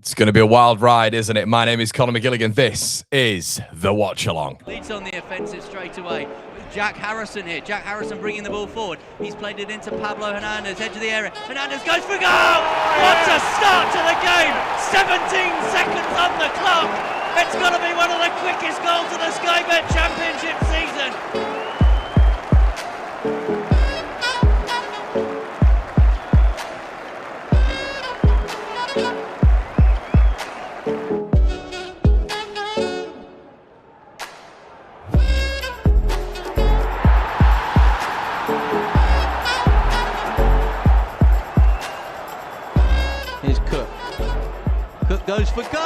It's going to be a wild ride, isn't it? My name is Conor McGilligan. This is the Watchalong. Leeds on the offensive straight away. Jack Harrison here. Jack Harrison bringing the ball forward. He's played it into Pablo Hernandez, edge of the area. Hernandez goes for goal! What a start to the game! 17 seconds on the clock. It's got to be one of the quickest goals of the Sky Bet Championship season. Here's Cook. Cook goes for goal!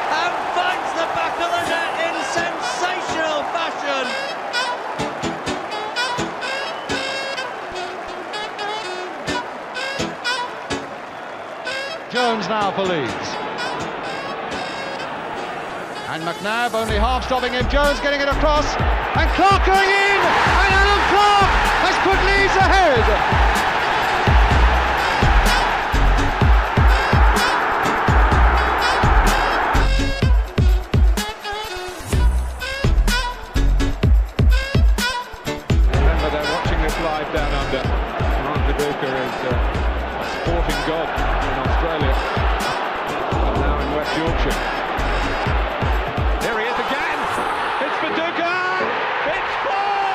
And finds the back of the net in sensational fashion. Jones now for Leeds. And McNabb only half stopping him. Jones getting it across. And Clark going in! And Alan Clark has put Leeds ahead! Live down under. Mark Viduka is a sporting god in Australia and now in West Yorkshire. Here he is again. It's Viduka. It's four.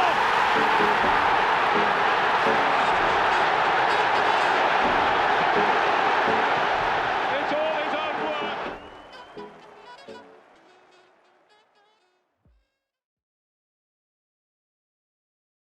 It's all his own work.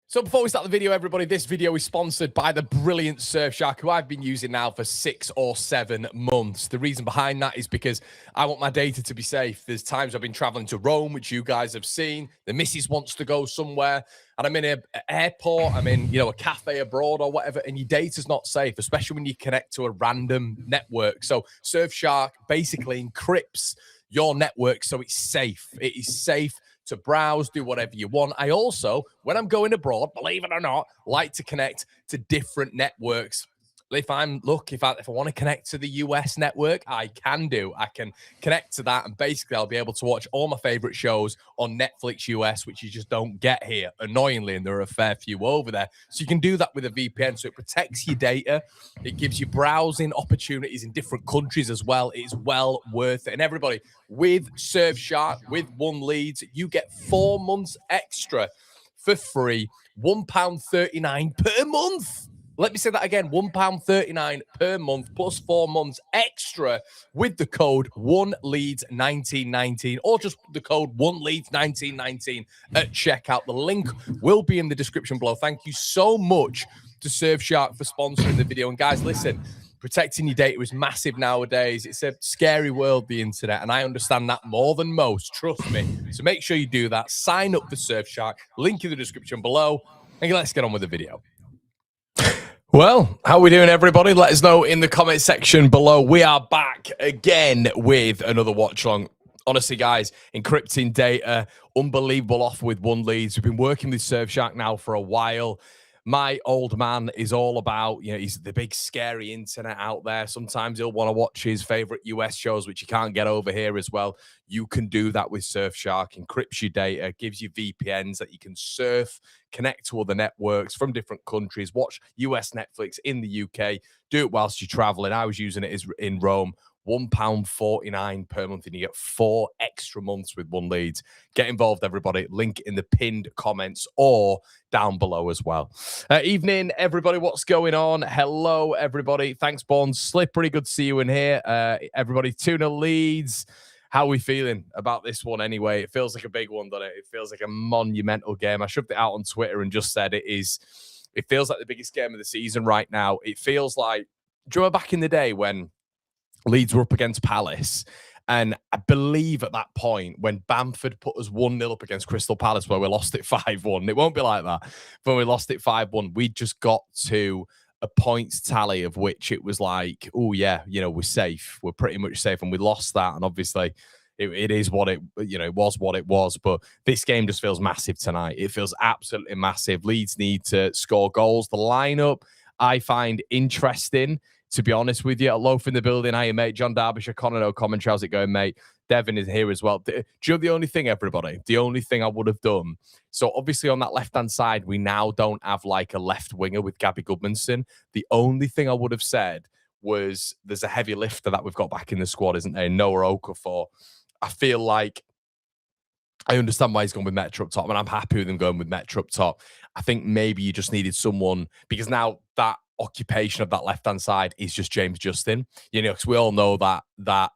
So before we start the video, everybody, this video is sponsored by the brilliant Surfshark, who I've been using now for 6 or 7 months. The reason behind that is because I want my data to be safe. There's times I've been traveling to Rome, which you guys have seen. The missus wants to go somewhere, and I'm in an airport, I'm in, a cafe abroad or whatever, and your data's not safe, especially when you connect to a random network. So Surfshark basically encrypts your network so it's safe. It is safe to browse, do whatever you want. I also, when I'm going abroad, believe it or not, like to connect to different networks. If I want to connect to the US network, I can do. I can connect to that, and basically I'll be able to watch all my favorite shows on Netflix US, which you just don't get here, annoyingly, and there are a fair few over there. So you can do that with a VPN, so it protects your data. It gives you browsing opportunities in different countries as well. It's well worth it. And everybody, with Surfshark, with One Leeds, you get 4 months extra for free, £1.39 per month. Let me say that again, £1.39 per month plus 4 months extra with the code ONELEADS1919 or just the code ONELEADS1919 at checkout. The link will be in the description below. Thank you so much to Surfshark for sponsoring the video. And guys, listen, protecting your data is massive nowadays. It's a scary world, the internet, and I understand that more than most, trust me. So make sure you do that. Sign up for Surfshark, link in the description below, and let's get on with the video. Well, how are we doing, everybody? Let us know in the comment section below. We are back again with another watch-along. Honestly, guys, encrypting data, unbelievable offer with One Leeds. We've been working with Surfshark now for a while. My old man is all about, he's the big scary internet out there. Sometimes he'll want to watch his favorite US shows, which you can't get over here as well. You can do that with Surfshark, encrypts your data, gives you VPNs that you can surf, connect to other networks from different countries, watch US Netflix in the UK, do it whilst you're traveling. I was using it in Rome. £1.49 per month, and you get 4 extra months with One Leeds. Get involved, everybody. Link in the pinned comments or down below as well. Evening, everybody. What's going on? Hello, everybody. Thanks, Bond. Slippery. Good to see you in here. Everybody, Tuna Leeds. How are we feeling about this one anyway? It feels like a big one, doesn't it? It feels like a monumental game. I shoved it out on Twitter and just said it feels like the biggest game of the season right now. It feels like, do you remember back in the day when Leeds were up against Palace, and I believe at that point when Bamford put us 1-0 up against Crystal Palace where we lost it 5-1, it won't be like that. When we lost it 5-1, we just got to a points tally of which it was like, oh yeah, we're safe. We're pretty much safe, and we lost that. And obviously it is what it was what it was. But this game just feels massive tonight. It feels absolutely massive. Leeds need to score goals. The lineup I find interesting to be honest with you. A loaf in the building. Hiya, mate. John Derbyshire, Connor, no commentary. How's it going, mate? Devin is here as well. Do you know the only thing, everybody? The only thing I would have done. So obviously on that left-hand side, we now don't have like a left winger with Gabby Goodmanson. The only thing I would have said was there's a heavy lifter that we've got back in the squad, isn't there? Noah Okafor. I feel like I understand why he's gone with Metro up top, and I'm happy with him going with Metro up top. I think maybe you just needed someone, because now that occupation of that left-hand side is just James Justin. You know, because we all know that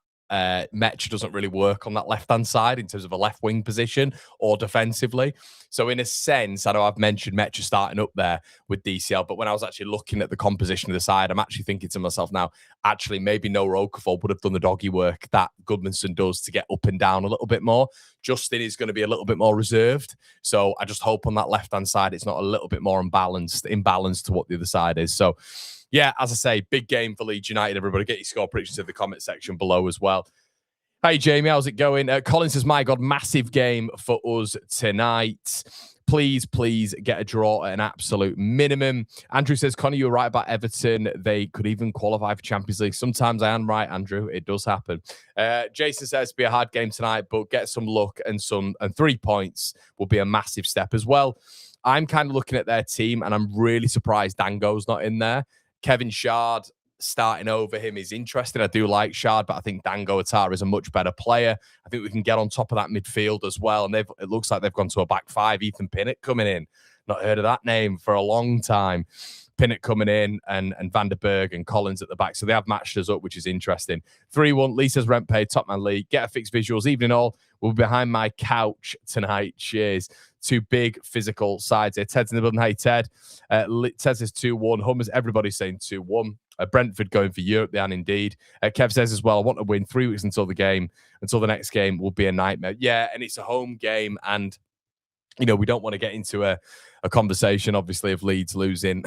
Metro doesn't really work on that left-hand side in terms of a left wing position or defensively. So in a sense, I know I've mentioned Metro starting up there with DCL, but when I was actually looking at the composition of the side, I'm actually thinking to myself now, actually, maybe Noah Okafor would have done the doggy work that Goodmanson does to get up and down a little bit more. Justin is going to be a little bit more reserved. So I just hope on that left-hand side, it's not a little bit more imbalanced to what the other side is. So yeah, as I say, big game for Leeds United. Everybody get your score predictions in the comment section below as well. Hey, Jamie, how's it going? Colin says, my God, massive game for us tonight. Please get a draw at an absolute minimum. Andrew says, Connor, you're right about Everton. They could even qualify for Champions League. Sometimes I am right, Andrew. It does happen. Jason says, be a hard game tonight, but get some luck and 3 points will be a massive step as well. I'm kind of looking at their team, and I'm really surprised Dango's not in there. Kevin Shard starting over him is interesting. I do like Shard, but I think Dango Atara is a much better player. I think we can get on top of that midfield as well. And it looks like they've gone to a back five. Ethan Pinnock coming in. Not heard of that name for a long time. Pinnock coming in and Van der Berg and Collins at the back. So they have matched us up, which is interesting. 3-1. Lisa's rent paid. Top Man League. Get a fixed visuals. Evening all. We'll be behind my couch tonight. Cheers. Two big physical sides here. Ted's in the building. Hey, Ted. Ted says 2-1. Hummers. Everybody's saying 2-1. Brentford going for Europe. They are indeed. Kev says as well, I want to win 3 weeks until the next game will be a nightmare. Yeah, and it's a home game. And, you know, we don't want to get into a conversation, obviously, of Leeds losing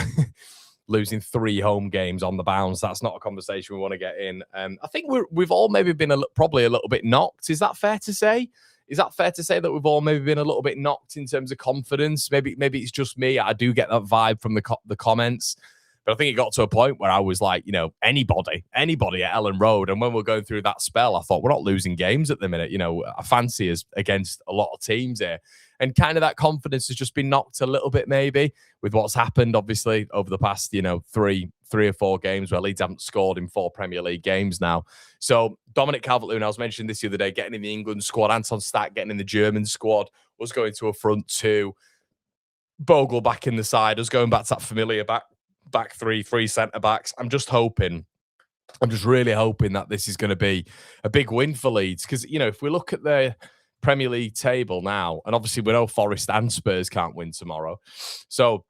3 home games on the bounce. That's not a conversation we want to get in. I think we've all maybe been probably a little bit knocked. Is that fair to say? Is that fair to say that we've all maybe been a little bit knocked in terms of confidence? Maybe it's just me. I do get that vibe from the comments. But I think it got to a point where I was like, you know, anybody at Ellen Road. And when we're going through that spell, I thought, we're not losing games at the minute. You know, I fancy us against a lot of teams here. And kind of that confidence has just been knocked a little bit, maybe, with what's happened, obviously, over the past, you know, three or 4 games where Leeds haven't scored in 4 Premier League games now. So Dominic Calvert-Lewin, I was mentioning this the other day, getting in the England squad, Anton Stack getting in the German squad, was going to a front 2, Bogle back in the side, us going back to that familiar back 3 centre-backs. I'm just really hoping that this is going to be a big win for Leeds. Because, you know, if we look at the Premier League table now, and obviously we know Forest and Spurs can't win tomorrow. So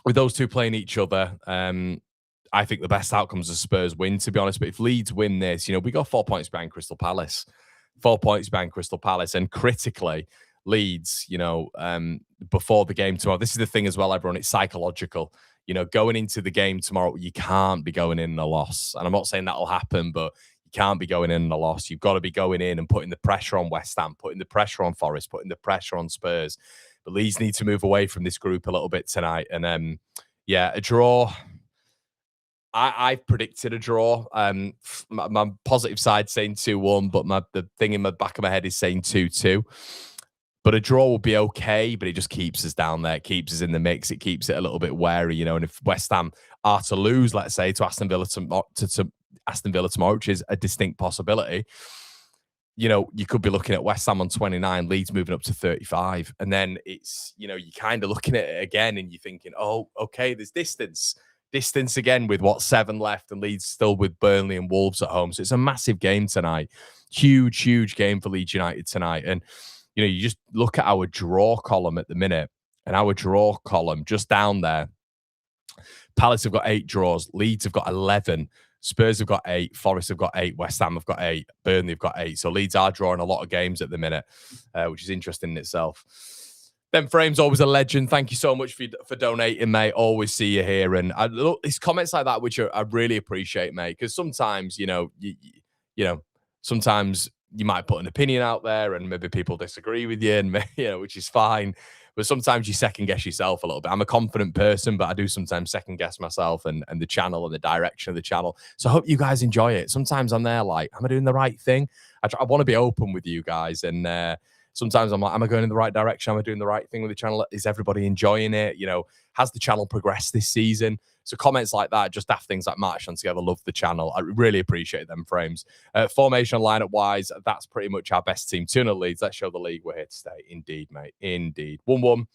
with those two playing each other, I think the best outcomes are Spurs win, to be honest. But if Leeds win this, you know, we got 4 points behind Crystal Palace. 4 points behind Crystal Palace. And critically, Leeds, you know, before the game tomorrow, this is the thing as well, everyone, it's psychological. You know, going into the game tomorrow, you can't be going in a loss. And I'm not saying that'll happen, but you can't be going in a loss. You've got to be going in and putting the pressure on West Ham, putting the pressure on Forest, putting the pressure on Spurs. But Leeds need to move away from this group a little bit tonight. And yeah, a draw. I've predicted a draw. My positive side saying 2-1, but the thing in the back of my head is saying 2-2. But a draw will be okay, but it just keeps us down there. It keeps us in the mix. It keeps it a little bit wary, you know. And if West Ham are to lose, let's say, to Aston Villa tomorrow, which is a distinct possibility, you know, you could be looking at West Ham on 29, Leeds moving up to 35. And then it's, you know, you're kind of looking at it again and you're thinking, oh, okay, there's distance again with 7 left, and Leeds still with Burnley and Wolves at home. So it's a massive game tonight. Huge game for Leeds United tonight. And you know, you just look at our draw column at the minute, and our draw column just down there. Palace have got 8 draws. Leeds have got 11. Spurs have got 8. Forest have got 8. West Ham have got 8. Burnley have got 8. So Leeds are drawing a lot of games at the minute, which is interesting in itself. Then Frame's always a legend. Thank you so much for donating, mate. Always see you here. And I look, it's comments like that, which I really appreciate, mate, because sometimes, you know, sometimes you might put an opinion out there and maybe people disagree with you, and you know, which is fine. But sometimes you second guess yourself a little bit. I'm a confident person, but I do sometimes second guess myself and the channel and the direction of the channel. So I hope you guys enjoy it. Sometimes I'm there like, am I doing the right thing? I want to be open with you guys. And sometimes I'm like, am I going in the right direction? Am I doing the right thing with the channel? Is everybody enjoying it? You know, has the channel progressed this season? So comments like that, just daft things like marching together, love the channel. I really appreciate them frames. Formation and lineup wise, that's pretty much our best team. 2-0 Leeds. Let's show the league we're here to stay. Indeed, mate. Indeed. 1-1.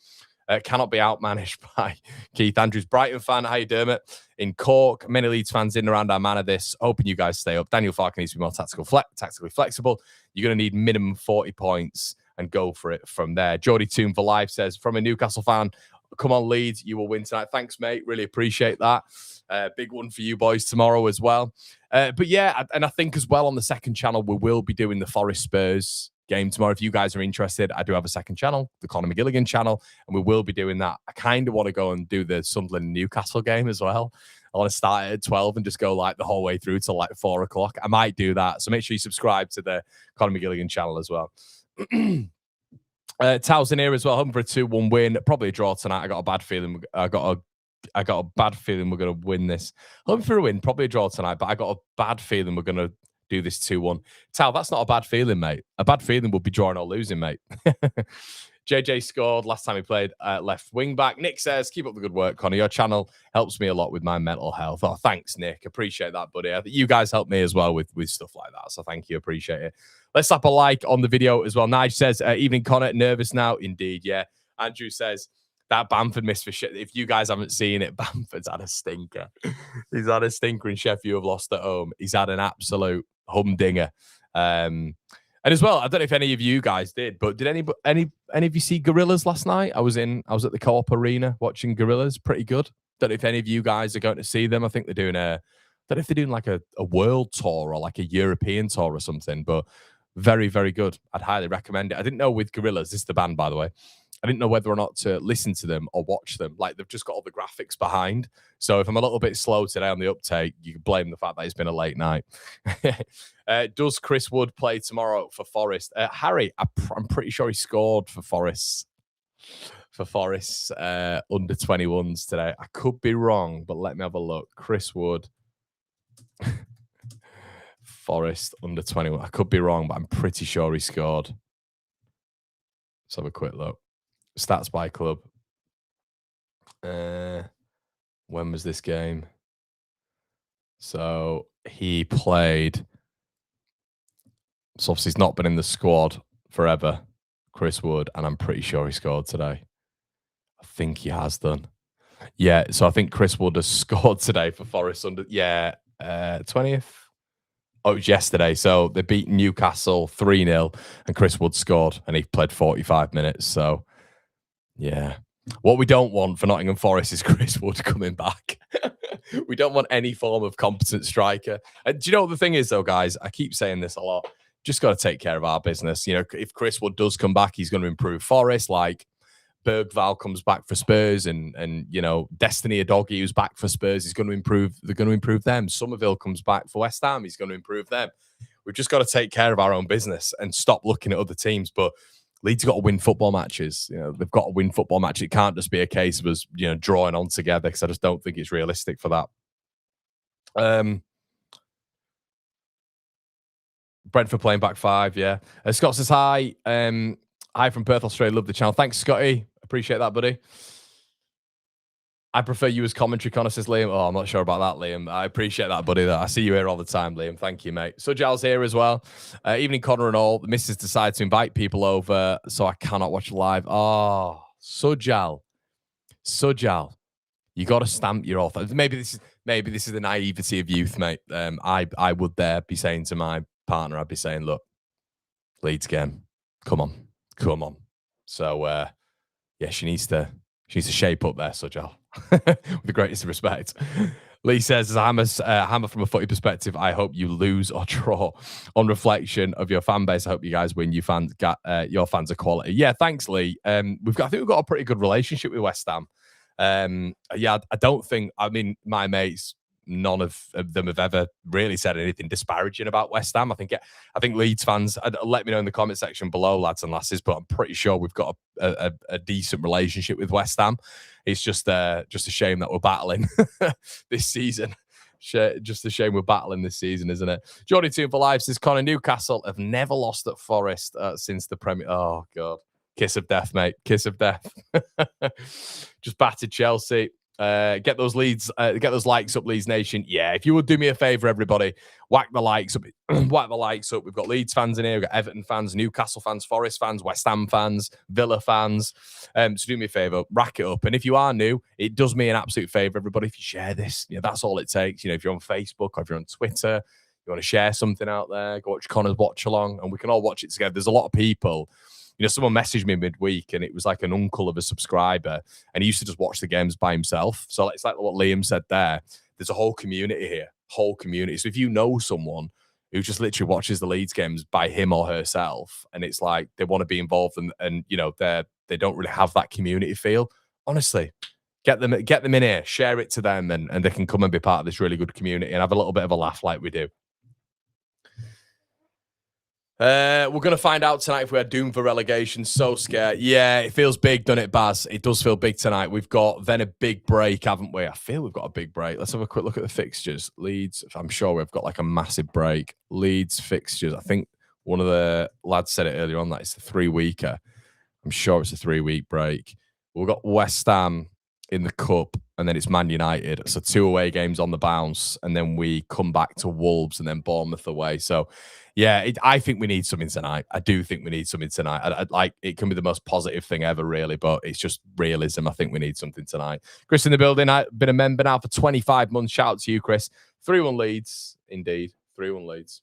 Cannot be outmanaged by Keith Andrews. Brighton fan, how you doing, mate? In Cork, many Leeds fans in and around our manor this. Hoping you guys stay up. Daniel Farke needs to be more tactically flexible. You're going to need minimum 40 points and go for it from there. Geordie Toon for Life says, from a Newcastle fan, come on, Leeds, you will win tonight. Thanks, mate. Really appreciate that. Big one for you boys tomorrow as well. But yeah, and I think as well on the second channel, we will be doing the Forest Spurs game tomorrow. If you guys are interested, I do have a second channel, the Conor McGilligan channel, and we will be doing that. I kind of want to go and do the Sunderland Newcastle game as well. I want to start at 12 and just go like the whole way through till like 4 o'clock. I might do that. So make sure you subscribe to the Conor McGilligan channel as well. Tow's in here as well, hoping for a 2-1 win. Probably a draw tonight. I got a bad feeling. I got a bad feeling we're going to win this. Hoping for a win, probably a draw tonight, but I got a bad feeling we're going to do this 2-1. Tal, that's not a bad feeling, mate. A bad feeling would be drawing or losing, mate. JJ scored last time he played left wing back. Nick says, keep up the good work, Connor. Your channel helps me a lot with my mental health. Oh, thanks, Nick. Appreciate that, buddy. I think you guys help me as well with stuff like that. So thank you. Appreciate it. Let's slap a like on the video as well. Nige says, evening, Connor. Nervous now? Indeed, yeah. Andrew says, that Bamford missed for shit. If you guys haven't seen it, Bamford's had a stinker. He's had a stinker in Sheffield, have lost at home. He's had an absolute humdinger. And as well, I don't know if any of you guys did, but did any of you see Gorillas last night? I was at the Co-op Arena watching Gorillas. Pretty good. Don't know if any of you guys are going to see them. I think they're doing don't know if they're doing like a world tour or like a European tour or something, but very, very good. I'd highly recommend it. I didn't know with Gorillas, this is the band, by the way. I didn't know whether or not to listen to them or watch them. Like, they've just got all the graphics behind. So if I'm a little bit slow today on the uptake, you can blame the fact that it's been a late night. Does Chris Wood play tomorrow for Forest? Harry, I'm pretty sure he scored for Forest. Under 21s today. I could be wrong, but let me have a look. Chris Wood. Forest under 21. I could be wrong, but I'm pretty sure he scored. Let's have a quick look. Stats by club. When was this game? So he played. So obviously he's not been in the squad forever, Chris Wood, and I'm pretty sure he scored today. I think he has done. Yeah, so I think Chris Wood has scored today for Forest under 20th. Oh, it was yesterday. So they beat Newcastle 3-0 and Chris Wood scored and he played 45 minutes. So yeah. What we don't want for Nottingham Forest is Chris Wood coming back. We don't want any form of competent striker. And do you know what the thing is, though, guys? I keep saying this a lot. Just got to take care of our business. You know, if Chris Wood does come back, he's going to improve Forest. Like Bergval comes back for Spurs, and you know, Destiny Udogie, who's back for Spurs, is going to improve. They're going to improve them. Somerville comes back for West Ham. He's going to improve them. We've just got to take care of our own business and stop looking at other teams. But Leeds got to win football matches. You know, they've got to win football matches. It can't just be a case of us, you know, drawing on together, because I just don't think it's realistic for that. Brentford playing back five, yeah. Scott says hi. Hi from Perth, Australia. Love the channel. Thanks, Scotty. Appreciate that, buddy. I prefer you as commentary, Connor, says Liam. Oh, I'm not sure about that, Liam. I appreciate that, buddy. I see you here all the time, Liam. Thank you, mate. Sujal's here as well. Evening, Connor and all. The missus decided to invite people over, so I cannot watch live. Oh, Sujal. You got to stamp your author. Maybe this is the naivety of youth, mate. I would there be saying to my partner, I'd be saying, look, Leeds game. Come on. So, yeah, she needs to shape up there, Sujal. With the greatest respect. Lee says, as Hammer from a footy perspective, I hope you lose or draw. On reflection of your fan base, I hope you guys win. Your fans are quality. Yeah, thanks, Lee. I think we've got a pretty good relationship with West Ham. Yeah, I don't think. I mean, my mates none of them have ever really said anything disparaging about West Ham. I think Leeds fans, let me know in the comment section below, lads and lasses, but I'm pretty sure we've got a decent relationship with West Ham. It's just a shame that we're battling this season. Just a shame we're battling this season, isn't it? Jordy Toon for Life says, Connor, Newcastle have never lost at Forest since the Premier. Oh, God. Kiss of death, mate. Kiss of death. Just battered Chelsea. Get those leads, get those likes up, Leeds Nation. Yeah, if you would do me a favour, everybody, whack the likes up. Whack the likes up. We've got Leeds fans in here. We've got Everton fans, Newcastle fans, Forest fans, West Ham fans, Villa fans. So do me a favour, rack it up. And if you are new, it does me an absolute favour, everybody, if you share this. That's all it takes. If you're on Facebook or if you're on Twitter, you want to share something out there, go watch Connor's Watchalong, and we can all watch it together. There's a lot of people. Someone messaged me midweek, and it was like an uncle of a subscriber, and he used to just watch the games by himself. So it's like what Liam said there. There's a whole community here, whole community. So if you know someone who just literally watches the Leeds games by him or herself, and it's like they want to be involved, and they don't really have that community feel, honestly, get them in here, share it to them, and they can come and be part of this really good community and have a little bit of a laugh like we do. We're going to find out tonight if we're doomed for relegation. So scared. Yeah, it feels big, doesn't it, Baz? It does feel big tonight. We've got then a big break, haven't we? I feel we've got a big break. Let's have a quick look at the fixtures. Leeds, I'm sure we've got like a massive break. Leeds fixtures. I think one of the lads said it earlier on that it's a 3-weeker. I'm sure it's a 3-week break. We've got West Ham in the Cup, and then it's Man United. So 2 away games on the bounce, and then we come back to Wolves and then Bournemouth away. So, yeah, I think we need something tonight. I do think we need something tonight. It can be the most positive thing ever, really, but it's just realism. I think we need something tonight. Chris in the building. I've been a member now for 25 months. Shout out to you, Chris. 3-1 Leeds, indeed. 3-1 Leeds.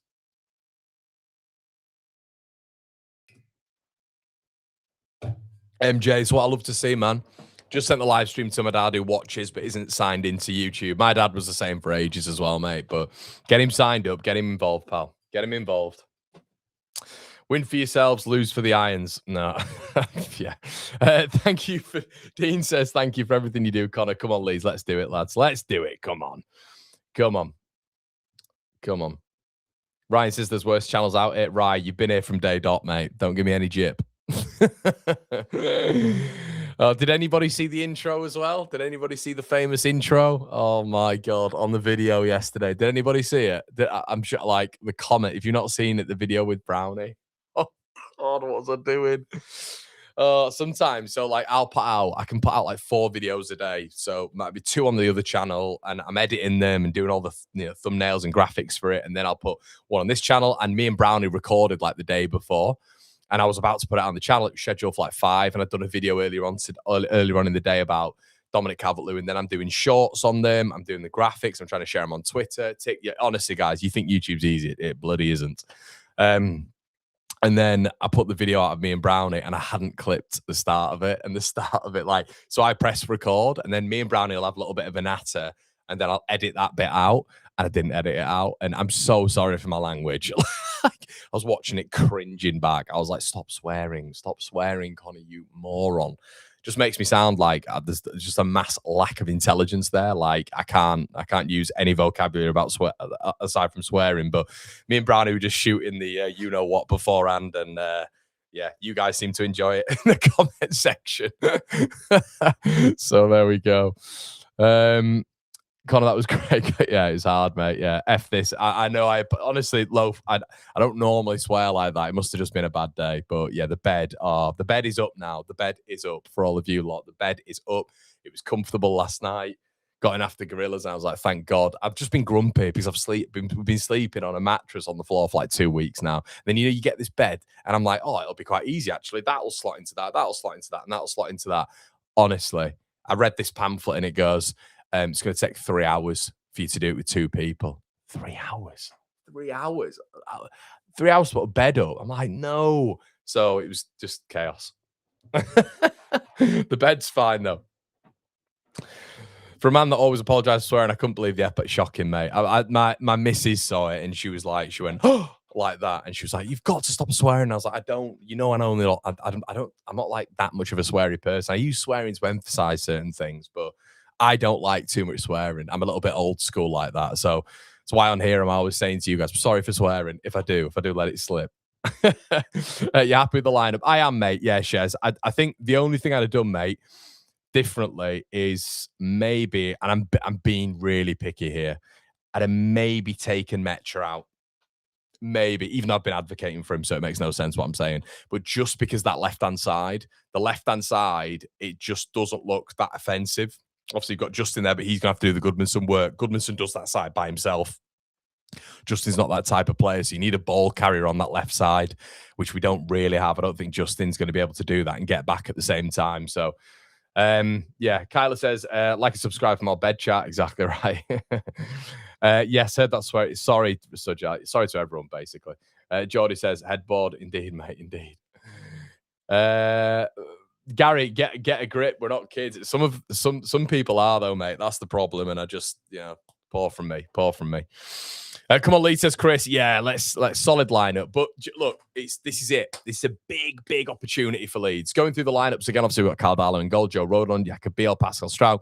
MJ, it's what I love to see, man. Just sent the live stream to my dad who watches but isn't signed into YouTube. My dad was the same for ages as well, mate. But get him signed up. Get him involved, pal. Get him involved. Win for yourselves, lose for the Irons. No. Yeah. Thank you for... Dean says, thank you for everything you do, Connor. Come on, Leeds. Let's do it, lads. Let's do it. Come on. Come on. Come on. Ryan says there's worse channels out here. Ryan, you've been here from day dot, mate. Don't give me any jip. Did anybody see the intro as well? Did anybody see the famous intro? Oh my God, on the video yesterday. Did anybody see it? I'm sure, like, the comment, if you've not seen it, the video with Brownie. Oh God, what was I doing? Sometimes, so like I can put out like 4 videos a day. So might be 2 on the other channel, and I'm editing them and doing all the thumbnails and graphics for it. And then I'll put one on this channel, and me and Brownie recorded like the day before. And I was about to put it on the channel. It was scheduled for like 5, and I'd done a video earlier on in the day about Dominic Calvert-Lewin. Then I'm doing shorts on them. I'm doing the graphics. I'm trying to share them on Twitter. Yeah, honestly, guys, you think YouTube's easy? It bloody isn't. And then I put the video out of me and Brownie, and I hadn't clipped the start of it. And the start of it, like, so I press record, and then me and Brownie will have a little bit of a natter, and then I'll edit that bit out. And I didn't edit it out. And I'm so sorry for my language. I was watching it cringing back. I was like, stop swearing, Connie, you moron. Just makes me sound like there's just a mass lack of intelligence there. Like I can't use any vocabulary about aside from swearing. But me and Brownie were just shooting the you know what beforehand, and yeah, you guys seem to enjoy it in the comment section. So there we go. Connor, that was great. Yeah, it's hard, mate. Yeah, F this. I know. Honestly, Loaf, I don't normally swear like that. It must have just been a bad day. But yeah, the bed is up now. The bed is up for all of you lot. The bed is up. It was comfortable last night. Got in after Gorillas, and I was like, thank God. I've just been grumpy because we've been sleeping on a mattress on the floor for like 2 weeks now. Then you get this bed, and I'm like, oh, it'll be quite easy actually. That'll slot into that. That'll slot into that, and that'll slot into that. Honestly, I read this pamphlet, and it goes, it's going to take 3 hours for you to do it with 2 people. 3 hours. 3 hours. 3 hours to put a bed up. I'm like, no. So it was just chaos. The bed's fine, though. For a man that always apologized for swearing, I couldn't believe the epic shocking, mate. My missus saw it, and she went, oh, like that. And she was like, you've got to stop swearing. I was like, I'm not like that much of a sweary person. I use swearing to emphasize certain things, but I don't like too much swearing. I'm a little bit old school like that. So that's why on here I'm always saying to you guys, sorry for swearing if I do let it slip. You happy with the lineup? I am, mate. Yeah, Shez. I think the only thing I'd have done, mate, differently is maybe, and I'm being really picky here, I'd have maybe taken Metra out. Maybe, even though I've been advocating for him, so it makes no sense what I'm saying. But just because the left-hand side, it just doesn't look that offensive. Obviously, you've got Justin there, but he's going to have to do the Goodmanson work. Goodmanson does that side by himself. Justin's not that type of player, so you need a ball carrier on that left side, which we don't really have. I don't think Justin's going to be able to do that and get back at the same time. So, yeah, Kyla says, like and subscribe for more bed chat. Exactly right. Yes, heard that swear. Sorry, Sujat. Sorry to everyone, basically. Geordie says, headboard. Indeed, mate, indeed. Gary, get a grip. We're not kids. Some people are, though, mate. That's the problem. And I just, poor from me. Come on, Lee, says Chris. Yeah, let's solid lineup. But look, this is it. This is a big opportunity for Leeds. Going through the lineups again, obviously we've got Carvalho and goal, Joe Rodon, Jakob Biel, Pascal Stroud,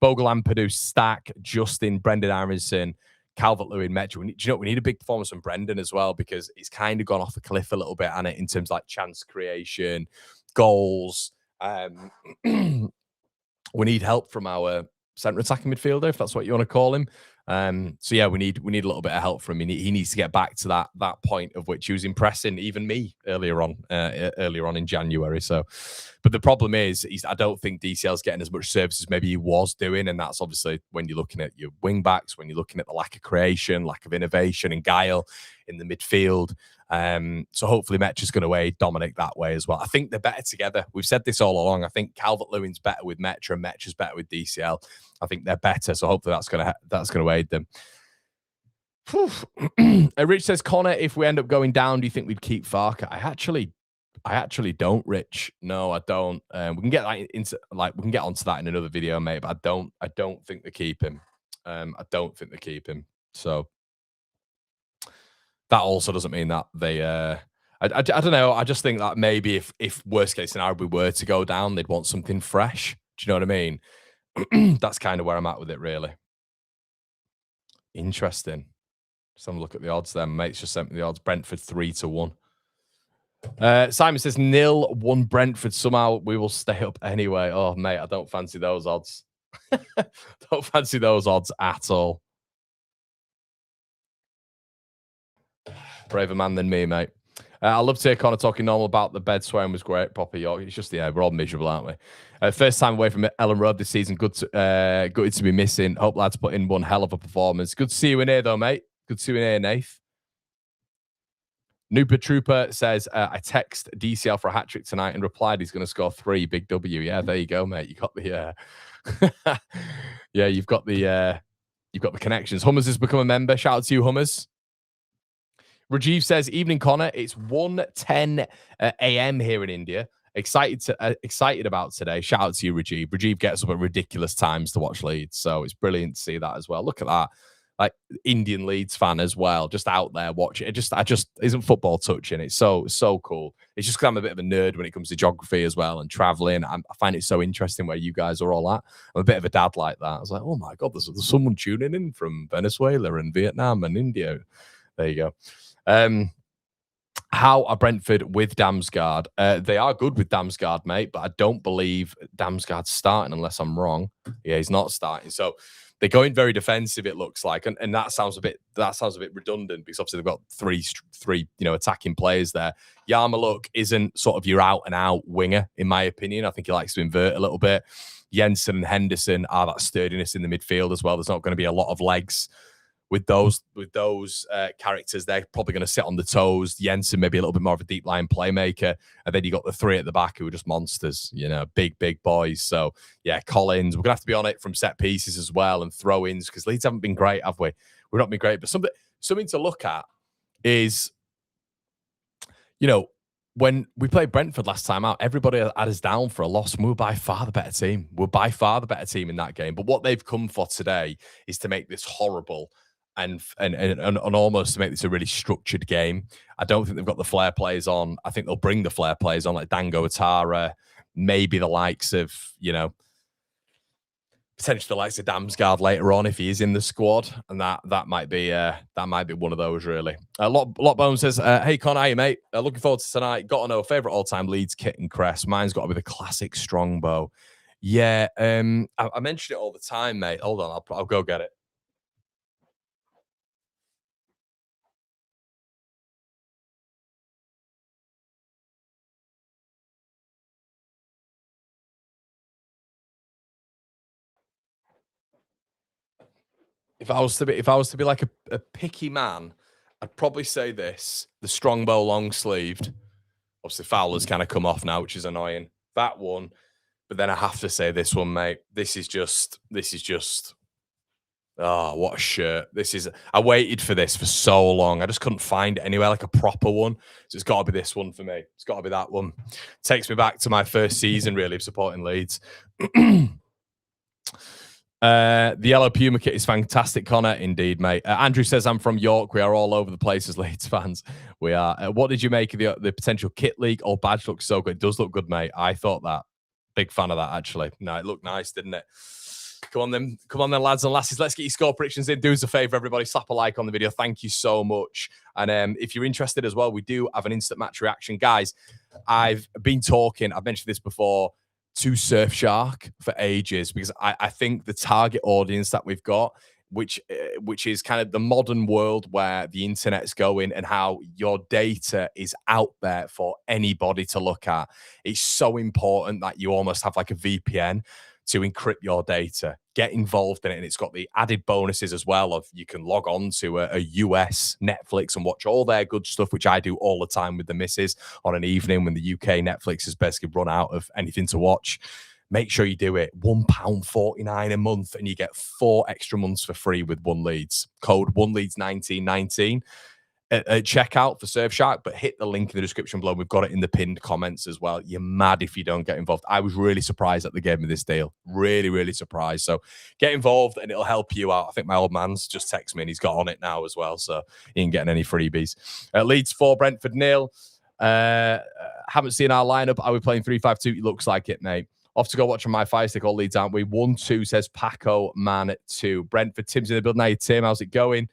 Bogle, Ampadu, Stack, Justin, Brendan Aronson, Calvert-Lewin, Metro. We need a big performance from Brendan as well, because it's kind of gone off the cliff a little bit, and in terms of like chance creation, goals. We need help from our centre attacking midfielder, if that's what you want to call him. So yeah, we need a little bit of help from him. He needs to get back to that point of which he was impressing even me earlier on in January. So, but the problem is I don't think DCL's getting as much service as maybe he was doing, and that's obviously when you're looking at your wing backs, when you're looking at the lack of creation, lack of innovation, and guile in the midfield. So hopefully Metra's going to aid Dominic that way as well. I think they're better together. We've said this all along. I think Calvert-Lewin's better with Metra and Metra's better with DCL. I think they're better. So hopefully that's going to aid them. Rich says, Connor, if we end up going down, do you think we'd keep Farker? I actually don't, Rich. No, I don't. We can get onto that in another video, mate. But I don't think they keep him. I don't think they keep him. So that also doesn't mean that they. I don't know. I just think that maybe if worst case scenario we were to go down, they'd want something fresh. Do you know what I mean? That's kind of where I'm at with it, really. Interesting. Just have a look at the odds then. Mate's just sent me the odds. Brentford 3-1. Simon says 0-1 Brentford. Somehow we will stay up anyway. Oh, mate, I don't fancy those odds. Don't fancy those odds at all. Braver man than me, mate. I love to hear Connor talking normal about the bed swearing was great. Proper York. It's just, we're all miserable, aren't we? First time away from Ellen Road this season. Good to be missing. Hope lads put in one hell of a performance. Good to see you in here, though, mate. Good to see you in here, Nath. Nooper Trooper says, I text DCL for a hat-trick tonight and replied he's going to score 3. Big W. Yeah, there you go, mate. You got the... yeah, you've got the connections. Hummers has become a member. Shout out to you, Hummers. Rajiv says, evening, Connor. It's 1:10 a.m. here in India. Excited about today. Shout out to you, Rajiv. Rajiv gets up at ridiculous times to watch Leeds, so it's brilliant to see that as well. Look at that. Like, Indian Leeds fan as well, just out there watching it. I just isn't football touching. It's so cool. It's just because I'm a bit of a nerd when it comes to geography as well and traveling. I find it so interesting where you guys are all at. I'm a bit of a dad like that. I was like, oh my God, there's someone tuning in from Venezuela and Vietnam and India. There you go. How are Brentford with Damsgaard? They are good with Damsgaard, mate, but I don't believe Damsgaard's starting unless I'm wrong. Yeah, he's not starting. So they're going very defensive, it looks like, and that sounds a bit redundant because obviously they've got three attacking players there. Yarmouk isn't sort of your out and out winger, in my opinion. I think he likes to invert a little bit. Jensen and Henderson are that sturdiness in the midfield as well. There's not going to be a lot of legs with those characters. They're probably going to sit on the toes. Jensen maybe a little bit more of a deep line playmaker, and then you got the 3 at the back who are just monsters, big boys. So yeah, Collins, we're gonna have to be on it from set pieces as well and throw-ins because Leeds haven't been great, have we? We've not been great, but something to look at is, when we played Brentford last time out, everybody had us down for a loss, and we were by far the better team. We're by far the better team in that game. But what they've come for today is to make this horrible and almost to make this a really structured game. I don't think they've got the flair players on. I think they'll bring the flair players on, like Dango Atara, maybe the likes of, potentially the likes of Damsgaard later on if he is in the squad, and that might be one of those really. Lot Bone says, "Hey Con, how you mate? Looking forward to tonight. Got to know favorite all-time Leeds kit and crest. Mine's got to be the classic Strongbow. Yeah, I mention it all the time, mate. Hold on, I'll go get it. If I was to be like a picky man, I'd probably say this: the Strongbow long sleeved. Obviously, Fowler's kind of come off now, which is annoying. That one, but then I have to say this one, mate. This is just. Oh, what a shirt! I waited for this for so long. I just couldn't find it anywhere like a proper one. So it's got to be this one for me. It's got to be that one. Takes me back to my first season, really, of supporting Leeds. The yellow Puma kit is fantastic, Connor. Indeed, mate. Andrew says, I'm from York. We are all over the place as Leeds fans. We are. What did you make of the potential kit leak or badge? Looks so good. It does look good, mate. I thought that. Big fan of that, actually. No, it looked nice, didn't it? Come on then, lads and lasses. Let's get your score predictions in. Do us a favor, everybody. Slap a like on the video. Thank you so much. And if you're interested as well, we do have an instant match reaction. Guys, I've been talking, I've mentioned this before, to Surfshark for ages, because I think the target audience that we've got, which is kind of the modern world where the internet's going and how your data is out there for anybody to look at. It's so important that you almost have like a VPN to encrypt your data, get involved in it. And it's got the added bonuses as well of you can log on to a US Netflix and watch all their good stuff, which I do all the time with the missus on an evening when the UK Netflix has basically run out of anything to watch. Make sure you do it. £1.49 a month and you get 4 extra months for free with One Leeds. Code OneLeeds1919 at checkout for Surfshark, but hit the link in the description below. We've got it in the pinned comments as well. You're mad if you don't get involved. I was really surprised at the game of this deal. Really, really surprised. So get involved and it'll help you out. I think my old man's just texted me and he's got on it now as well, so he ain't getting any freebies. Leeds 4, Brentford 0. Haven't seen our lineup. Are we playing 3-5-2? It looks like it, mate. Off to go watch on my Fire Stick all Leeds, aren't we? 1-2 says Paco Man 2. Brentford, Tim's in the building. Hey, Tim, how's it going?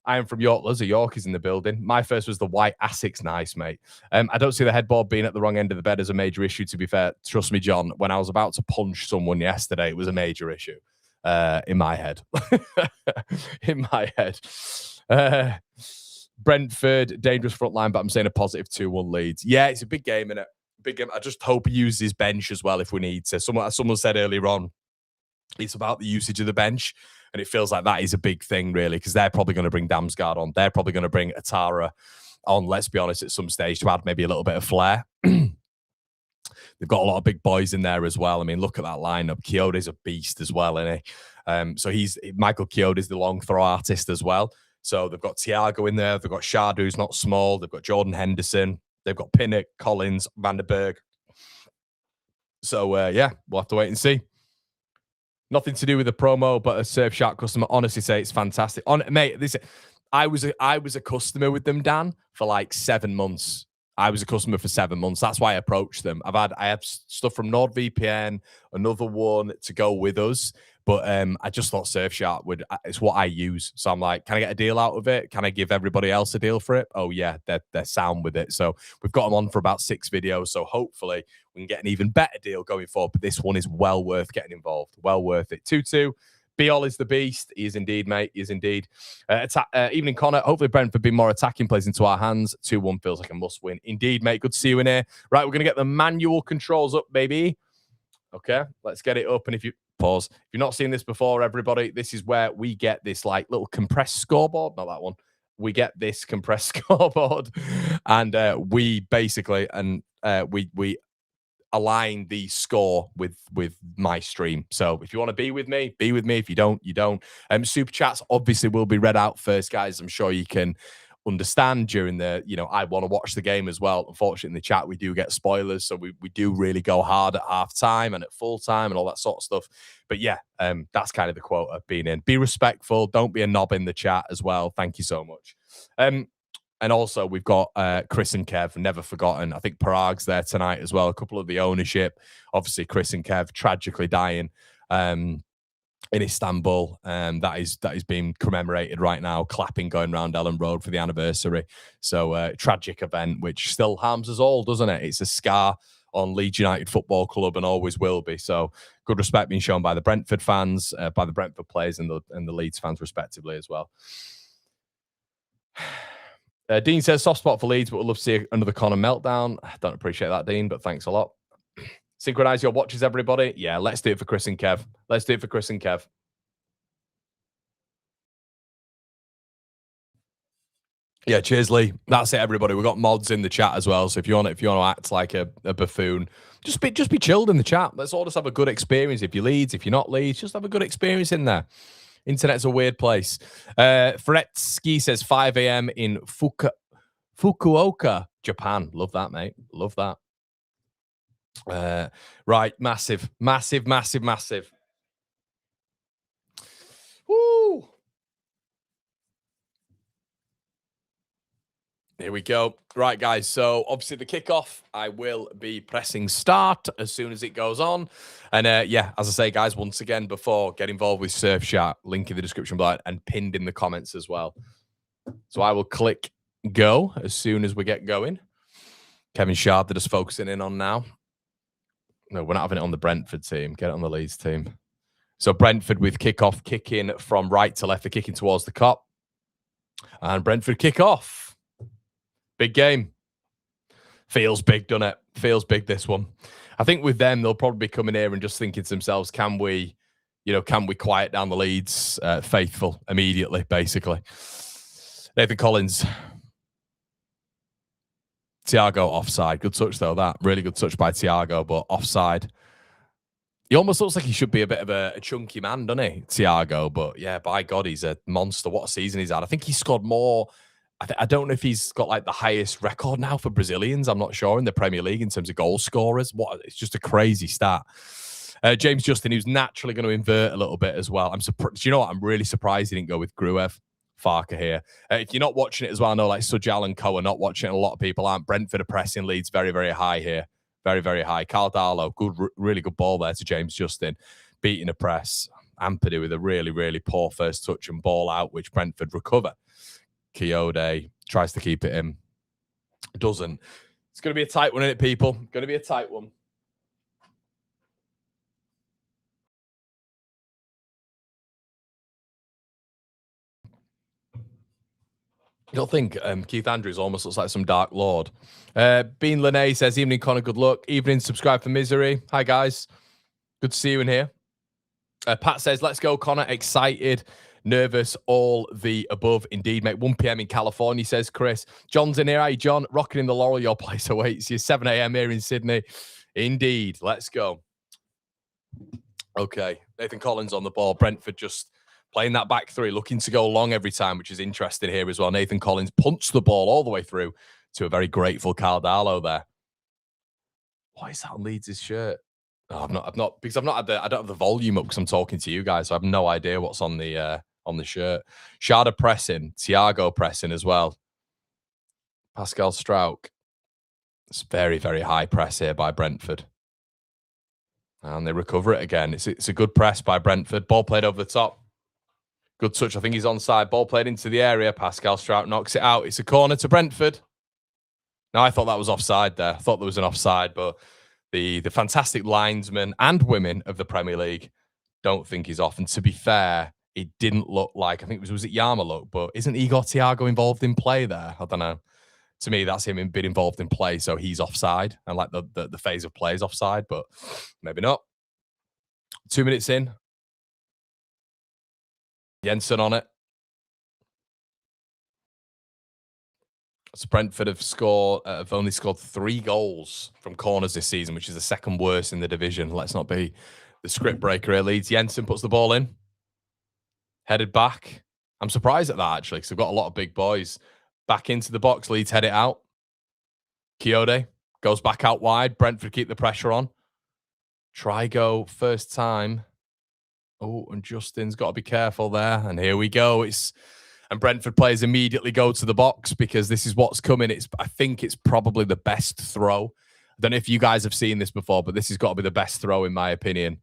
I am from York. Loads of Yorkies in the building. My first was the white Asics. Nice, mate. I don't see the headboard being at the wrong end of the bed as a major issue, to be fair. Trust me, John, when I was about to punch someone yesterday, it was a major issue in my head. In my head. Brentford, dangerous front line, but I'm saying a positive 2-1 Leeds. Yeah, it's a big game, innit? Big game. I just hope he uses his bench as well if we need to. Someone said earlier on, it's about the usage of the bench. And it feels like that is a big thing, really, because they're probably going to bring Damsgaard on. They're probably going to bring Atara on, let's be honest, at some stage to add maybe a little bit of flair. They've got a lot of big boys in there as well. I mean, look at that lineup. Kyoto's a beast as well, isn't he? So Michael Kyoto's the long throw artist as well. So they've got Thiago in there. They've got Shard, who's not small. They've got Jordan Henderson. They've got Pinnock, Collins, Van der Berg. So, yeah, we'll have to wait and see. Nothing to do with the promo, but a Surfshark customer honestly say it's fantastic. Mate, I was a customer with them, Dan, for like 7 months. I was a customer for 7 months. That's why I approached them. I have stuff from NordVPN, another one to go with us. But I just thought Surfshark it's what I use. So I'm like, can I get a deal out of it? Can I give everybody else a deal for it? Oh, yeah, they're sound with it. So we've got them on for about 6 videos. So hopefully we can get an even better deal going forward. But this one is well worth getting involved. Well worth it. 2-2. Biol is the beast. He is indeed, mate. He is indeed. Evening, Connor. Hopefully Brentford be more attacking plays into our hands. 2-1 feels like a must win. Indeed, mate. Good to see you in here. Right, we're going to get the manual controls up, baby. Okay, let's get it up. And if you've not seen this before, everybody, this is where we get this like little compressed scoreboard. Not that one. We get this compressed scoreboard, and we basically we align the score with my stream. So if you want to be with me, be with me. If you don't, you don't. Super chats obviously will be read out first, guys. I'm sure you can understand during the, I want to watch the game as well. Unfortunately, in the chat, we do get spoilers. So we do really go hard at half time and at full time and all that sort of stuff. But yeah, that's kind of the quote of being in. Be respectful. Don't be a knob in the chat as well. Thank you so much. And also, we've got Chris and Kev, never forgotten. I think Parag's there tonight as well. A couple of the ownership. Obviously, Chris and Kev tragically dying in Istanbul. That is being commemorated right now. Clapping going around Ellen Road for the anniversary. So tragic event, which still harms us all, doesn't it? It's a scar on Leeds United Football Club and always will be. So good respect being shown by the Brentford fans, by the Brentford players and the Leeds fans respectively as well. Dean says soft spot for Leeds, but we'd love to see another Connor meltdown. I don't appreciate that, Dean, but thanks a lot. Synchronize your watches, everybody. Yeah, let's do it for Chris and Kev. Let's do it for Chris and Kev. Yeah, cheers, Lee. That's it, everybody. We've got mods in the chat as well. So if you want to act like a buffoon, just be chilled in the chat. Let's all just have a good experience. If you're Leeds, if you're not Leeds, just have a good experience in there. Internet's a weird place. Fretsky says 5 a.m. in Fukuoka, Japan. Love that, mate. Love that. Right, massive. Woo! Here we go. Right, guys. So obviously the kickoff, I will be pressing start as soon as it goes on. And yeah, as I say, guys, once again, before get involved with Surfshark, link in the description below and pinned in the comments as well. So I will click go as soon as we get going. Kevin Shard, they're just focusing in on now. No, we're not having it on the Brentford team. Get it on the Leeds team. So Brentford with kickoff, kicking from right to left. They're kicking towards the cop. And Brentford kick off. Big game. Feels big, doesn't it? Feels big, this one. I think with them, they'll probably be coming here and just thinking to themselves, can we quiet down the Leeds faithful immediately, basically. Nathan Collins. Thiago offside. Good touch, though, that. Really good touch by Thiago, but offside. He almost looks like he should be a bit of a chunky man, doesn't he, Thiago? But yeah, by God, he's a monster. What a season he's had. I think he scored more. I don't know if he's got like the highest record now for Brazilians. I'm not sure in the Premier League in terms of goal scorers. It's just a crazy stat. James Justin, who's naturally going to invert a little bit as well. I'm surprised. You know what? I'm really surprised he didn't go with Gruev Farker here. If you're not watching it as well, I know like Sujal and Co are not watching it. A lot of people aren't. Brentford are pressing Leeds very, very high here. Very, very high. Carl Darlow, really good ball there to James Justin. Beating a press. Ampadu with a really, really poor first touch and ball out, which Brentford recover. Kiyode tries to keep it in. Doesn't. It's going to be a tight one, isn't it, people? Going to be a tight one. You don't think Keith Andrews almost looks like some Dark Lord? Bean Lene says, evening, Connor, good luck. Evening, subscribe for misery. Hi, guys. Good to see you in here. Pat says, let's go, Connor. Excited. Nervous, all the above. Indeed, mate. 1 p.m. in California, says Chris. John's in here. Hi, John. Rocking in the Laurel. Your place awaits you. 7 a.m. here in Sydney. Indeed. Let's go. Okay. Nathan Collins on the ball. Brentford just playing that back three, looking to go long every time, which is interesting here as well. Nathan Collins punched the ball all the way through to a very grateful Carl Darlow there. What is that on Leeds' shirt? Oh, I've not because I don't have the volume up because I'm talking to you guys, so I have no idea what's on the shirt. Sharda pressing, Thiago pressing as well. Pascal Strauch. It's very, very high press here by Brentford. And they recover it again. It's a good press by Brentford. Ball played over the top. Good touch. I think he's onside. Ball played into the area. Pascal Strauch knocks it out. It's a corner to Brentford. Now, I thought that was offside there. I thought there was an offside, but the fantastic linesmen and women of the Premier League don't think he's off. And to be fair, it didn't look like, I think was it Yarmouk, but isn't Igor Thiago involved in play there? I don't know. To me, that's him being involved in play, so he's offside. And like the phase of play is offside, but maybe not. 2 minutes in. Jensen on it. So Brentford have only scored 3 goals from corners this season, which is the second worst in the division. Let's not be the script breaker here. Leeds. Jensen puts the ball in. Headed back. I'm surprised at that, actually, because they've got a lot of big boys. Back into the box. Leeds head it out. Kiyode goes back out wide. Brentford keep the pressure on. Try go first time. Oh, and Justin's got to be careful there. And here we go. And Brentford players immediately go to the box because this is what's coming. I think it's probably the best throw. I don't know if you guys have seen this before, but this has got to be the best throw in my opinion.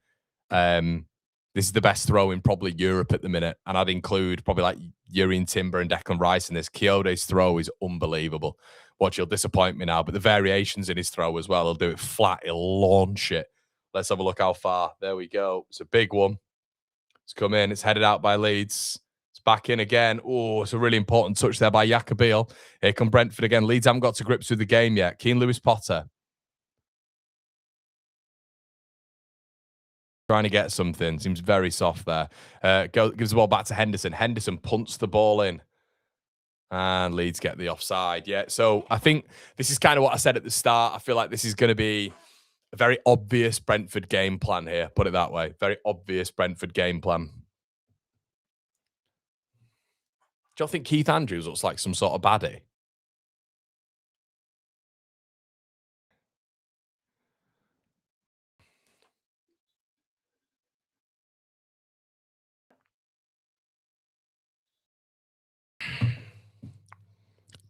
This is the best throw in probably Europe at the minute. And I'd include probably like Urian Timber and Declan Rice in this. Kyoto's throw is unbelievable. Watch, he'll disappoint me now, but the variations in his throw as well. He'll do it flat. He'll launch it. Let's have a look how far. There we go. It's a big one. It's come in. It's headed out by Leeds. It's back in again. Oh, it's a really important touch there by Jacobiel. Here come Brentford again. Leeds haven't got to grips with the game yet. Keane Lewis-Potter trying to get something. Seems very soft there. Gives the ball back to Henderson. Henderson punts the ball in. And Leeds get the offside. Yeah, so I think this is kind of what I said at the start. I feel like this is going to be a very obvious Brentford game plan here. Put it that way. Very obvious Brentford game plan. Do you think Keith Andrews looks like some sort of baddie?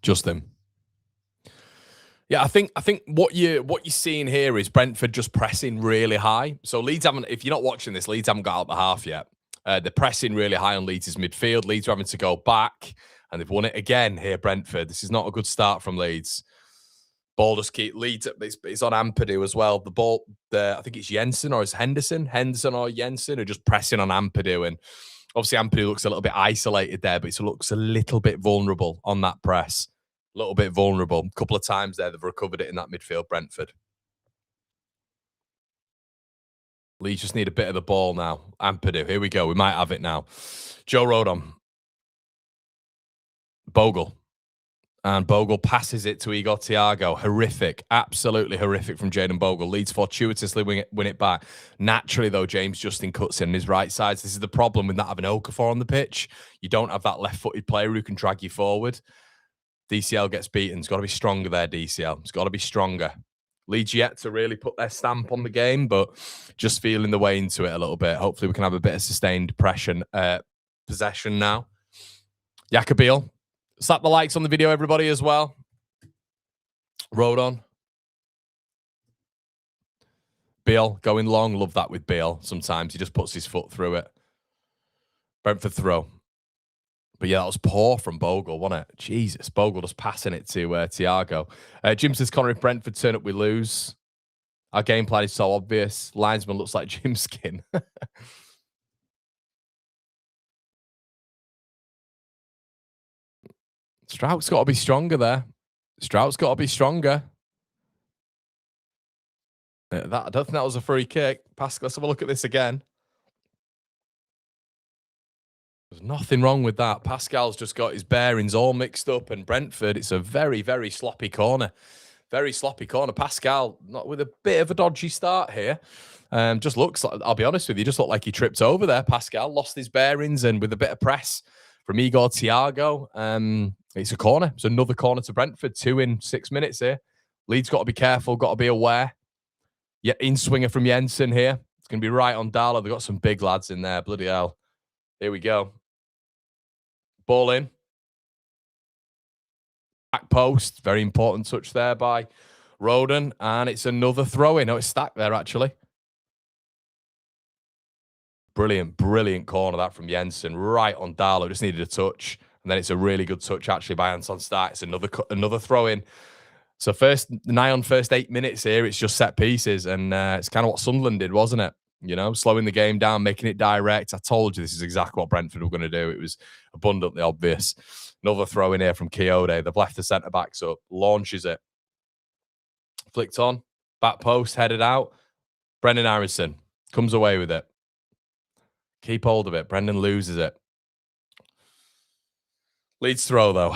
Just him. Yeah, I think what you're seeing here is Brentford just pressing really high. So Leeds haven't, if you're not watching this, Leeds haven't got out the half yet. They're pressing really high on Leeds' midfield. Leeds are having to go back, and they've won it again here, Brentford. This is not a good start from Leeds. Ball just keep Leeds. It's on Ampadu as well. The ball, I think it's Jensen or it's Henderson or Jensen are just pressing on Ampadu, and obviously Ampadu looks a little bit isolated there, but it looks a little bit vulnerable on that press. A little bit vulnerable. A couple of times there, they've recovered it in that midfield, Brentford. Leeds just need a bit of the ball now. Ampadu, here we go. We might have it now. Joe Rodon. Bogle. And Bogle passes it to Igor Thiago. Horrific. Absolutely horrific from Jayden Bogle. Leeds fortuitously win it back. Naturally, though, James Justin cuts in on his right side. This is the problem with not having Okafor on the pitch. You don't have that left-footed player who can drag you forward. DCL gets beaten. It's got to be stronger there, DCL. It's got to be stronger. Leeds yet to really put their stamp on the game, but just feeling the way into it a little bit. Hopefully we can have a bit of sustained possession now. Jacobiel. Slap the likes on the video, everybody, as well. Rodon. Beal going long. Love that with Beal. Sometimes he just puts his foot through it. Brentford throw. But yeah, that was poor from Bogle, wasn't it? Jesus, Bogle just passing it to Thiago. Jim says, Connor, if Brentford turn up, we lose. Our game plan is so obvious. Linesman looks like Jim's skin. Strout's got to be stronger there. Strout's got to be stronger. I don't think that was a free kick. Pascal, let's have a look at this again. There's nothing wrong with that. Pascal's just got his bearings all mixed up, and Brentford, it's a very, very sloppy corner. Very sloppy corner. Pascal, not with a bit of a dodgy start here. Just looks like, I'll be honest with you, just looked like he tripped over there. Pascal lost his bearings, and with a bit of press from Igor Thiago, it's a corner. It's another corner to Brentford. 2 in 6 minutes here. Leeds got to be careful, got to be aware. Yeah, in swinger from Jensen here. It's going to be right on Darlow. They've got some big lads in there. Bloody hell. Here we go. Ball in. Back post. Very important touch there by Rodon. And it's another throw in. Oh, it's stacked there, actually. Brilliant, brilliant corner that from Jensen. Right on Darlow. Just needed a touch. And then it's a really good touch, actually, by Anton Stark. It's another throw in. So nigh on first 8 minutes here, it's just set pieces. And it's kind of what Sunderland did, wasn't it? You know, slowing the game down, making it direct. I told you this is exactly what Brentford were going to do. It was abundantly obvious. Another throw in here from Kyoto. They've left the centre-backs up. Launches it. Flicked on. Back post, headed out. Brendan Harrison comes away with it. Keep hold of it. Brendan loses it. Leeds throw, though.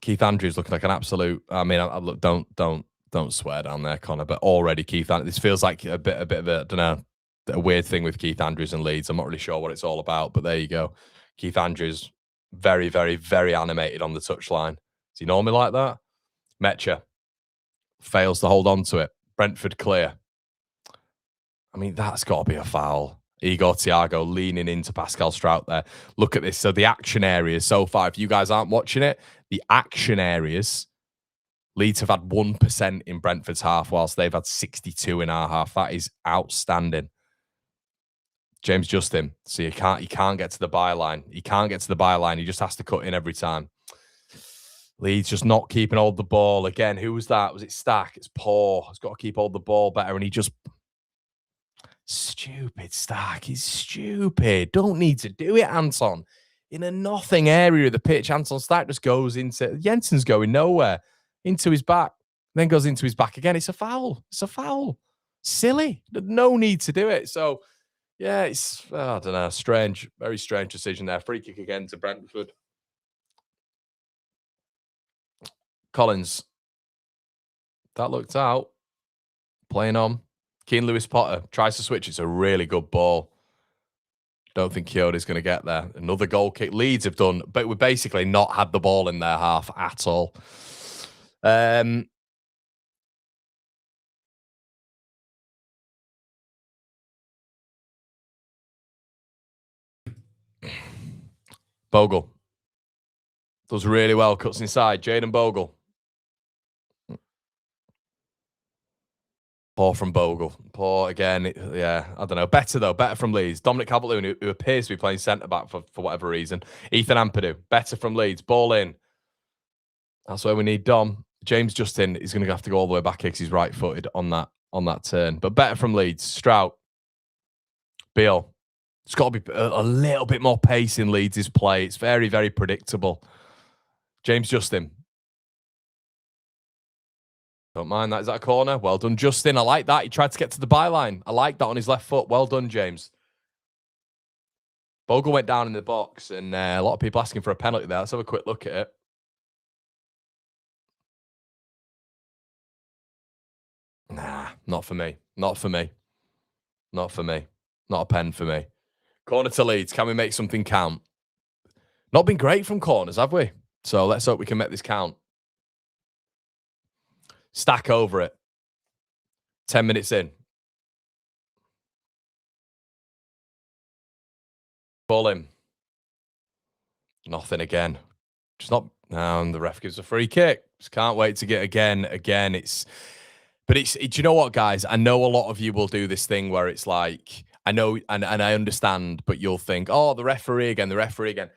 Keith Andrews looking like an absolute... I mean, look, don't swear down there, Connor, but already Keith Andrews, this feels like a bit of a, I don't know, a weird thing with Keith Andrews and Leeds. I'm not really sure what it's all about, but there you go. Keith Andrews, very, very, very animated on the touchline. Is he normally like that? Mecha fails to hold on to it. Brentford clear. I mean, that's got to be a foul. Igor Thiago leaning into Pascal Strout there. Look at this. So the action areas so far, if you guys aren't watching it, the action areas... Leeds have had 1% in Brentford's half, whilst they've had 62 in our half. That is outstanding. James Justin. So he can't get to the byline. He can't get to the byline. He just has to cut in every time. Leeds just not keeping hold of the ball. Again, who was that? Was it Stack? It's poor. He's got to keep hold of the ball better. And he just... Stupid Stack. He's stupid. Don't need to do it, Anton. In a nothing area of the pitch, Anton Stack just goes into... Jensen's going nowhere. Into his back. Then goes into his back again. It's a foul. It's a foul. Silly. No need to do it. So, yeah, it's... I don't know. Strange. Very strange decision there. Free kick again to Brentford. Collins. That looked out. Playing on. Keane Lewis Potter tries to switch. It's a really good ball. Don't think Kyoto's going to get there. Another goal kick. Leeds have done, but we basically not had the ball in their half at all. Bogle. Does really well. Cuts inside. Jaden Bogle. Poor from Bogle. Poor again. Yeah, I don't know. Better, though. Better from Leeds. Dominic Calvert-Lewin, who appears to be playing centre-back for whatever reason. Ethan Ampadu. Better from Leeds. Ball in. That's where we need Dom. James Justin is going to have to go all the way back because he's right-footed on that turn. But better from Leeds. Strout. Beale. It's got to be a little bit more pace in Leeds' play. It's very, very predictable. James Justin. Don't mind that. Is that a corner? Well done, Justin. I like that. He tried to get to the byline. I like that on his left foot. Well done, James. Bogle went down in the box, and a lot of people asking for a penalty there. Let's have a quick look at it. Nah, not for me. Not for me. Not for me. Not a pen for me. Corner to Leeds. Can we make something count? Not been great from corners, have we? So let's hope we can make this count. Stack over it. 10 minutes in. Ball in. Nothing again. Just not... No, and the ref gives a free kick. Just can't wait to get again. It's... But do you know what, guys? I know a lot of you will do this thing where it's like... I know, and I understand, but you'll think, oh, the referee again.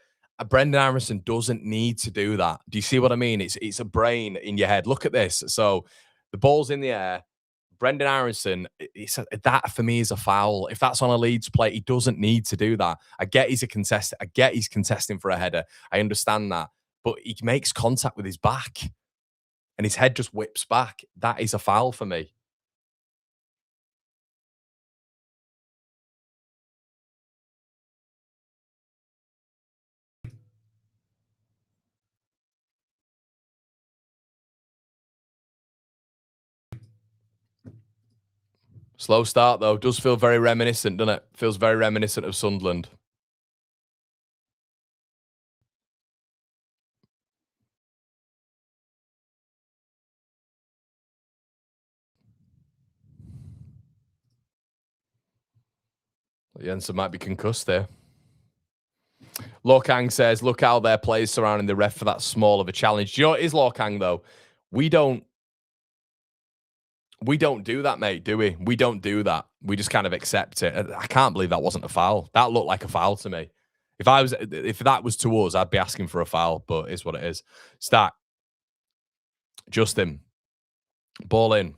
Brendan Harrison doesn't need to do that. Do you see what I mean? It's a brain in your head. Look at this. So the ball's in the air. Brendan Harrison, that for me is a foul. If that's on a Leeds play, he doesn't need to do that. I get he's a contestant. I get he's contesting for a header. I understand that. But he makes contact with his back and his head just whips back. That is a foul for me. Slow start, though. Does feel very reminiscent, doesn't it? Feels very reminiscent of Sunderland. Jensen might be concussed there. Lokang says, look how their players surrounding the ref for that small of a challenge. Do you know what it is, Lokang, though? We don't do that, mate, do we? We don't do that. We just kind of accept it. I can't believe that wasn't a foul. That looked like a foul to me. If that was to us, I'd be asking for a foul, but it's what it is. Stack. Justin. Ball in.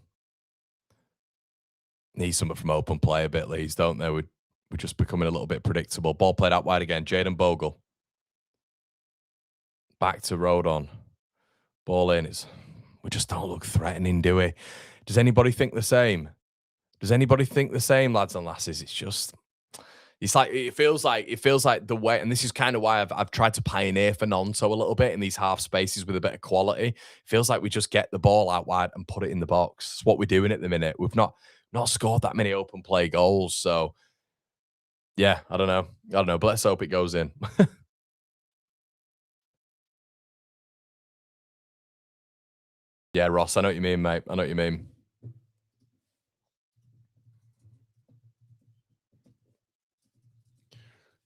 Need something from open play a bit, Leeds, don't they? We're just becoming a little bit predictable. Ball played out wide again. Jaden Bogle. Back to Rodon. Ball in. We just don't look threatening, do we? Does anybody think the same? Does anybody think the same, lads and lasses? It feels like the way, and this is kind of why I've tried to pioneer for Nonto a little bit in these half spaces with a bit of quality. It feels like we just get the ball out wide and put it in the box. It's what we're doing at the minute. We've not scored that many open play goals. So yeah, I don't know, but let's hope it goes in. Yeah, Ross, I know what you mean, mate. I know what you mean.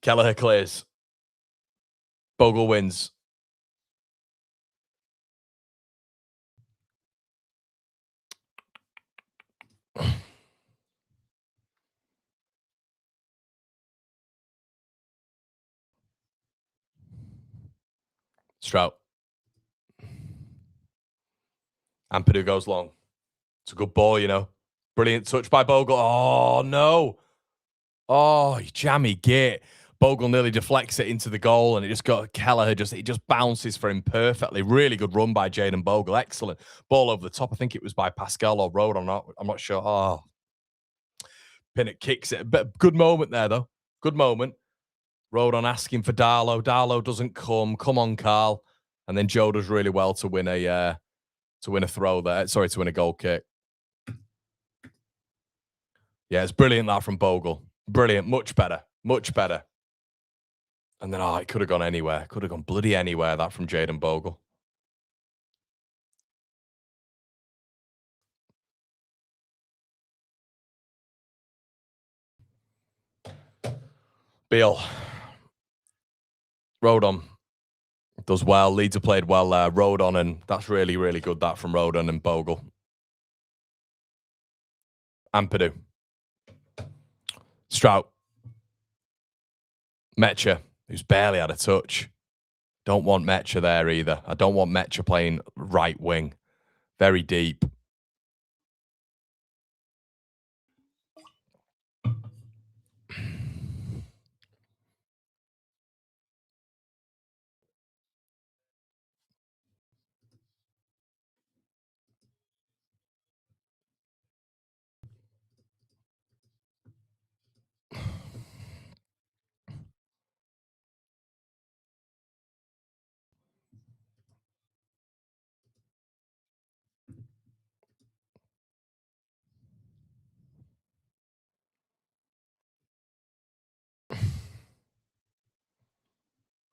Kelleher clears. Bogle wins. Strout. Ampadu goes long. It's a good ball, you know. Brilliant touch by Bogle. Oh, no. Oh, jammy git. Bogle nearly deflects it into the goal, and it just got Kelleher. It just bounces for him perfectly. Really good run by Jaden Bogle. Excellent ball over the top. I think it was by Pascal or Rode. I'm not sure. Oh, Pinnock kicks it. But good moment there, though. Good moment. Rodon asking for Darlow. Darlow doesn't come. Come on, Carl. And then Joe does really well to win a throw there. Sorry, to win a goal kick. Yeah, it's brilliant that from Bogle. Brilliant. Much better. Much better. And then, it could have gone anywhere. Could have gone bloody anywhere, that from Jaden Bogle. Beal. Rodon does well. Leeds have played well there. Rodon, and that's really, really good, that from Rodon and Bogle. Ampadu. Strout. Metcha, who's barely had a touch. Don't want Metcha there either. I don't want Metcha playing right wing. Very deep.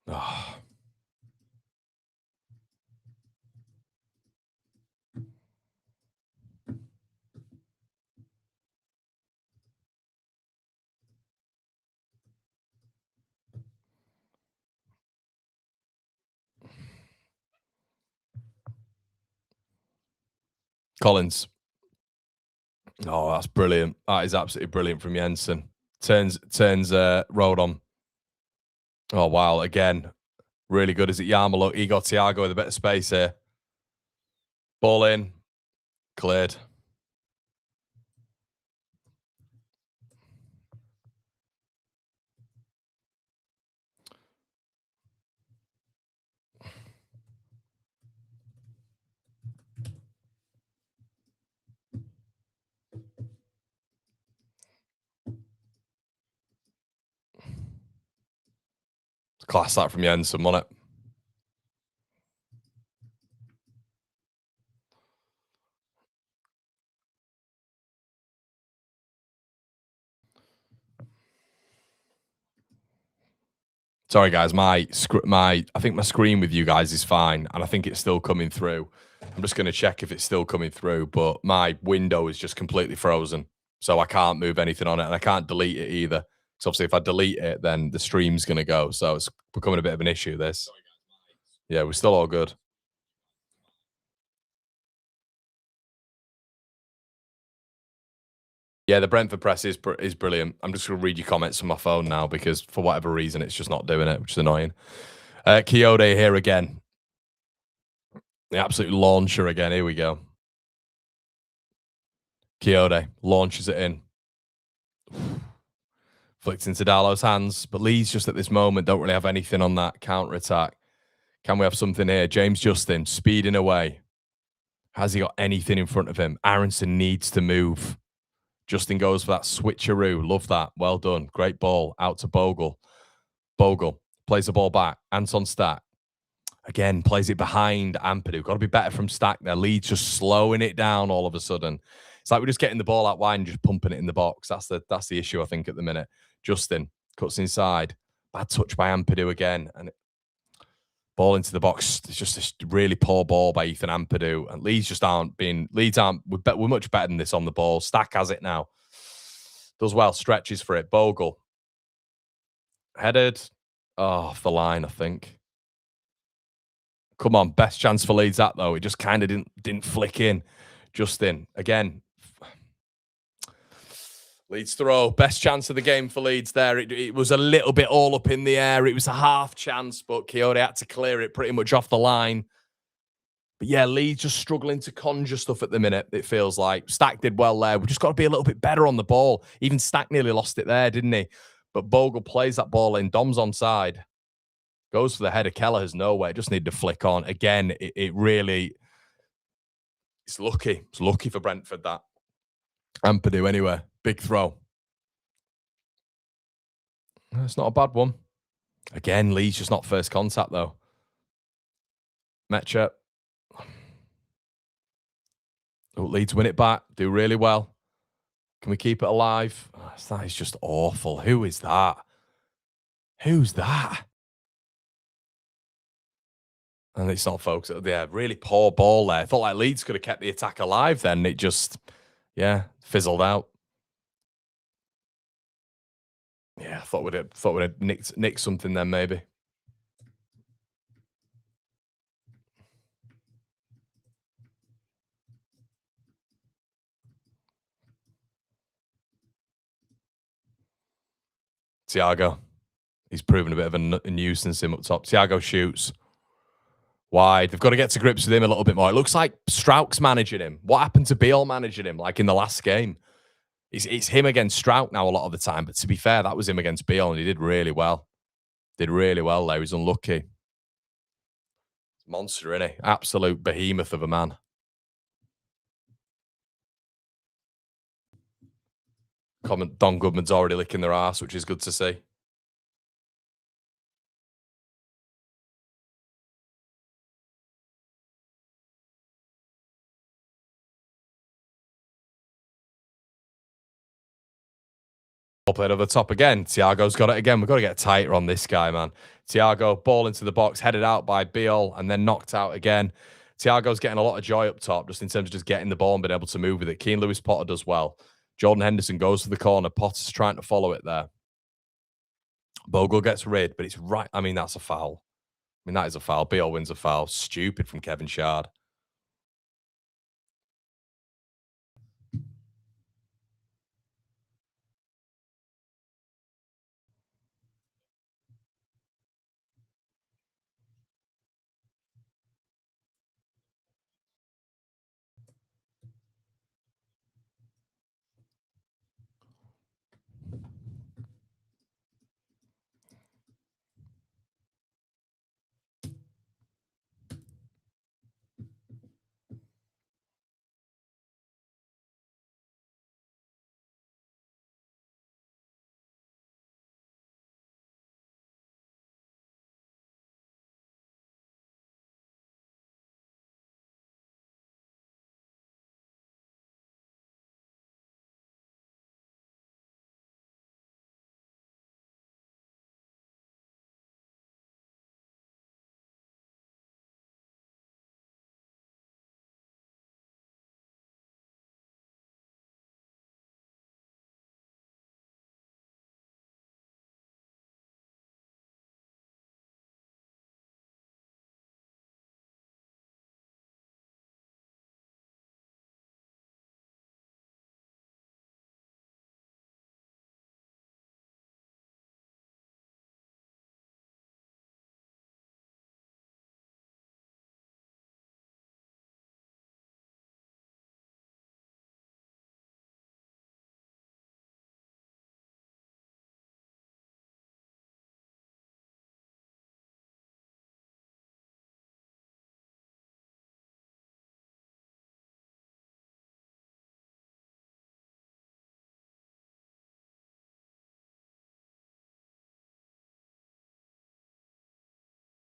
Oh. Collins. Oh, that's brilliant. That is absolutely brilliant from Jensen. Turns Rodon. Oh, wow. Again, really good. Is it Yarmo? Look, Igor Thiago with a bit of space here. Ball in. Cleared. Class that from Jensen, wasn't it? Sorry, guys. I think my screen with you guys is fine, and I think it's still coming through. I'm just going to check if it's still coming through, but my window is just completely frozen, so I can't move anything on it, and I can't delete it either. So obviously, if I delete it, then the stream's going to go. So it's becoming a bit of an issue. This, yeah, we're still all good. Yeah, the Brentford press is brilliant. I'm just going to read your comments on my phone now because for whatever reason, it's just not doing it, which is annoying. Kyoto here again. The absolute launcher again. Here we go. Kyoto launches it in. Flicked into Darlow's hands. But Leeds just at this moment don't really have anything on that counter-attack. Can we have something here? James Justin speeding away. Has he got anything in front of him? Aronson needs to move. Justin goes for that switcheroo. Love that. Well done. Great ball. Out to Bogle. Bogle plays the ball back. Anton Stack. Again, plays it behind Ampadu. Got to be better from Stack there. Leeds just slowing it down all of a sudden. It's like we're just getting the ball out wide and just pumping it in the box. That's the issue, I think, at the minute. Justin cuts inside. Bad touch by Ampadu again. And ball into the box. It's just a really poor ball by Ethan Ampadu. And Leeds we're much better than this on the ball. Stack has it now. Does well. Stretches for it. Bogle. Headed. Off the line, I think. Come on. Best chance for Leeds that, though. It just kind of didn't flick in. Justin. Again. Leeds throw. Best chance of the game for Leeds there. It was a little bit all up in the air. It was a half chance, but Kyoto had to clear it pretty much off the line. But yeah, Leeds just struggling to conjure stuff at the minute, it feels like. Stack did well there. We've just got to be a little bit better on the ball. Even Stack nearly lost it there, didn't he? But Bogle plays that ball in. Dom's onside. Goes for the header. Kelleher's nowhere. Just need to flick on. Again, it really... It's lucky. It's lucky for Brentford, that. And Purdue anyway. Big throw. That's not a bad one. Again, Leeds just not first contact, though. Metcha. Oh, Leeds win it back. Do really well. Can we keep it alive? Oh, that is just awful. Who is that? Who's that? And it's not focused. Yeah, really poor ball there. I thought like Leeds could have kept the attack alive then. It just, yeah, fizzled out. Yeah, I thought we'd have nicked something then maybe. Thiago. He's proven a bit of a nuisance him up top. Thiago shoots. Wide. They've got to get to grips with him a little bit more. It looks like Strauch's managing him. What happened to Beale managing him, like in the last game? It's him against Strauch now a lot of the time. But to be fair, that was him against Beale, and he did really well. Did really well there. He's unlucky. Monster, isn't he? Absolute behemoth of a man. Don Goodman's already licking their arse, which is good to see. Played over the top again. Thiago's got it again. We've got to get tighter on this guy, man. Thiago, ball into the box, headed out by Beale, and then knocked out again. Thiago's getting a lot of joy up top, just in terms of just getting the ball and being able to move with it. Keane Lewis Potter does well. Jordan Henderson goes to the corner. Potter's trying to follow it there. Bogle gets rid, but it's right. I mean, that's a foul. I mean, that is a foul. Beale wins a foul. Stupid from Kevin Shard.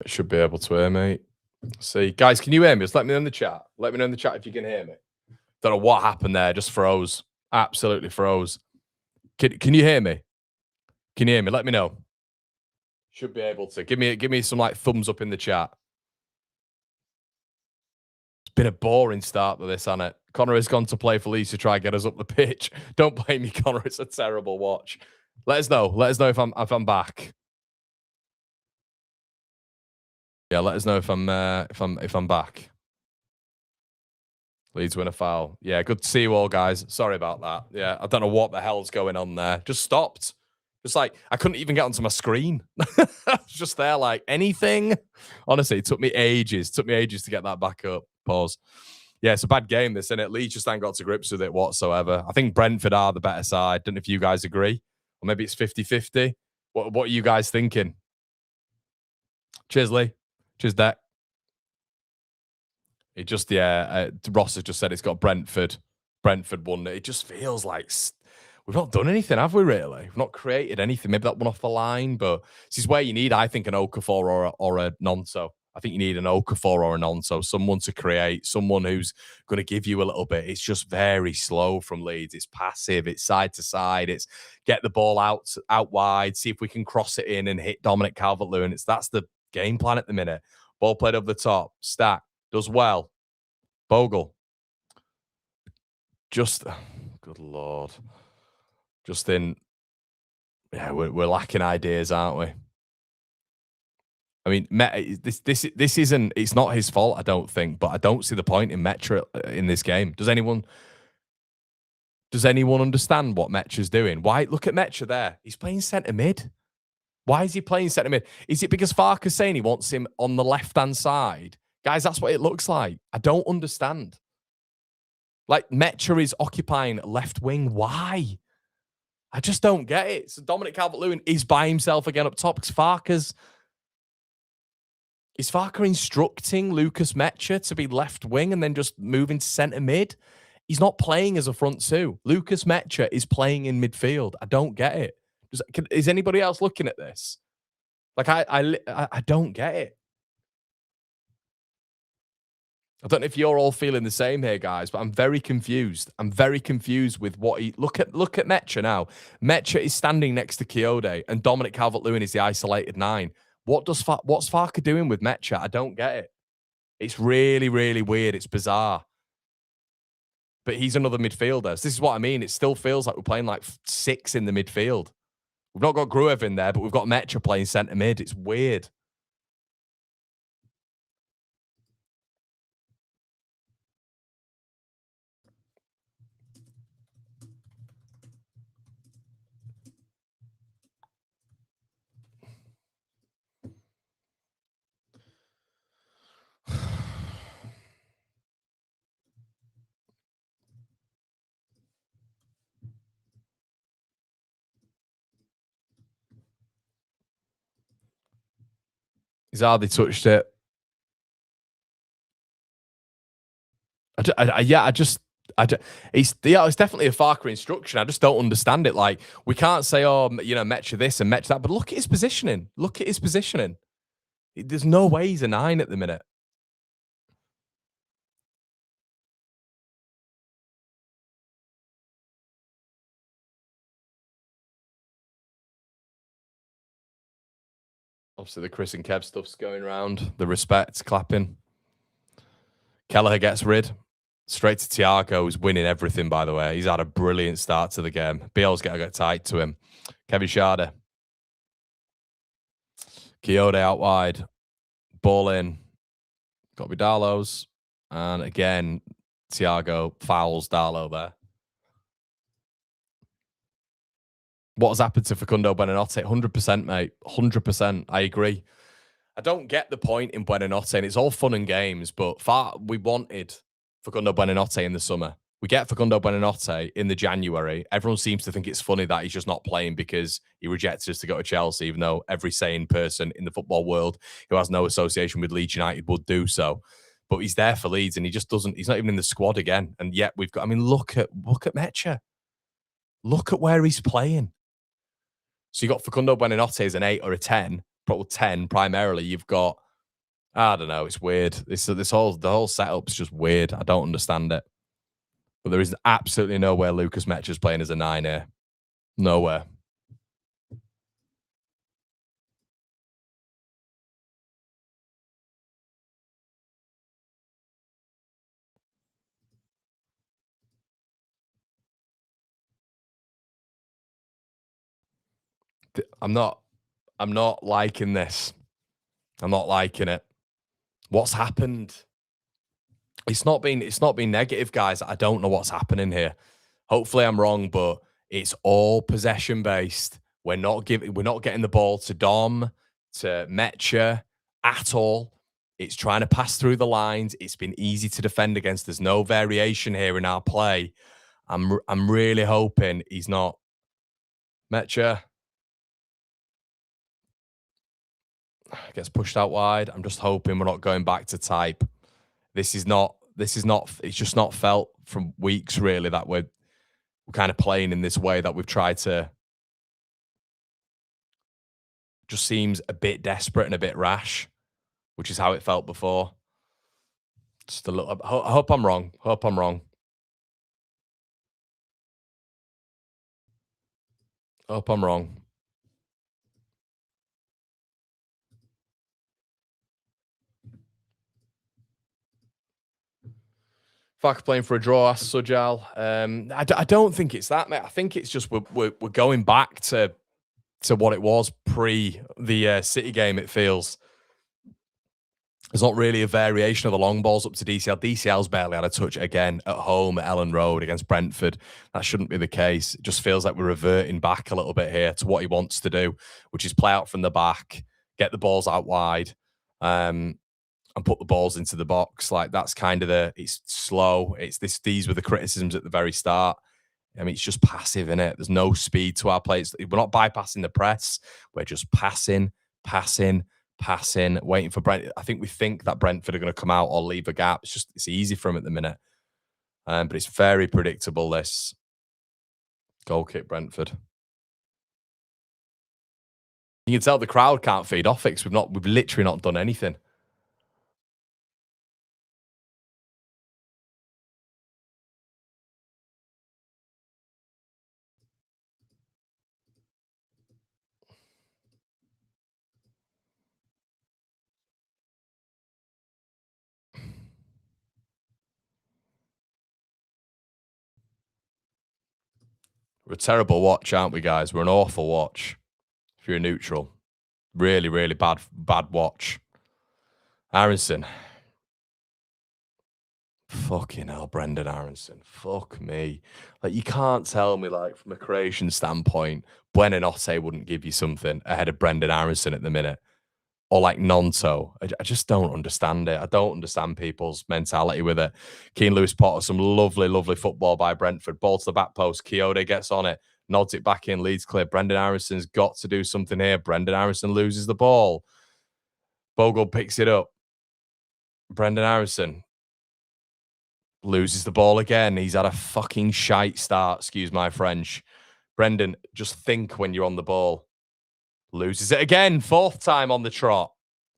Should be able to hear me. See, guys, can you hear me? Just let me know in the chat. Let me know in the chat if you can hear me. Don't know what happened there. Just froze. Absolutely froze. Can you hear me? Can you hear me? Let me know. Should be able to. Give me some like thumbs up in the chat. It's been a boring start to this, hasn't it? Connor has gone to play for Leeds to try and get us up the pitch. Don't blame me, Connor. It's a terrible watch. Let us know. Let us know if I'm back. Yeah, let us know if I'm back. Leeds win a foul. Yeah, good to see you all, guys. Sorry about that. Yeah, I don't know what the hell's going on there. Just stopped. Just like, I couldn't even get onto my screen. I was just there like, anything? Honestly, it took me ages. It took me ages to get that back up. Pause. Yeah, it's a bad game, this, isn't it? Leeds just ain't got to grips with it whatsoever. I think Brentford are the better side. Don't know if you guys agree. Or maybe it's 50-50. What are you guys thinking? Cheers, Lee. Cheers, Deck. It just, Ross has just said it's got Brentford. Brentford won it. It just feels like we've not done anything, have we, really? We've not created anything. Maybe that one off the line, but this is where you need, I think, an Okafor or a Nonso. I think you need an Okafor or a Nonso, someone to create, someone who's going to give you a little bit. It's just very slow from Leeds. It's passive. It's side to side. It's get the ball out wide, see if we can cross it in and hit Dominic Calvert-Lewin. That's the game plan at the minute. Ball played over the top. Stack. Does well. Bogle. Just, good Lord. Justin, yeah, we're lacking ideas, aren't we? I mean, this isn't, it's not his fault, I don't think, but I don't see the point in Metra in this game. Does anyone understand what Metra's doing? Why? Look at Metra there. He's playing centre mid. Why is he playing centre mid? Is it because Farke's saying he wants him on the left-hand side? Guys, that's what it looks like. I don't understand. Like, Metra is occupying left wing. Why? I just don't get it. So Dominic Calvert-Lewin is by himself again up top because is Farke instructing Lucas Metra to be left wing and then just moving to centre mid? He's not playing as a front two. Lucas Metra is playing in midfield. I don't get it. Is anybody else looking at this? Like, I don't get it. I don't know if you're all feeling the same here, guys, but I'm very confused. I'm very confused with what he... Look at Metra now. Metra is standing next to Kiyode, and Dominic Calvert-Lewin is the isolated 9. What's Farke doing with Metra? I don't get it. It's really, really weird. It's bizarre. But he's another midfielder. So this is what I mean. It still feels like we're playing like 6 in the midfield. We've not got Gruev in there, but we've got Metra playing centre mid. It's weird. He's hardly touched it. It's definitely a Farke instruction. I just don't understand it. Like, we can't say, oh, Metra this and Metra that, but look at his positioning. Look at his positioning. There's no way he's a 9 at the minute. Obviously, the Chris and Kev stuff's going around. The respect, clapping. Kelleher gets rid. Straight to Thiago, who's winning everything, by the way. He's had a brilliant start to the game. BL's got to get tight to him. Kevin Schade. Kiyode out wide. Ball in. Got to be Darlow's. And again, Thiago fouls Darlow there. What has happened to Facundo Buonanotte? 100%, mate. 100%. I agree. I don't get the point in Buonanotte, and it's all fun and games, but we wanted Facundo Buonanotte in the summer. We get Facundo Buonanotte in the January. Everyone seems to think it's funny that he's just not playing because he rejected us to go to Chelsea, even though every sane person in the football world who has no association with Leeds United would do so. But he's there for Leeds, and he just doesn't. He's not even in the squad again. And yet we've got. I mean, look at Metra. Look at where he's playing. So you got Facundo Buonanotte as an 8 or a 10, probably 10 primarily. You've got, I don't know, it's weird. The whole setup's just weird. I don't understand it. But there is absolutely nowhere Lucas Metra's playing as a 9 here. Nowhere. I'm not liking this. I'm not liking it. What's happened? It's not been negative, guys. I don't know what's happening here. Hopefully I'm wrong, but it's all possession based. We're not getting the ball to Dom, to Metcha at all. It's trying to pass through the lines. It's been easy to defend against. There's no variation here in our play. I'm really hoping he's not Metcha gets pushed out wide. I'm just hoping we're not going back to type. It's just not felt from weeks really that we're kind of playing in this way that we've tried to. Just seems a bit desperate and a bit rash, which is how it felt before. Just a little. I hope I'm wrong. Hope I'm wrong. Hope I'm wrong. Fuck playing for a draw, asked Sujal. I don't think it's that, mate. I think it's just we're going back to what it was pre the City game. It feels there's not really a variation of the long balls up to DCL. DCL's barely had a touch again at home at Ellen Road against Brentford. That shouldn't be the case. It just feels like we're reverting back a little bit here to what he wants to do, which is play out from the back, get the balls out wide, and put the balls into the box. Like that's kind of it's slow. These were the criticisms at the very start. I mean, it's just passive, isn't it? There's no speed to our plays. We're not bypassing the press. We're just passing, waiting for Brent. I think we think that Brentford are going to come out or leave a gap. It's easy for them at the minute. But it's very predictable, this goal kick Brentford. You can tell the crowd can't feed off it because we've literally not done anything. We're a terrible watch, aren't we, guys? We're an awful watch. If you're neutral, really, really bad watch. Aronson. Fucking hell, Brendan Aronson. Fuck me. Like, you can't tell me, like, from a Croatian standpoint, Buenanotte wouldn't give you something ahead of Brendan Aronson at the minute. Or like Nonto. I just don't understand it. I don't understand people's mentality with it. Keane Lewis Potter, some lovely, lovely football by Brentford. Ball to the back post. Kyoto gets on it. Nods it back in. Leeds clear. Brendan Aronson's got to do something here. Brendan Aronson loses the ball. Bogle picks it up. Brendan Aronson loses the ball again. He's had a fucking shite start, excuse my French. Brendan, just think when you're on the ball. Loses it again, 4th time on the trot.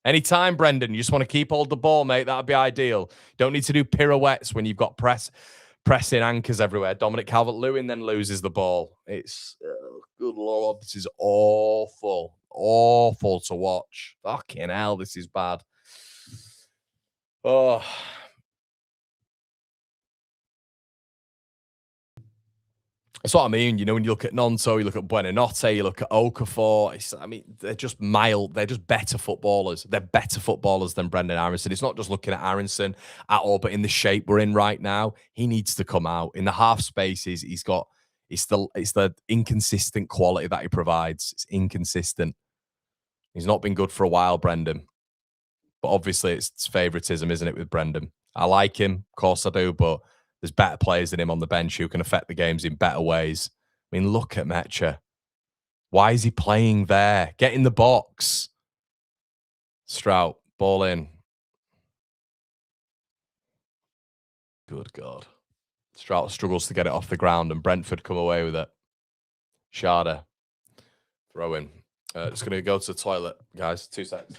Anytime, Brendan, you just want to keep hold of the ball, mate. That'd be ideal. Don't need to do pirouettes when you've got pressing anchors everywhere. Dominic Calvert-Lewin then loses the ball. It's, good Lord, this is awful. Awful to watch. Fucking hell, this is bad. Oh, that's what I mean. You know, when you look at Nonto, you look at Buenanotte, you look at Okafor. I mean, they're just mild. They're just better footballers. They're better footballers than Brendan Aronson. It's not just looking at Aronson at all, but in the shape we're in right now, he needs to come out. In the half spaces, it's the inconsistent quality that he provides. It's inconsistent. He's not been good for a while, Brendan. But obviously, it's favoritism, isn't it, with Brendan? I like him, of course I do, but there's better players than him on the bench who can affect the games in better ways. I mean, look at Metcha. Why is he playing there? Get in the box. Strout, ball in. Good God. Strout struggles to get it off the ground and Brentford come away with it. Sharda. Throw in. Just going to go to the toilet, guys. 2 seconds.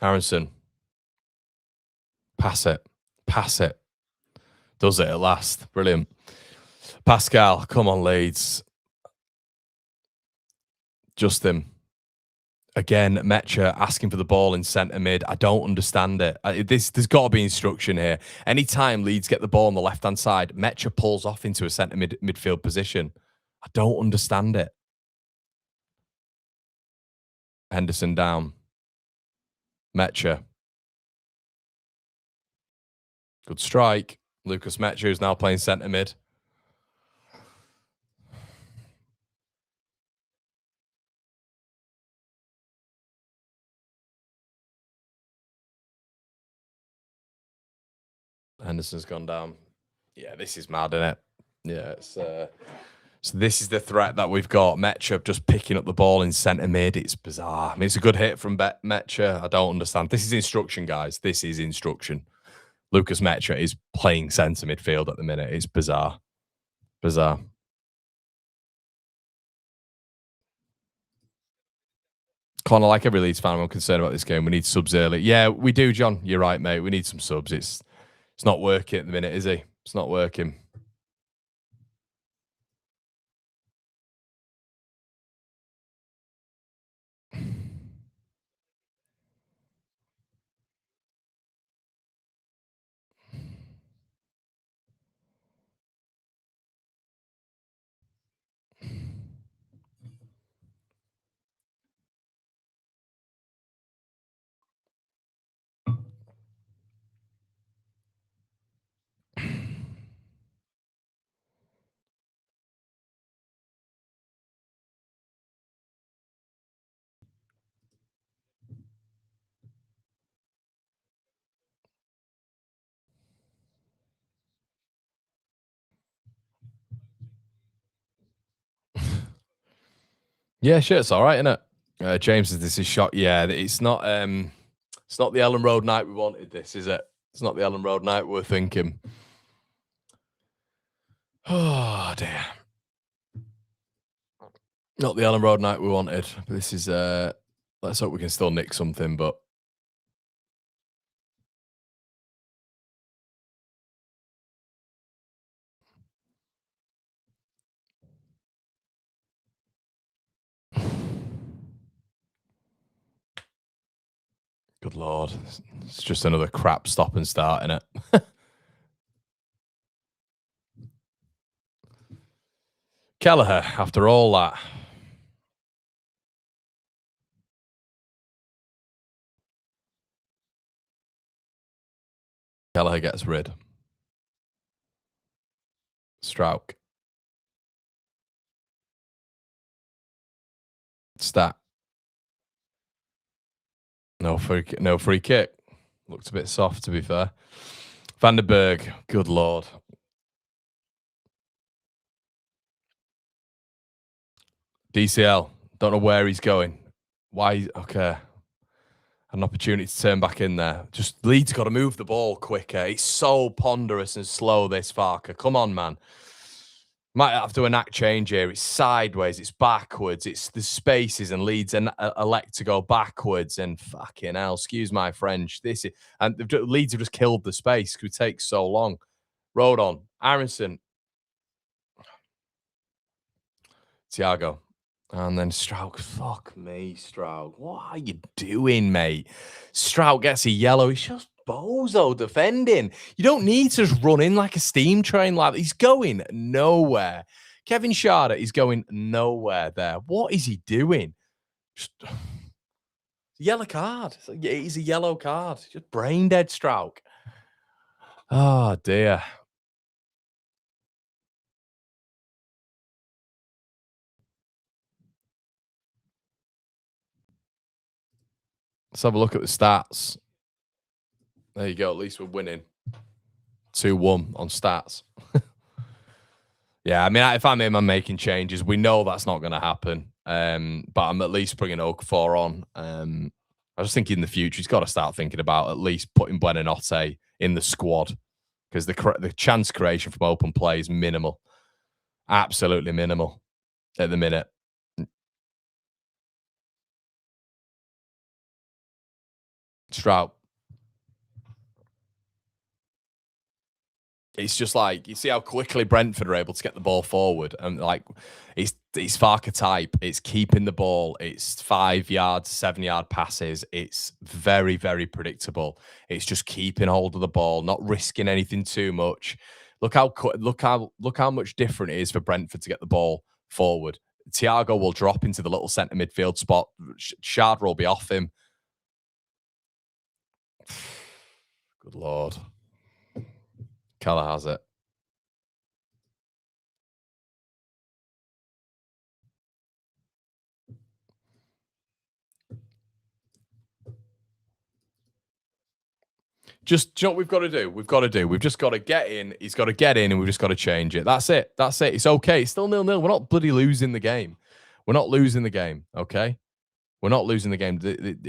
Aronson. Pass it. Pass it. Does it at last. Brilliant. Pascal, come on, Leeds. Justin. Again, Mecha asking for the ball in centre mid. I don't understand it. There's got to be instruction here. Anytime Leeds get the ball on the left-hand side, Mecha pulls off into a centre midfield position. I don't understand it. Henderson down. Mecha. Good strike. Lucas Mecha is now playing centre mid. Henderson's gone down. Yeah, this is mad, isn't it? Yeah, it's so this is the threat that we've got. Mecha just picking up the ball in centre mid. It's bizarre. I mean, it's a good hit from Mecha. I don't understand. This is instruction, guys. This is instruction. Lucas Mecha is playing centre midfield at the minute. It's bizarre. Bizarre. Connor, like every Leeds fan, I'm concerned about this game. We need subs early. Yeah, we do, John. You're right, mate. We need some subs. It's not working at the minute, is he? It's not working. Yeah, sure, it's all right, isn't it? James says this is shot. Yeah, it's not the Ellen Road night we wanted. This is it. It's not the Ellen Road night we're thinking. Oh dear, not the Ellen Road night we wanted. This is let's hope we can still nick something, but good lord, it's just another crap stop and start, isn't it? Kelleher, after all that. Kelleher gets rid. Strauch. Stat. No free kick. Looked a bit soft, to be fair. Van der Berg. Good lord. DCL. Don't know where he's going. Why? Okay. An opportunity to turn back in there. Just Leeds got to move the ball quicker. It's so ponderous and slow, this Farker. Come on, man. Might have to enact change here. It's sideways. It's backwards. It's the spaces, and Leeds elect to go backwards. And fucking hell, excuse my French. Leeds have just killed the space because it takes so long. Rodon, Aronson, Thiago. And then Strauch, fuck me, Strauch. What are you doing, mate? Strauch gets a yellow. He's just bozo defending. You don't need to just run in like a steam train like that. He's going nowhere. Kevin Sharder is going nowhere there. What is he doing? Just yellow card. He's a yellow card. Just brain dead, Strauch. Oh, dear. Let's have a look at the stats. There you go. At least we're winning. 2-1 on stats. Yeah, I mean, if I'm making changes, we know that's not going to happen. But I'm at least bringing Okafor on. I was thinking in the future, he's got to start thinking about at least putting Buonanotte in the squad, because the chance creation from open play is minimal. Absolutely minimal at the minute. Strout. It's just like, you see how quickly Brentford are able to get the ball forward, and like it's Farker type. It's keeping the ball. It's 5 yards, 7 yard passes. It's very, very predictable. It's just keeping hold of the ball, not risking anything too much. Look how much different it is for Brentford to get the ball forward. Thiago will drop into the little centre midfield spot. Shard will be off him. Good Lord. Keller has it. Just, do you know what we've got to do? We've just got to get in. He's got to get in, and we've just got to change it. That's it. It's okay. It's still 0-0. We're not bloody losing the game. We're not losing the game, okay? We're not losing the game. I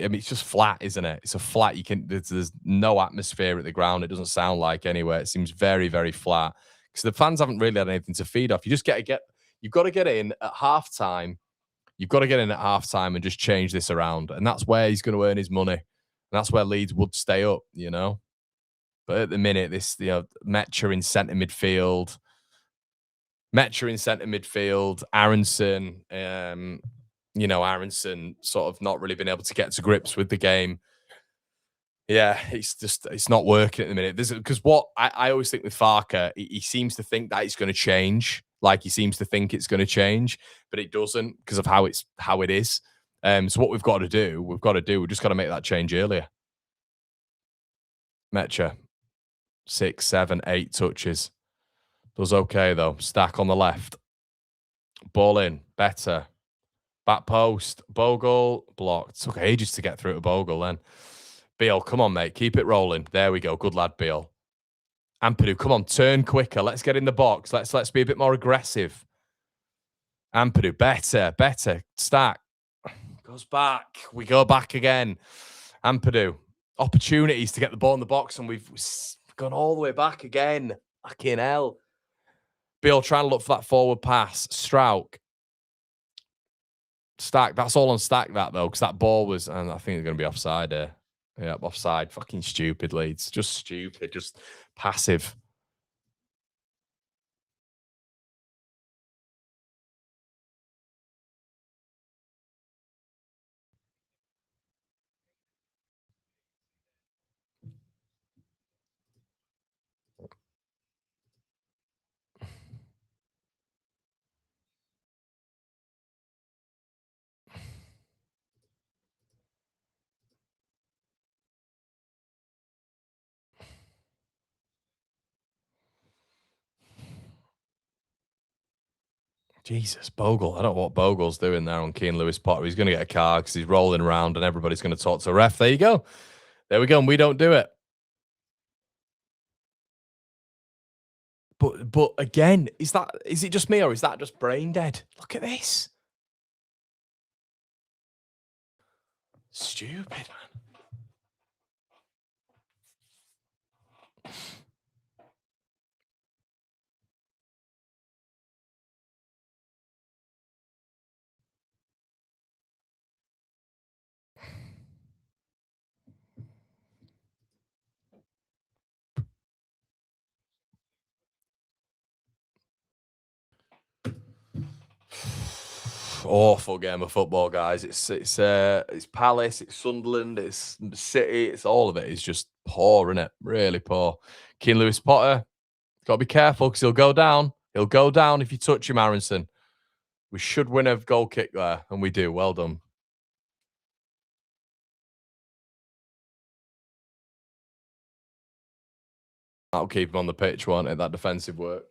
mean, it's just flat, isn't it? It's a flat. There's no atmosphere at the ground. It doesn't sound like anywhere. It seems very, very flat because the fans haven't really had anything to feed off. You just you've got to get in at halftime. You've got to get in at halftime and just change this around. And that's where he's going to earn his money. And that's where Leeds would stay up, you know? But at the minute, Metcher in centre midfield, Aronson, Aronson sort of not really been able to get to grips with the game. Yeah, it's not working at the minute. Because what I always think with Farker, he seems to think that it's going to change. Like he seems to think it's going to change, but it doesn't because of how it is. So what we've got to do, we've just got to make that change earlier. Metcher, 6, 7, 8 touches. Does okay though. Stack on the left. Ball in. Better. Back post. Bogle. Blocked. Took ages to get through to Bogle then. Beale, come on, mate. Keep it rolling. There we go. Good lad, Beale. Ampadu, come on. Turn quicker. Let's get in the box. Let's be a bit more aggressive. Ampadu, better. Stack. Goes back. We go back again. Ampadu. Opportunities to get the ball in the box, and we've gone all the way back again. Fucking hell. Beale trying to look for that forward pass. Strout. Stack. That's all on Stack, that, though, because that ball was, and I think they're going to be offside here. Yeah, offside. Fucking stupid, Leeds. Just stupid. Just passive. Jesus, Bogle. I don't know what Bogle's doing there on Keane Lewis Potter. He's going to get a car because he's rolling around and everybody's going to talk to a ref. There you go. There we go. And we don't do it. But again, is it just me or is that just brain dead? Look at this. Stupid, man. Awful game of football, guys. It's Palace, it's Sunderland, it's City, it's all of it. It's just poor, isn't it? Really poor. Keane Lewis Potter, got to be careful because he'll go down. He'll go down if you touch him, Aronson. We should win a goal kick there, and we do. Well done. That'll keep him on the pitch, won't it? That defensive work.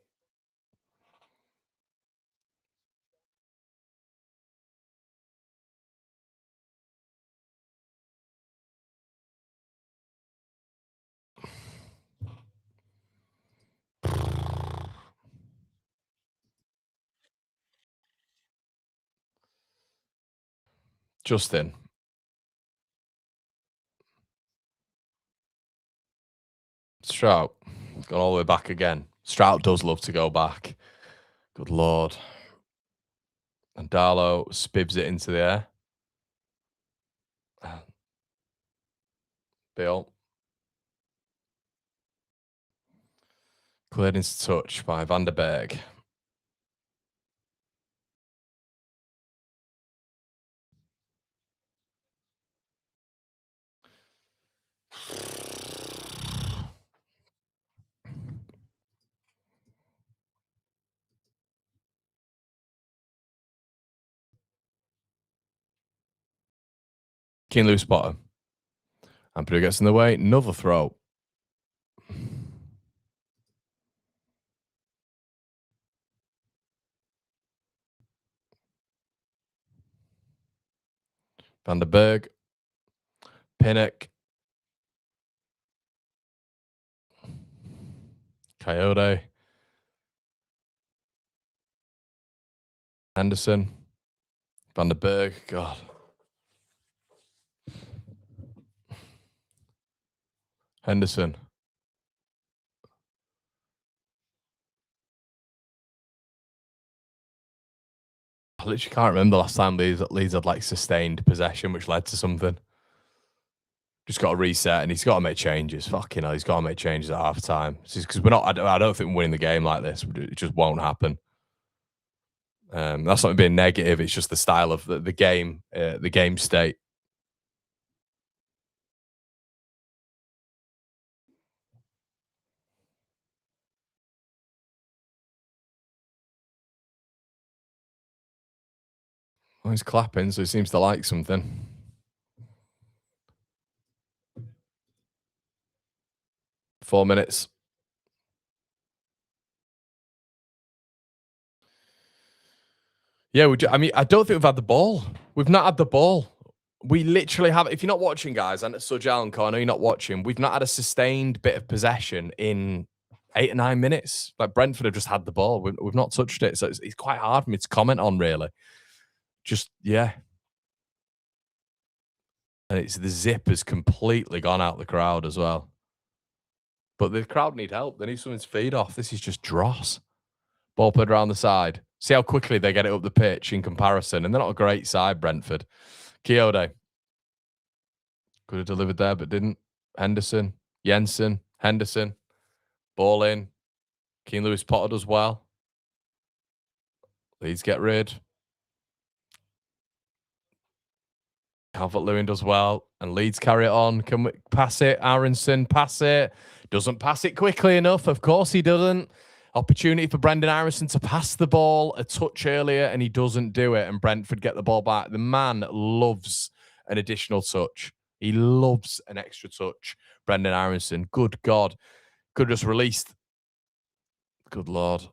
Justin. Strout. Gone all the way back again. Strout does love to go back. Good Lord. And Darlow spibs it into the air. Bill. Cleared into touch by Van der Berg. Keen loose spotter. And Purdue gets in the way. Another throw. Van der Berg. Pinnock. Coyote. Henderson. Van der Berg. God. Henderson. I literally can't remember the last time Leeds had like sustained possession, which led to something. Just got to reset, and he's got to make changes. Fucking hell, he's got to make changes at half time. Because we're not. I don't think we're winning the game like this. It just won't happen. That's not being negative. It's just the style of the game, the game state. Well, he's clapping, so he seems to like something. Four minutes. Yeah, I mean, I don't think we've had the ball. We've not had the ball. We literally have. If you're not watching, guys, and it's Surfshark, I know you're not watching. We've not had a sustained bit of possession in 8 or 9 minutes. Like Brentford have just had the ball. We've not touched it, so it's quite hard for me to comment on, really. Just yeah. And it's the zip has completely gone out the crowd as well. But the crowd need help. They need someone to feed off. This is just dross. Ball played around the side. See how quickly they get it up the pitch in comparison. And they're not a great side, Brentford. Coyote. Could have delivered there, but didn't. Henderson. Jensen. Henderson. Ball in. Keane Lewis Potter does well. Leeds get rid. Calvert-Lewin does well. And Leeds carry it on. Can we pass it? Aronson, pass it. Doesn't pass it quickly enough. Of course he doesn't. Opportunity for Brendan Aronson to pass the ball a touch earlier, and he doesn't do it. And Brentford get the ball back. The man loves an additional touch. He loves an extra touch. Brendan Aronson. Good God. Could have just released. Good Lord.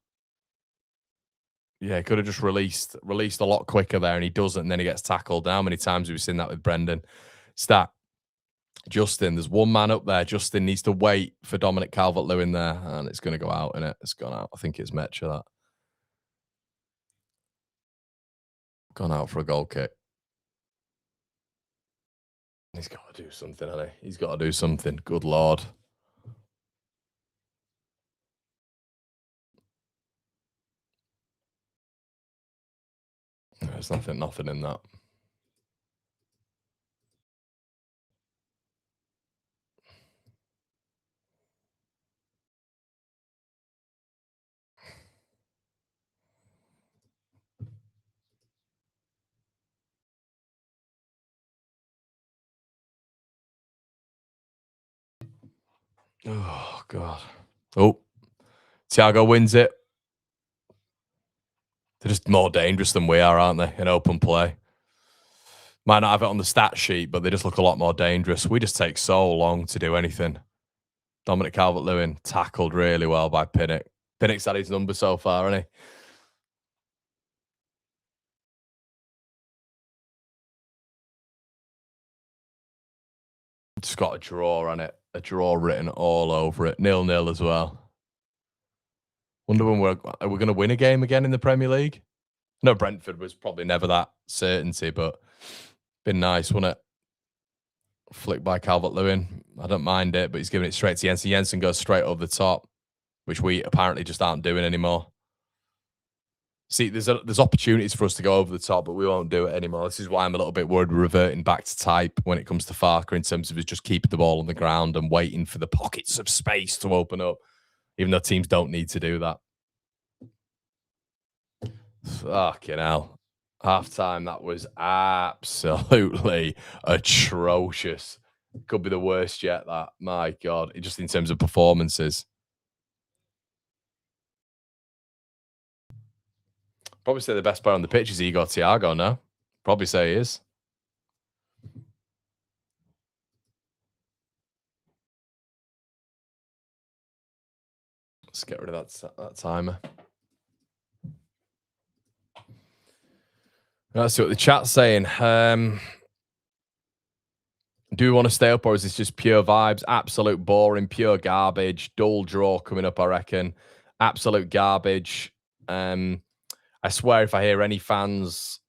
Yeah, could have just released a lot quicker there, and he doesn't, and then he gets tackled. How many times have we seen that with Brendan? Stat. Justin, there's one man up there. Justin needs to wait for Dominic Calvert-Lewin there, and it's going to go out, isn't it? It's gone out. I think it's Metcha, that. Gone out for a goal kick. He's got to do something, hasn't he? He's got to do something. Good Lord. There's nothing in that. Oh, God. Oh, Thiago wins it. They're just more dangerous than we are, aren't they, in open play? Might not have it on the stat sheet, but they just look a lot more dangerous. We just take so long to do anything. Dominic Calvert-Lewin tackled really well by Pinnock. Pinnock's had his number so far, hasn't he? Just got a draw on it. A draw written all over it. 0-0 as well. Wonder when we're going to win a game again in the Premier League? No, Brentford was probably never that certainty, but been nice, wouldn't it? Flick by Calvert-Lewin. I don't mind it, but he's giving it straight to Jensen. Jensen goes straight over the top, which we apparently just aren't doing anymore. See, there's opportunities for us to go over the top, but we won't do it anymore. This is why I'm a little bit worried we're reverting back to type when it comes to Farke in terms of just keeping the ball on the ground and waiting for the pockets of space to open up, even though teams don't need to do that. Fucking hell. Half-time, that was absolutely atrocious. Could be the worst yet, that. My God. Just in terms of performances. Probably say the best player on the pitch is Igor Thiago, no? Probably say he is. Let's get rid of that timer. Let's see what the chat's saying. Do we want to stay up, or is this just pure vibes? Absolute boring, pure garbage. Dull draw coming up, I reckon. Absolute garbage. I swear if I hear any fans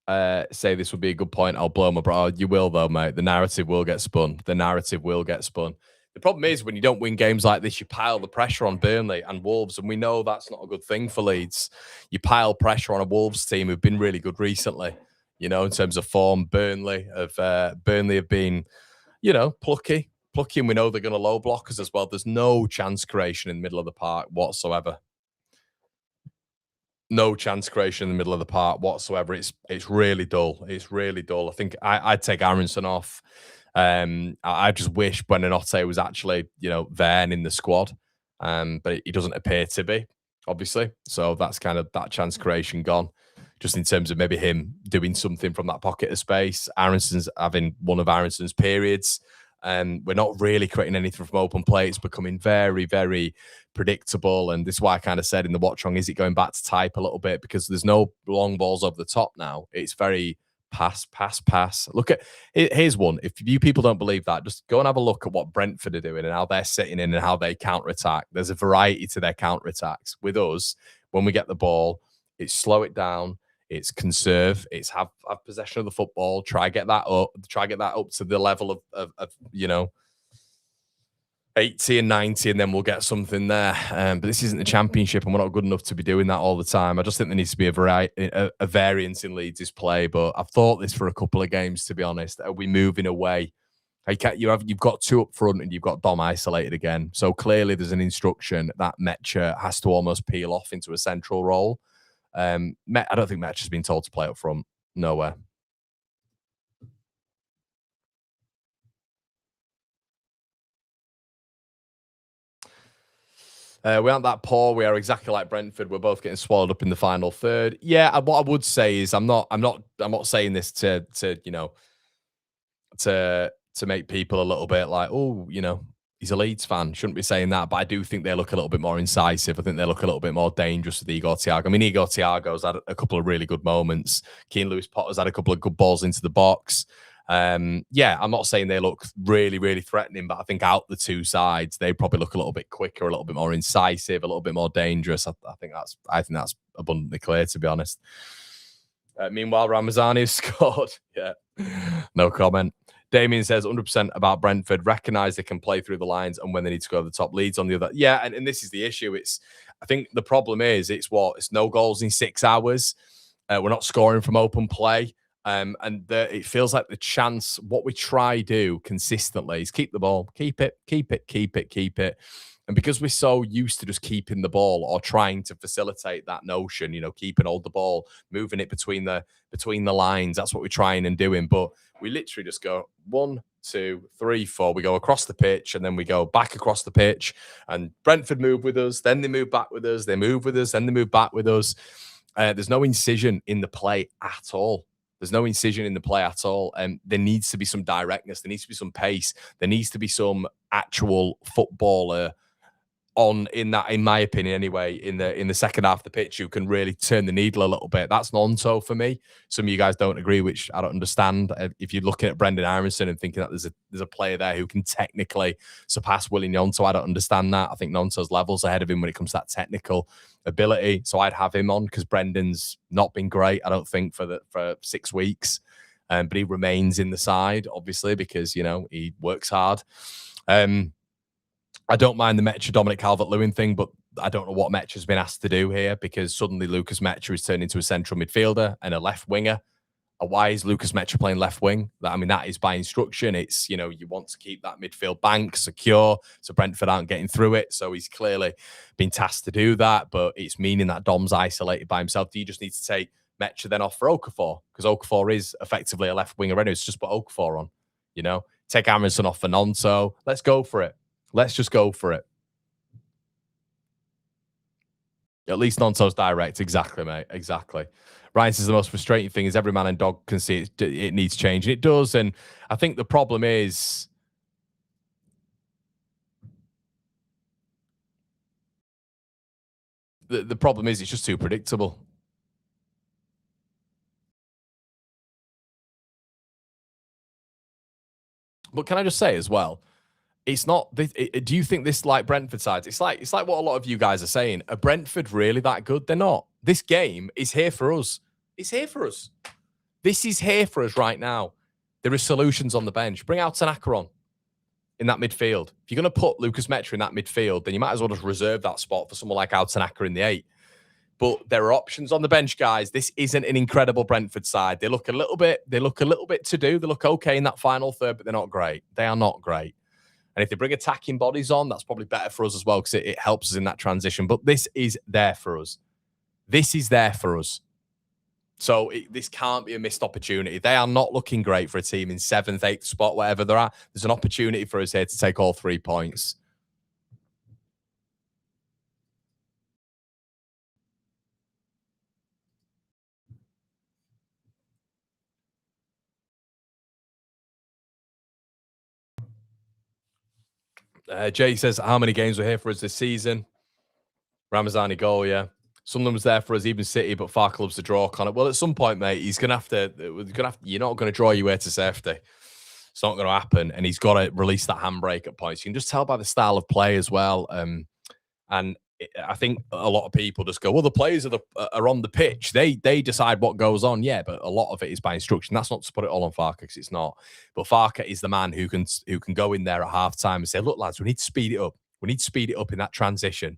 say this would be a good point, I'll blow my bra. You will, though, mate. The narrative will get spun. The narrative will get spun. The problem is when you don't win games like this, you pile the pressure on Burnley and Wolves, and we know that's not a good thing for Leeds. You pile pressure on a Wolves team who've been really good recently, you know, in terms of form. Burnley have been, you know, plucky, and we know they're going to low block us as well. There's no chance creation in the middle of the park whatsoever. No chance creation in the middle of the park whatsoever. It's really dull. It's really dull. I think I'd take Aronson off. I just wish Buonanotte was actually, you know, there and in the squad. But he doesn't appear to be, obviously. So that's kind of that chance creation gone. Just in terms of maybe him doing something from that pocket of space. Aronson's having one of Aronson's periods. We're not really creating anything from open play. It's becoming very, very predictable. And this is why I kind of said in the watch-along, is it going back to type a little bit? Because there's no long balls over the top now. It's very pass, pass, pass. Look at, here's one. If you people don't believe that, just go and have a look at what Brentford are doing and how they're sitting in and how they counter-attack. There's a variety to their counter-attacks. With us, when we get the ball, it's slow it down. It's conserve. It's have possession of the football. Try get that up. Try get that up to the level of you know, 80 and 90, and then we'll get something there. But this isn't the Championship, and we're not good enough to be doing that all the time. I just think there needs to be a variance in Leeds' play. But I've thought this for a couple of games, to be honest. Are we moving away? You've got two up front, and you've got Dom isolated again. So clearly, there's an instruction that Mecha has to almost peel off into a central role. I don't think Metch has been told to play up front. Nowhere. We aren't that poor. We are exactly like Brentford. We're both getting swallowed up in the final third. Yeah, what I would say is I'm not saying this to you know, to make people a little bit like, oh, you know, he's a Leeds fan. Shouldn't be saying that, but I do think they look a little bit more incisive. I think they look a little bit more dangerous with Igor Thiago. I mean, Igor Thiago's had a couple of really good moments. Keane Lewis-Potter's had a couple of good balls into the box. Yeah, I'm not saying they look really, really threatening, but I think out the two sides, they probably look a little bit quicker, a little bit more incisive, a little bit more dangerous. I think that's abundantly clear, to be honest. Meanwhile, Ramazani has scored. Yeah, no comment. Damien says 100% about Brentford, recognise they can play through the lines and when they need to go over the top. Leeds on the other. Yeah, and this is the issue. I think the problem is it's no goals in 6 hours. We're not scoring from open play. It feels like the chance, what we try do consistently is keep the ball, keep it. And because we're so used to just keeping the ball or trying to facilitate that notion, you know, keeping hold the ball, moving it between the lines, that's what we're trying and doing. But we literally just go 1, 2, 3, 4. We go across the pitch and then we go back across the pitch. And Brentford move with us, then they move back with us, they move with us, then they move back with us. There's no incision in the play at all. There's no incision in the play at all. And there needs to be some directness. There needs to be some pace. There needs to be some actual footballer in my opinion anyway, in the second half of the pitch who can really turn the needle a little bit. That's Nonto for me. Some of you guys don't agree, which I don't understand. If you're looking at Brendan Aronson and thinking that there's a player there who can technically surpass Willie Nonto, I don't understand that. I think Nonto's levels ahead of him when it comes to that technical ability. So I'd have him on because Brendan's not been great, I don't think, for 6 weeks. But he remains in the side, obviously, because, you know, he works hard. I don't mind the Metro Dominic Calvert-Lewin thing, but I don't know what Metch has been asked to do here, because suddenly Lucas Metcher is turned into a central midfielder and a left winger. Why is Lucas Metcher playing left wing? I mean, that is by instruction. It's, you know, you want to keep that midfield bank secure so Brentford aren't getting through it. So he's clearly been tasked to do that, but it's meaning that Dom's isolated by himself. Do you just need to take Metcher then off for Okafor? Because Okafor is effectively a left winger anyway. It's just put Okafor on, you know? Take Amundsen off for Nonso. Let's go for it. Let's just go for it. At least Nonso's direct. Exactly, mate. Exactly. Ryan says the most frustrating thing is every man and dog can see it needs change. And it does. And I think the problem is the problem is it's just too predictable. But can I just say as well, it's not. Do you think this, like Brentford sides? It's like what a lot of you guys are saying. Are Brentford really that good? They're not. This game is here for us. It's here for us. This is here for us right now. There are solutions on the bench. Bring out Tanaka on in that midfield. If you're going to put Lucas Metcher in that midfield, then you might as well just reserve that spot for someone like Tanaka in the 8. But there are options on the bench, guys. This isn't an incredible Brentford side. They look a little bit to do. They look okay in that final third, but they're not great. They are not great. And if they bring attacking bodies on, that's probably better for us as well, because it helps us in that transition. But this is there for us. This is there for us. So this can't be a missed opportunity. They are not looking great for a team in 7th, 8th spot, whatever they're at. There's an opportunity for us here to take all 3 points. Jay says, how many games were here for us this season? Ramazani goal, yeah. Some of them was there for us, even City, but far clubs to draw, Connor. Well, at some point, mate, he's going to have to, you're not going to draw your way to safety. It's not going to happen. And he's got to release that handbrake at points. You can just tell by the style of play as well. And I think a lot of people just go, well, the players are on the pitch. They decide what goes on. Yeah, but a lot of it is by instruction. That's not to put it all on Farke, because it's not. But Farke is the man who can go in there at halftime and say, look, lads, we need to speed it up. We need to speed it up in that transition.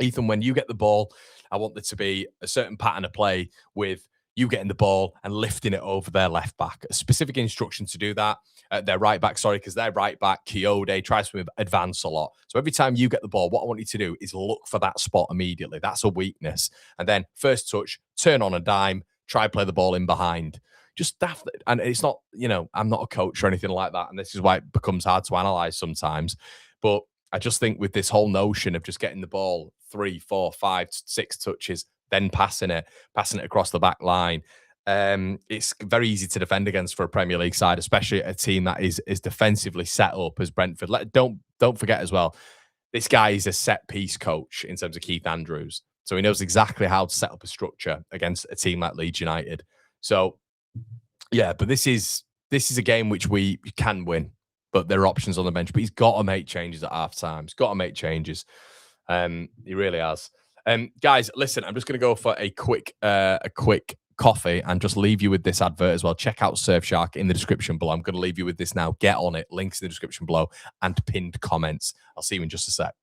Ethan, when you get the ball, I want there to be a certain pattern of play with you getting the ball and lifting it over their left back. A specific instruction to do that. Their right back, because their right back, Kiyode, tries to advance a lot. So every time you get the ball, what I want you to do is look for that spot immediately. That's a weakness. And then first touch, turn on a dime, try play the ball in behind. Just daft. And it's not, you know, I'm not a coach or anything like that. And this is why it becomes hard to analyze sometimes. But I just think with this whole notion of just getting the ball 3, 4, 5, 6 touches, then passing it across the back line, it's very easy to defend against for a Premier League side, especially a team that is defensively set up as Brentford. Don't forget as well, this guy is a set piece coach in terms of Keith Andrews, so he knows exactly how to set up a structure against a team like Leeds United. So yeah, but this is a game which we can win. But there are options on the bench. But he's got to make changes at halftime. He's got to make changes. He really has. Guys, listen, I'm just going to go for a quick coffee and just leave you with this advert as well. Check out Surfshark in the description below. I'm going to leave you with this now. Get on it. Links in the description below and pinned comments. I'll see you in just a sec.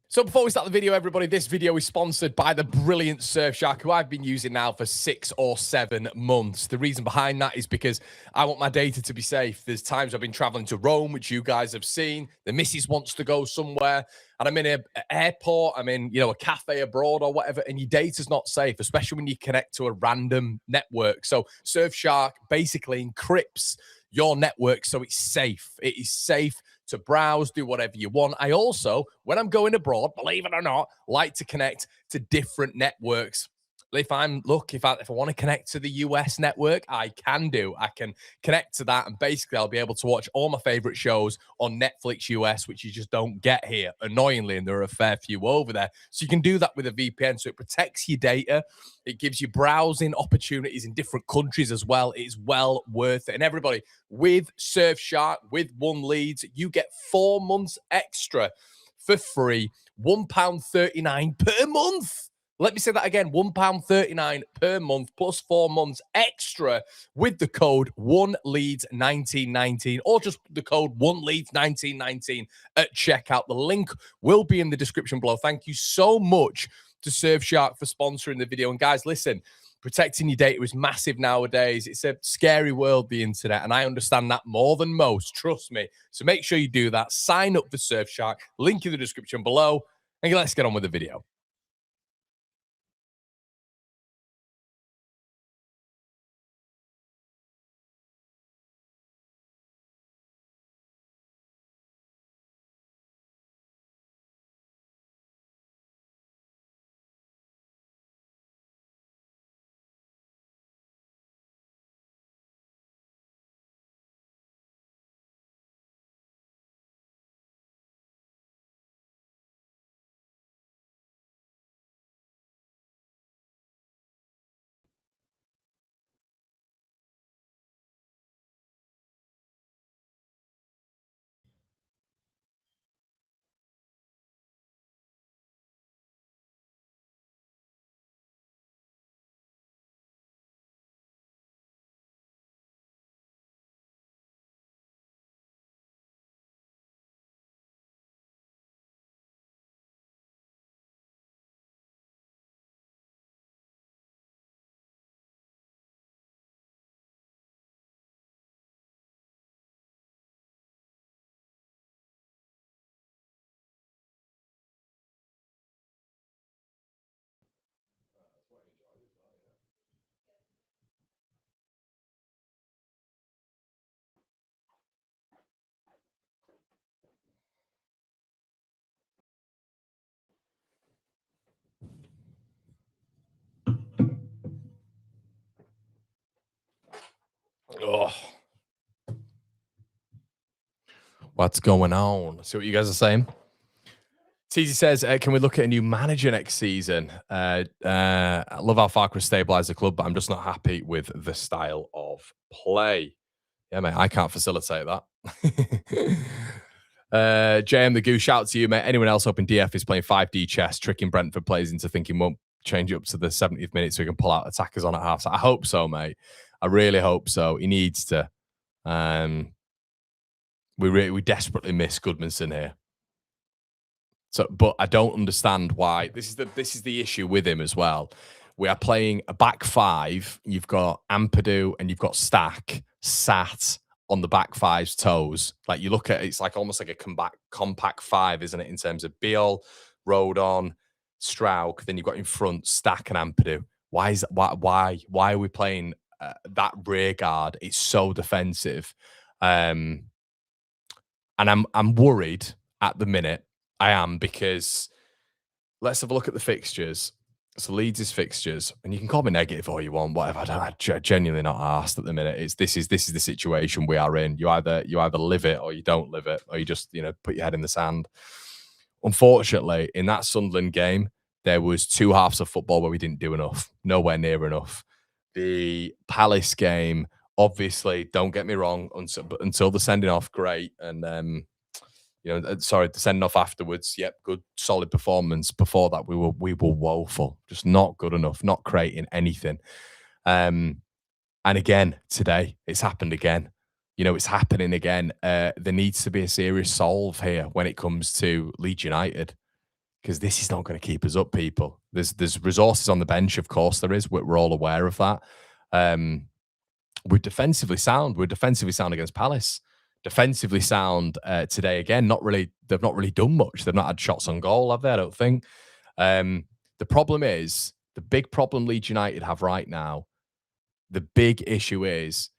So before we start the video, everybody, this video is sponsored by the brilliant Surfshark, who I've been using now for 6 or 7 months. The reason behind that is because I want my data to be safe. There's times I've been traveling to Rome, which you guys have seen. The missus wants to go somewhere, and I'm in an airport, I'm in, a cafe abroad or whatever, and your data's not safe, especially when you connect to a random network. So Surfshark basically encrypts your network so it's safe. It is safe to browse, do whatever you want. I also, when I'm going abroad, believe it or not, like to connect to different networks. If I want to connect to the US network, I can do. I can connect to that, and basically I'll be able to watch all my favorite shows on Netflix US, which you just don't get here, annoyingly, and there are a fair few over there. So you can do that with a VPN, so it protects your data. It gives you browsing opportunities in different countries as well. It's well worth it. And everybody, with Surfshark, with One Leeds, you get 4 months extra for free, £1.39 per month. Let me say that again, £1.39 per month plus 4 months extra with the code 1Leeds1919 or just the code 1Leeds1919 at checkout. The link will be in the description below. Thank you so much to Surfshark for sponsoring the video. And guys, listen, protecting your data is massive nowadays. It's a scary world, the internet, and I understand that more than most, trust me. So make sure you do that. Sign up for Surfshark, link in the description below, and let's get on with the video. Oh, what's going on? See what you guys are saying? Teasy says, can we look at a new manager next season? I love how Farker has stabilised the club, but I'm just not happy with the style of play. Yeah, mate, I can't facilitate that. JM the Goose, shout out to you, mate. Anyone else hoping DF is playing 5D chess, tricking Brentford players into thinking won't change it up to the 70th minute so we can pull out attackers on at half? I hope so, mate. I really hope so. He needs to. We desperately miss Goodmanson here. So, but I don't understand why. This is the issue with him as well. We are playing a back five. You've got Ampadu and you've got Stack sat on the back five's toes. Like you look at it, it's like almost like a compact five, isn't it? In terms of Beal, Rodon, Strauk. Then you've got in front Stack and Ampadu. Why is that? Why are we playing that rear guard? It's so defensive, and I'm worried at the minute. I am, because let's have a look at the fixtures. So Leeds' fixtures, and you can call me negative all you want, whatever. I'm genuinely not arsed at the minute. This is the situation we are in. You either live it or you don't live it, or you just put your head in the sand. Unfortunately, in that Sunderland game, there was 2 halves of football where we didn't do enough, nowhere near enough. The Palace game, obviously, don't get me wrong, until the sending off, great, and the sending off afterwards, yep, good, solid performance. Before that, we were woeful, just not good enough, not creating anything. And again, today, it's happened again. It's happening again. There needs to be a serious solve here when it comes to Leeds United, because this is not going to keep us up, people. There's resources on the bench, of course there is. We're all aware of that. We're defensively sound. We're defensively sound against Palace. Defensively sound today again. They've not really done much. They've not had shots on goal, have they? I don't think. The problem is, the big problem Leeds United have right now, the big issue is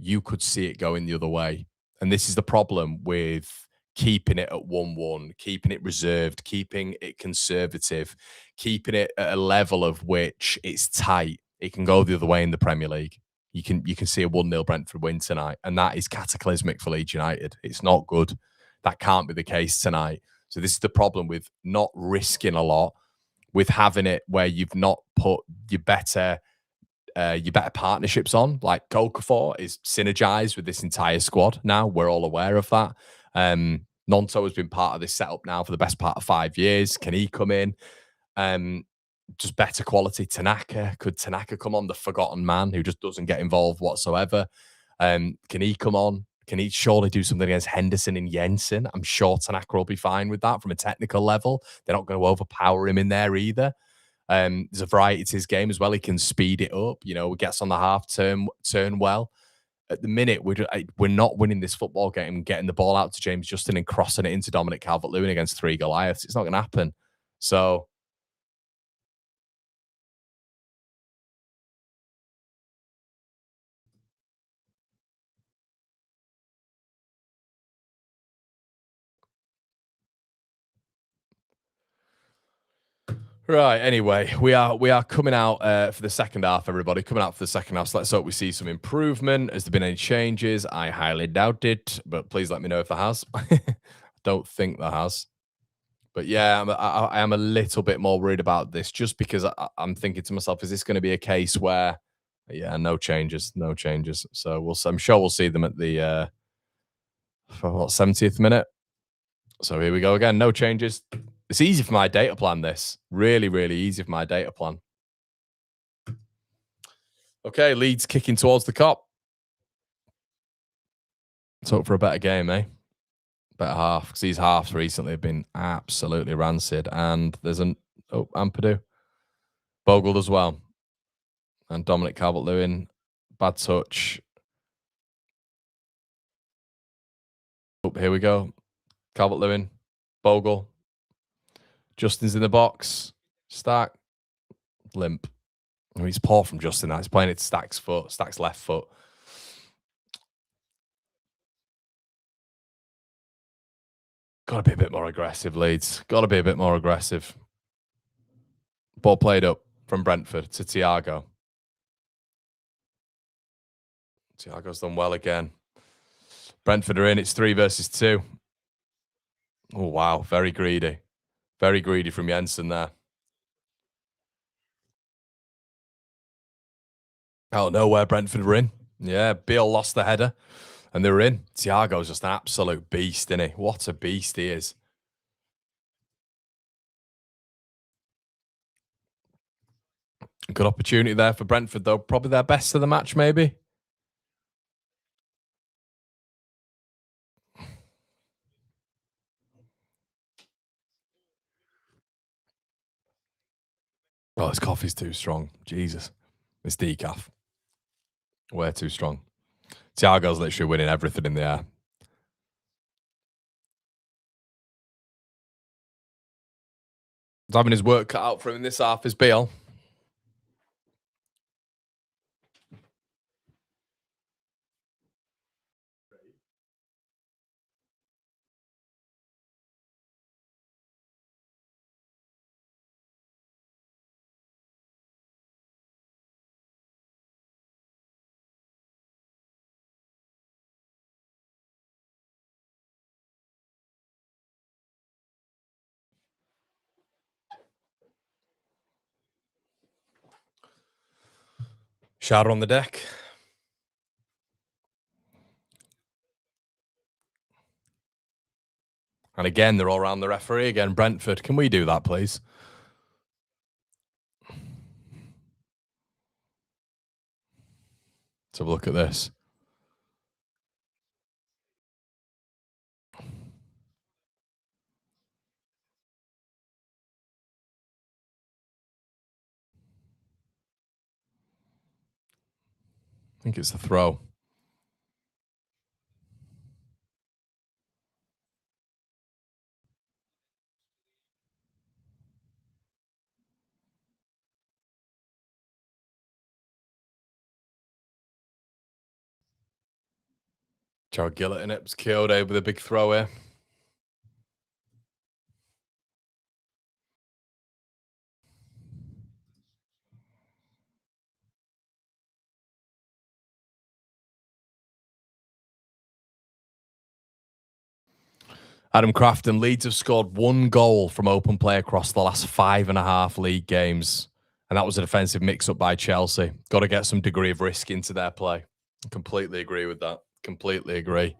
you could see it going the other way. And this is the problem with keeping it at 1-1, keeping it reserved, keeping it conservative, keeping it at a level of which it's tight. It can go the other way in the Premier League. You can see a 1-0 Brentford win tonight, and that is cataclysmic for Leeds United. It's not good. That can't be the case tonight. So this is the problem with not risking a lot, with having it where you've not put your better partnerships on. Like Okafor is synergized with this entire squad now. We're all aware of that. Nonto has been part of this setup now for the best part of 5 years. Can he come in? just better quality. Tanaka, could Tanaka come on, the forgotten man who just doesn't get involved whatsoever? Can he come on? Can he surely do something against Henderson and Jensen? I'm sure Tanaka will be fine with that from a technical level. They're not going to overpower him in there either. There's a variety to his game as well. He can speed it up, gets on the half turn well. At the minute, we're not winning this football game, getting the ball out to James Justin and crossing it into Dominic Calvert-Lewin against 3 Goliaths. It's not going to happen. So right. Anyway, we are coming out for the second half, everybody. Coming out for the second half. So let's hope we see some improvement. Has there been any changes? I highly doubt it, but please let me know if there has. I don't think there has. But yeah, I am a little bit more worried about this just because I'm thinking to myself, is this going to be a case where, yeah, no changes. So I'm sure we'll see them at the 70th minute. So here we go again. No changes. It's easy for my data plan, this. Really, really easy for my data plan. Okay, Leeds kicking towards the Kop. Let's hope for a better game, eh? Better half, because these halves recently have been absolutely rancid. And there's Ampadu. Bogle as well. And Dominic Calvert-Lewin. Bad touch. Oh, here we go. Calvert-Lewin. Bogle. Justin's in the box. Stack. Limp. Oh, he's poor from Justin. He's playing it Stack's foot. Stack's left foot. Got to be a bit more aggressive, Leeds. Got to be a bit more aggressive. Ball played up from Brentford to Thiago. Thiago's done well again. Brentford are in. It's 3 versus 2. Oh, wow. Very greedy. Very greedy from Jensen there. Out of nowhere, Brentford were in. Yeah, Beale lost the header. And they were in. Thiago's just an absolute beast, isn't he? What a beast he is. Good opportunity there for Brentford, though. Probably their best of the match, maybe. Oh, this coffee's too strong. Jesus. It's decaf. Way too strong. Thiago's literally winning everything in the air. He's having his work cut out for him in this half is Beale. Shadow on the deck. And again, they're all around the referee. Again, Brentford. Can we do that, please? Let's have a look at this. I think it's a throw. Joe Gillett in it was killed with a big throw here. Adam Kraft and Leeds have scored 1 goal from open play across the last 5.5 league games. And that was a defensive mix-up by Chelsea. Got to get some degree of risk into their play. Completely agree with that. Completely agree.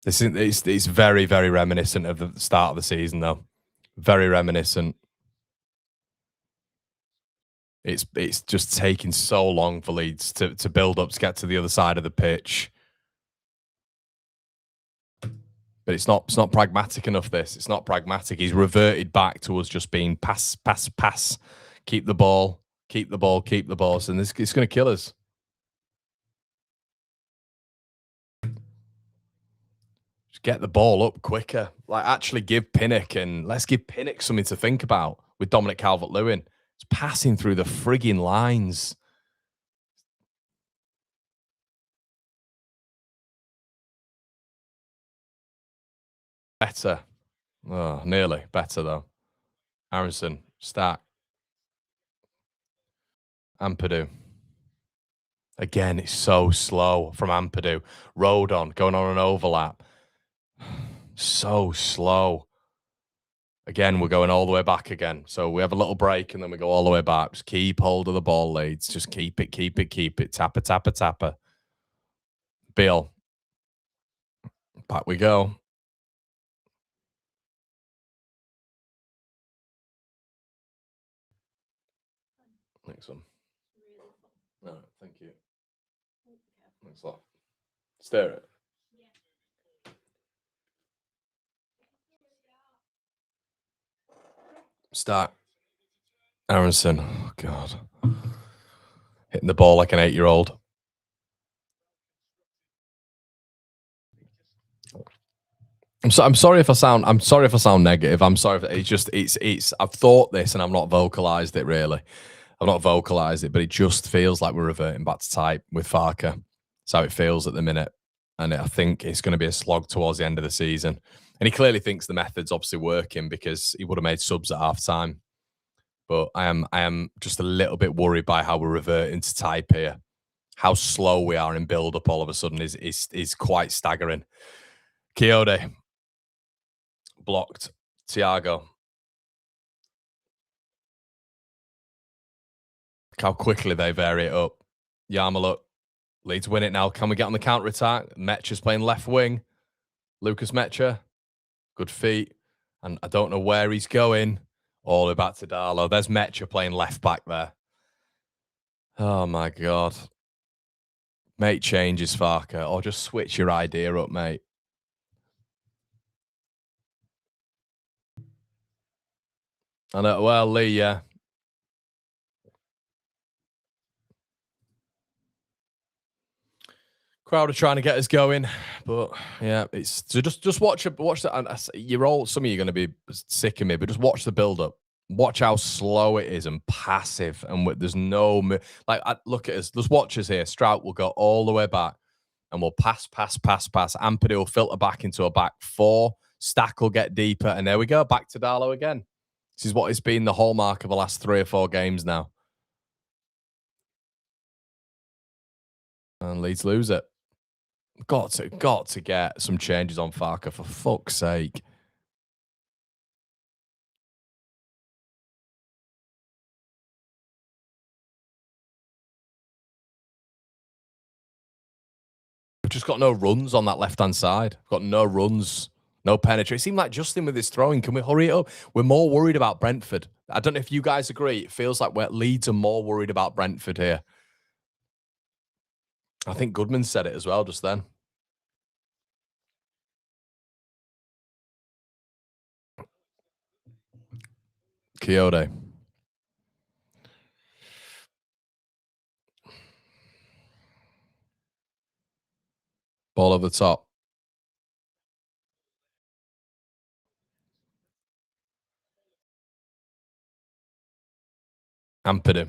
It's very, very reminiscent of the start of the season, though. Very reminiscent. It's just taking so long for Leeds to build up to get to the other side of the pitch. But it's not pragmatic enough, this. It's not pragmatic. He's reverted back to us just being pass, pass, pass. Keep the ball, keep the ball, keep the ball. So it's going to kill us. Get the ball up quicker. Like, actually give Pinnock, and let's give Pinnock something to think about with Dominic Calvert-Lewin. It's passing through the frigging lines. Better. Oh, nearly. Better, though. Aronson. Stack. Ampadu. Again, it's so slow from Ampadu. Rodon going on an overlap. So slow. Again, we're going all the way back again. So we have a little break and then we go all the way back. Just keep hold of the ball, Leeds. Just keep it, keep it, keep it. Tapper, tapper, tapper. Bill. Back we go. Next one. No, thank you. Thanks a lot. Stare it. Start. Aronson. Oh, God. Hitting the ball like an 8-year-old. I'm sorry if I sound negative. I'm sorry if it's I've thought this and I've not vocalized it really. I've not vocalized it, but it just feels like we're reverting back to type with Farker. That's how it feels at the minute. And I think it's going to be a slog towards the end of the season. And he clearly thinks the method's obviously working because he would have made subs at half time. But I am just a little bit worried by how we're reverting to type here. How slow we are in build up all of a sudden is quite staggering. Kiyode. Blocked. Thiago. Look how quickly they vary it up. Yarmouk. Leeds win it now. Can we get on the counter attack? Metcha's playing left wing. Lucas Metcha. Good feet. And I don't know where he's going. All the way back to Darlow. There's Metcha playing left back there. Oh my God. Make changes, Farker. Or just switch your idea up, mate. I know. Well, Lee, yeah. Crowd are trying to get us going, but yeah, it's so just watch the. And you're all, some of you are going to be sick of me, but just watch the build up. Watch how slow it is and passive, and there's no look at us. There's watchers here. Strout will go all the way back, and we'll pass. Ampadu will filter back into a back four. Stack will get deeper, and there we go, back to Darlow again. This is what has been the hallmark of the last 3 or 4 games now, and Leeds lose it. Got to get some changes on Farker, for fuck's sake. We've just got no runs on that left-hand side. We've got no runs, no penetration. It seemed like Justin with his throwing. Can we hurry it up? We're more worried about Brentford. I don't know if you guys agree. It feels like Leeds are more worried about Brentford here. I think Goodman said it as well just then. Kiyode. Ball over the top. Ampadu.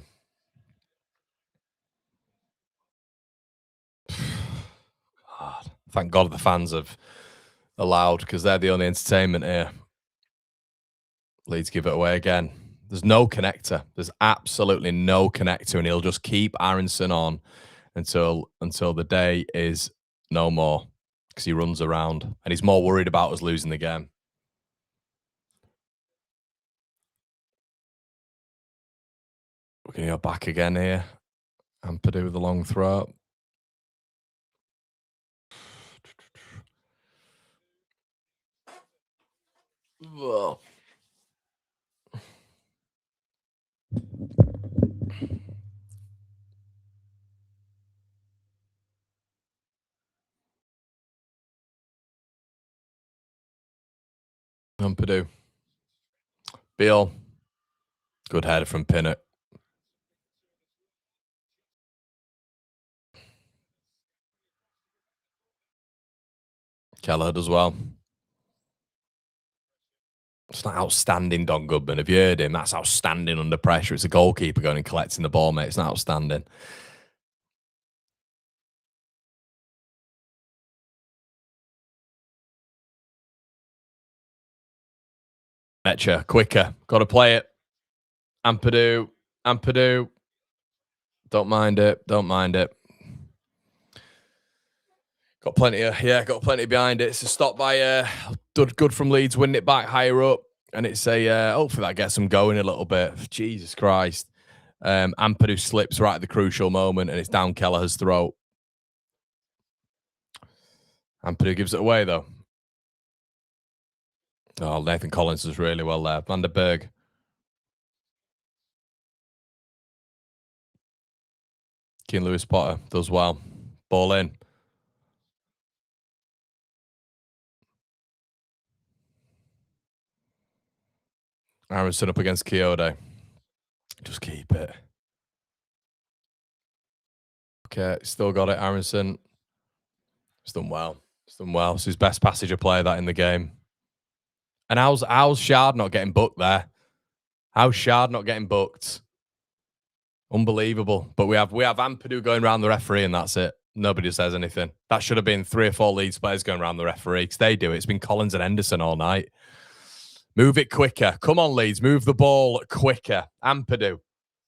God. Thank God the fans have allowed, because they're the only entertainment here. Leeds give it away again. There's no connector. There's absolutely no connector, and he'll just keep Aronson on until the day is no more, because he runs around and he's more worried about us losing the game. We're going to go back again here. Ampadu with the long throw. Whoa. Purdue. Beal. Good header from Pinnock. Kelleher as well. It's not outstanding, Don Goodman. Have you heard him? That's outstanding under pressure. It's a goalkeeper going and collecting the ball, mate. It's not outstanding. Betcha, quicker. Got to play it. Ampadu. Don't mind it. Got plenty behind it. It's a stop by good from Leeds, winning it back higher up. And it's a hopefully that gets them going a little bit. Jesus Christ. Ampadu slips right at the crucial moment and it's down Kelleher's throat. Ampadu gives it away though. Oh, Nathan Collins does really well there. Van der Berg. Keane Lewis Potter does well. Ball in. Aronson up against Kyoto. Just keep it. Okay, still got it, Aronson. He's done well. It's his best passage of play that in the game. And how's Shard not getting booked there? How's Shard not getting booked? Unbelievable. But we have Ampadu going around the referee and that's it. Nobody says anything. That should have been 3 or 4 Leeds players going around the referee because they do it. It's been Collins and Henderson all night. Move it quicker. Come on, Leeds. Move the ball quicker. Ampadu.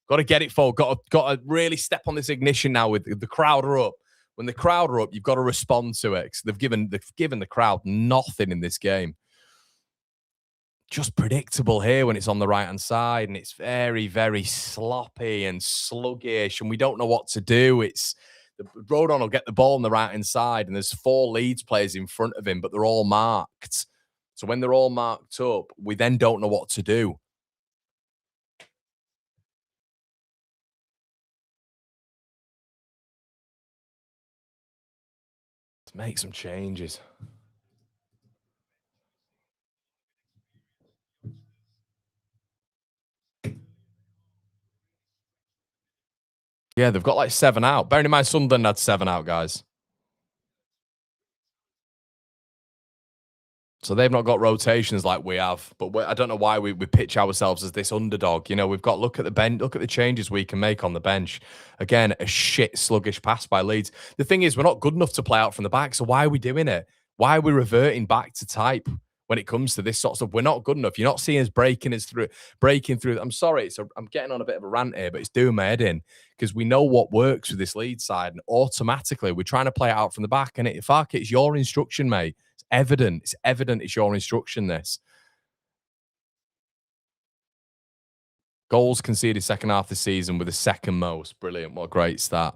Got to get it forward. Got to really step on this ignition now with the crowd are up. When the crowd are up, you've got to respond to it. They've given the crowd nothing in this game. Just predictable here when it's on the right-hand side, and it's very, very sloppy and sluggish, and we don't know what to do. It's Rodon will get the ball on the right-hand side, and there's 4 Leeds players in front of him, but they're all marked. So when they're all marked up, we then don't know what to do. Let's make some changes. Yeah, they've got like 7 out. Bearing in mind, Sunderland had 7 out, guys. So they've not got rotations like we have. But I don't know why we pitch ourselves as this underdog. You know, we've got look at the bench, look at the changes we can make on the bench. Again, a shit sluggish pass by Leeds. The thing is, we're not good enough to play out from the back. So why are we doing it? Why are we reverting back to type? When it comes to this sort of stuff, we're not good enough. You're not seeing us breaking through. I'm sorry, I'm getting on a bit of a rant here, but it's doing my head in because we know what works with this lead side, and automatically we're trying to play it out from the back. And it's your instruction, mate. It's evident. It's your instruction. This goals conceded second half of the season with the second most. Brilliant! What a great stat.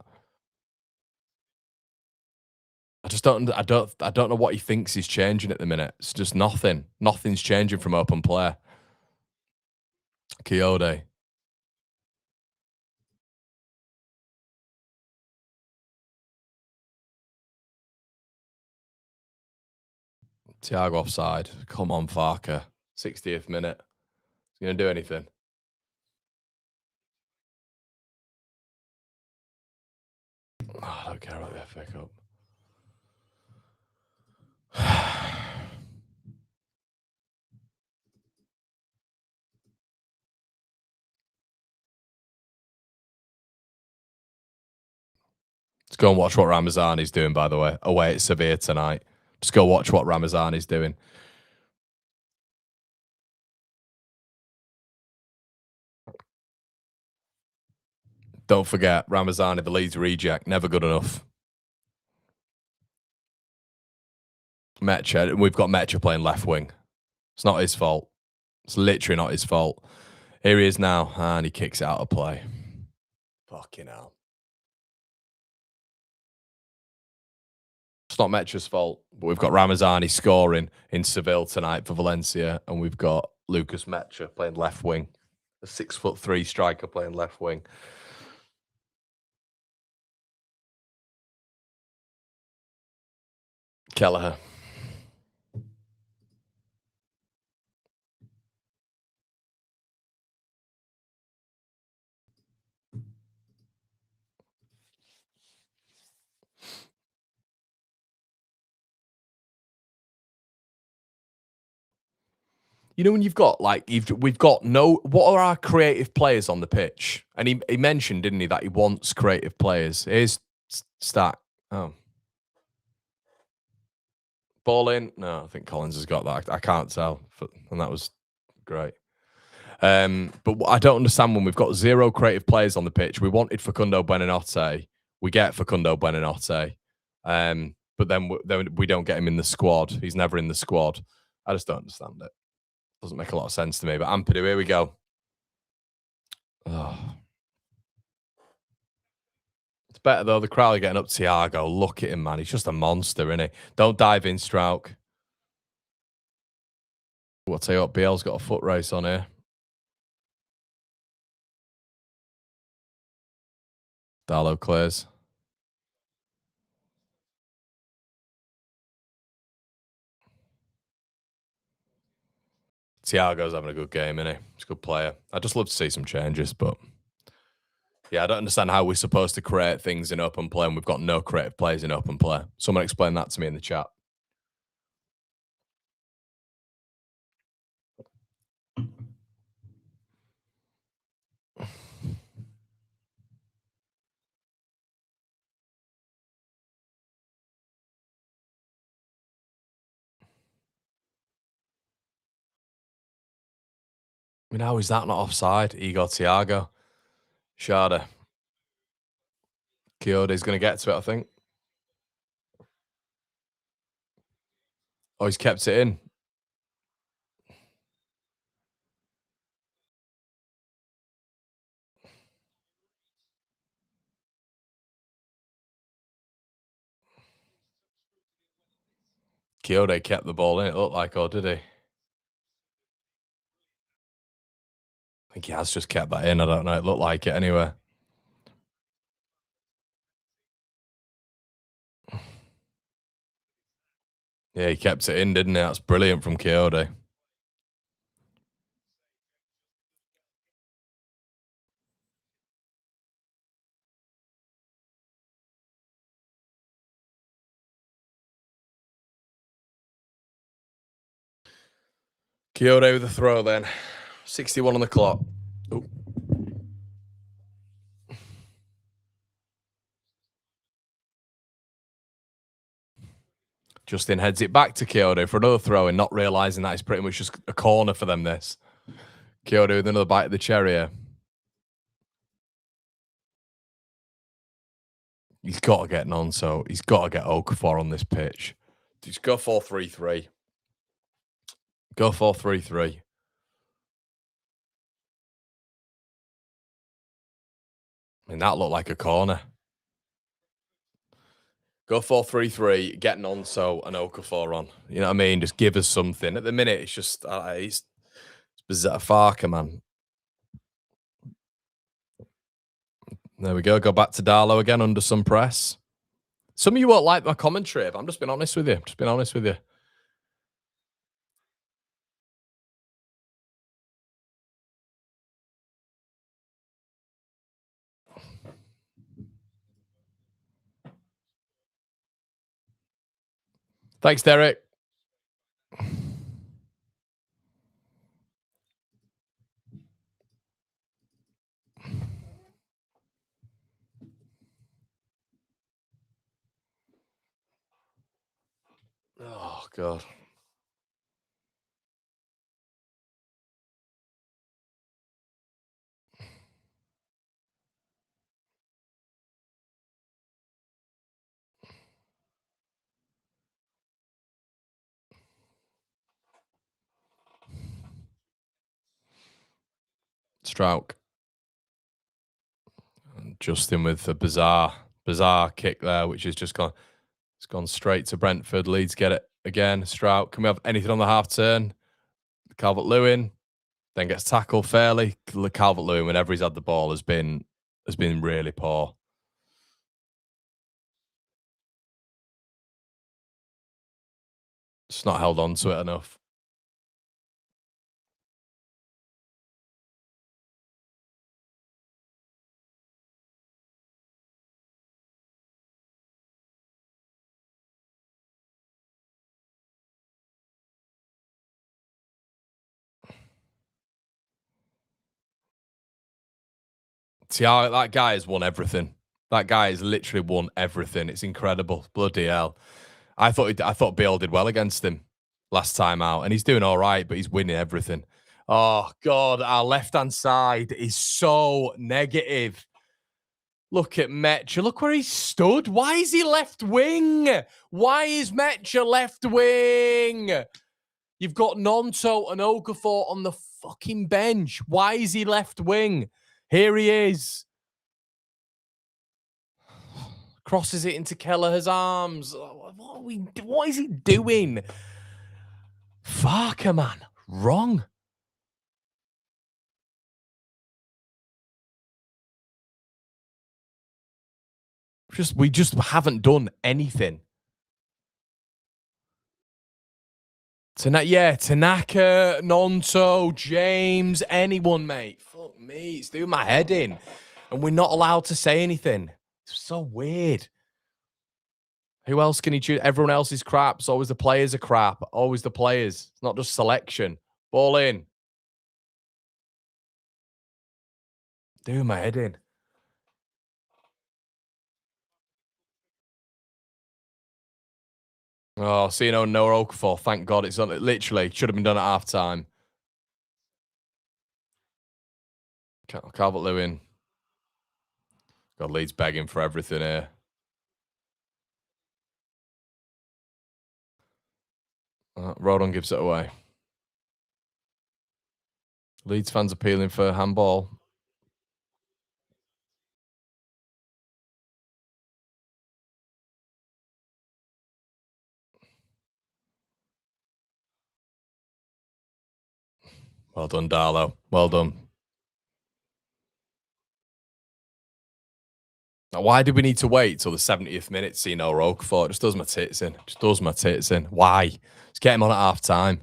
I don't know what he thinks is changing at the minute. It's just nothing. Nothing's changing from open play. Kyoto. Thiago offside. Come on, Farker. 60th minute. Is he going to do anything? Oh, I don't care about the FA Cup. Let's go and watch what Ramazani's doing, by the way. Away at Sevilla tonight. Just go watch what Ramazani's doing. Don't forget, Ramazani, the Leeds reject, never good enough. Mecha, we've got Mecha playing left wing. It's not his fault. It's literally not his fault. Here he is now, and he kicks it out of play. Fucking hell. It's not Metra's fault, but we've got Ramazani scoring in Seville tonight for Valencia, and we've got Lucas Metra playing left wing, a 6'3" striker playing left wing. Kelleher. You know, when you've got like we've got no. What are our creative players on the pitch? And he mentioned, didn't he, that he wants creative players. Here's stat. Oh, ball in. No, I think Collins has got that. I can't tell, and that was great. But I don't understand when we've got 0 creative players on the pitch. We wanted Facundo Buonanotte. We get Facundo Buonanotte. But then we don't get him in the squad. He's never in the squad. I just don't understand it. Doesn't make a lot of sense to me. But Ampadu, here we go. Oh. It's better though. The crowd are getting up Thiago. Look at him, man. He's just a monster, isn't he? Don't dive in, Strauch. I'll tell you what, BL's got a foot race on here. Darlow clears. Thiago's having a good game, isn't he? He's a good player. I'd just love to see some changes, but yeah, I don't understand how we're supposed to create things in open play and we've got no creative players in open play. Someone explain that to me in the chat. I mean, how is that not offside? Igor Thiago. Sharda. Kyode's going to get to it, I think. Oh, he's kept it in. Kyode kept the ball in, it looked like, or did he? I think he has just kept that in. I don't know. It looked like it anyway. Yeah, he kept it in, didn't he? That's brilliant from Kyode. Kyode with the throw then. 61 on the clock. Ooh. Justin heads it back to Kyode for another throw and not realising that it's pretty much just a corner for them, this. Kyode with another bite of the cherry here. He's got to get Nonso. He's got to get Okafor on this pitch. Just go 4-3-3. Go 4-3-3. I mean, that looked like a corner. Go 4-3-3, get Nonso and Okafor on. You know what I mean? Just give us something. At the minute, it's just it's bizarre. Farker, man. There we go. Go back to Darlow again under some press. Some of you won't like my commentary. I'm just being honest with you. Just being honest with you. Thanks, Derek. Oh, God. Strauch. And Justin with a bizarre kick there, which is just gone. It's gone straight to Brentford. Leeds get it again. Strout. Can we have anything on the half turn? Calvert-Lewin then gets tackled fairly. Calvert-Lewin, whenever he's had the ball, has been really poor. It's not held on to it enough. See how that guy has won everything. That guy has literally won everything. It's incredible. Bloody hell. I thought Bale did well against him last time out, and he's doing all right, but he's winning everything. Oh God, our left-hand side is so negative. Look at Metcha. Look where he stood. Why is he left wing? Why is Metcha left wing? You've got Nonto and Okafor on the fucking bench. Why is he left wing? Here he is. Crosses it into Kelleher's arms. What is he doing? Fuck, man. Wrong. We just haven't done anything. Tanaka, Nonto, James, anyone, mate. Fuck me, it's doing my head in. And we're not allowed to say anything. It's so weird. Who else can he choose? Everyone else is crap. It's always the players are crap. Always the players. It's not just selection. Ball in. Doing my head in. Oh, no Okafor. Thank God it's on. It literally should have been done at half time. Calvert-Lewin. God, Leeds begging for everything here. Rodon gives it away. Leeds fans appealing for handball. Well done, Darlow. Well done. Now, why did we need to wait till the 70th minute to see no Okafor? It just does my tits in. Just does my tits in. Why? Just get him on at half time.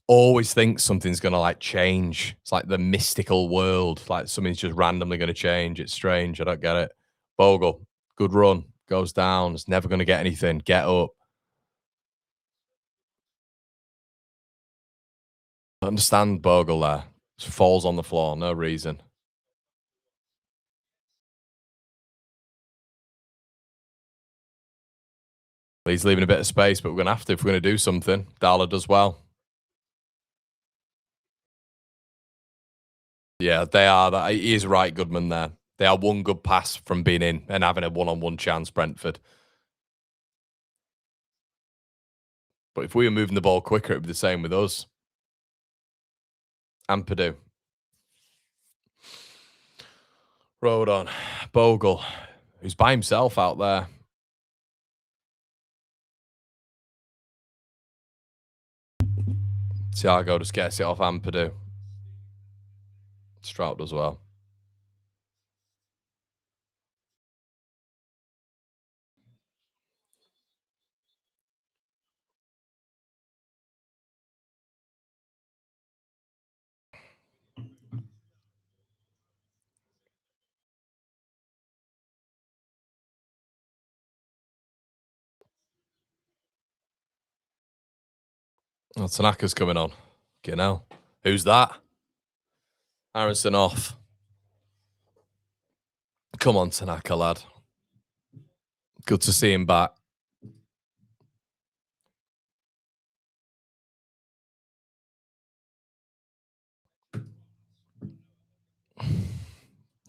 Always think something's going to like change. It's like the mystical world. Like something's just randomly going to change. It's strange. I don't get it. Bogle, good run. Goes down. It's never going to get anything. Get up. I understand Bogle there. Just falls on the floor. No reason. He's leaving a bit of space, but we're going to have to if we're going to do something. Darla does well. Yeah, they are. He is right, Goodman, there. They are one good pass from being in and having a one-on-one chance, Brentford. But if we were moving the ball quicker, it would be the same with us. And Purdue. Rodon. Bogle, who's by himself out there. Thiago just gets it off Ampadu. Strout does well. Oh, Tanaka's coming on. You know. Who's that? Aronson off. Come on, Tanaka, lad. Good to see him back.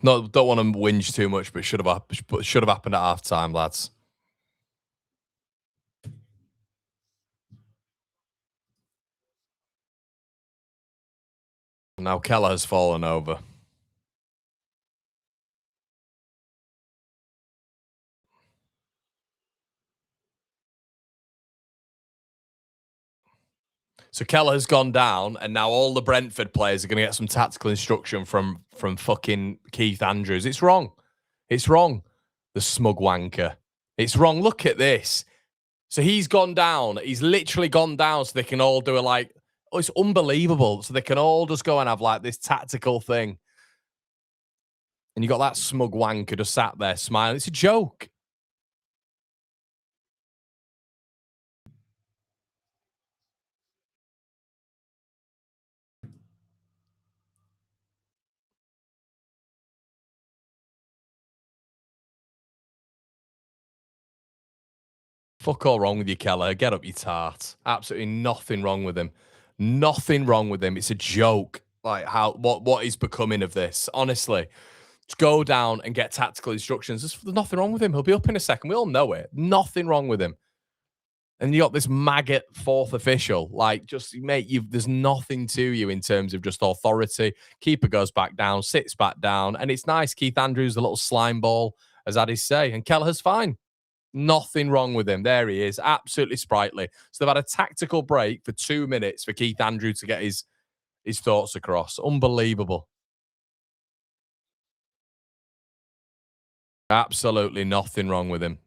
No, don't want to whinge too much, but it should have happened at half time, lads. Now Keller has fallen over. So Kelleher's gone down, and now all the Brentford players are going to get some tactical instruction from fucking Keith Andrews. It's wrong. It's wrong. The smug wanker. It's wrong. Look at this. So he's gone down. He's literally gone down so they can all do oh, it's unbelievable. So they can all just go and have like this tactical thing. And you got that smug wanker just sat there smiling. It's a joke. Fuck all wrong with you, Kelleher. Get up, you tart. Absolutely nothing wrong with him. Nothing wrong with him. It's a joke. Like what is becoming of this? Honestly, just go down and get tactical instructions. There's nothing wrong with him. He'll be up in a second. We all know it. Nothing wrong with him. And you got this maggot fourth official. Like, just mate, there's nothing to you in terms of just authority. Keeper goes back down, sits back down, and it's nice. Keith Andrews, the little slime ball, as Addy's say, and Kelleher's fine. Nothing wrong with him. There he is, absolutely sprightly. So they've had a tactical break for 2 minutes for Keith Andrews to get his thoughts across. Unbelievable. Absolutely nothing wrong with him.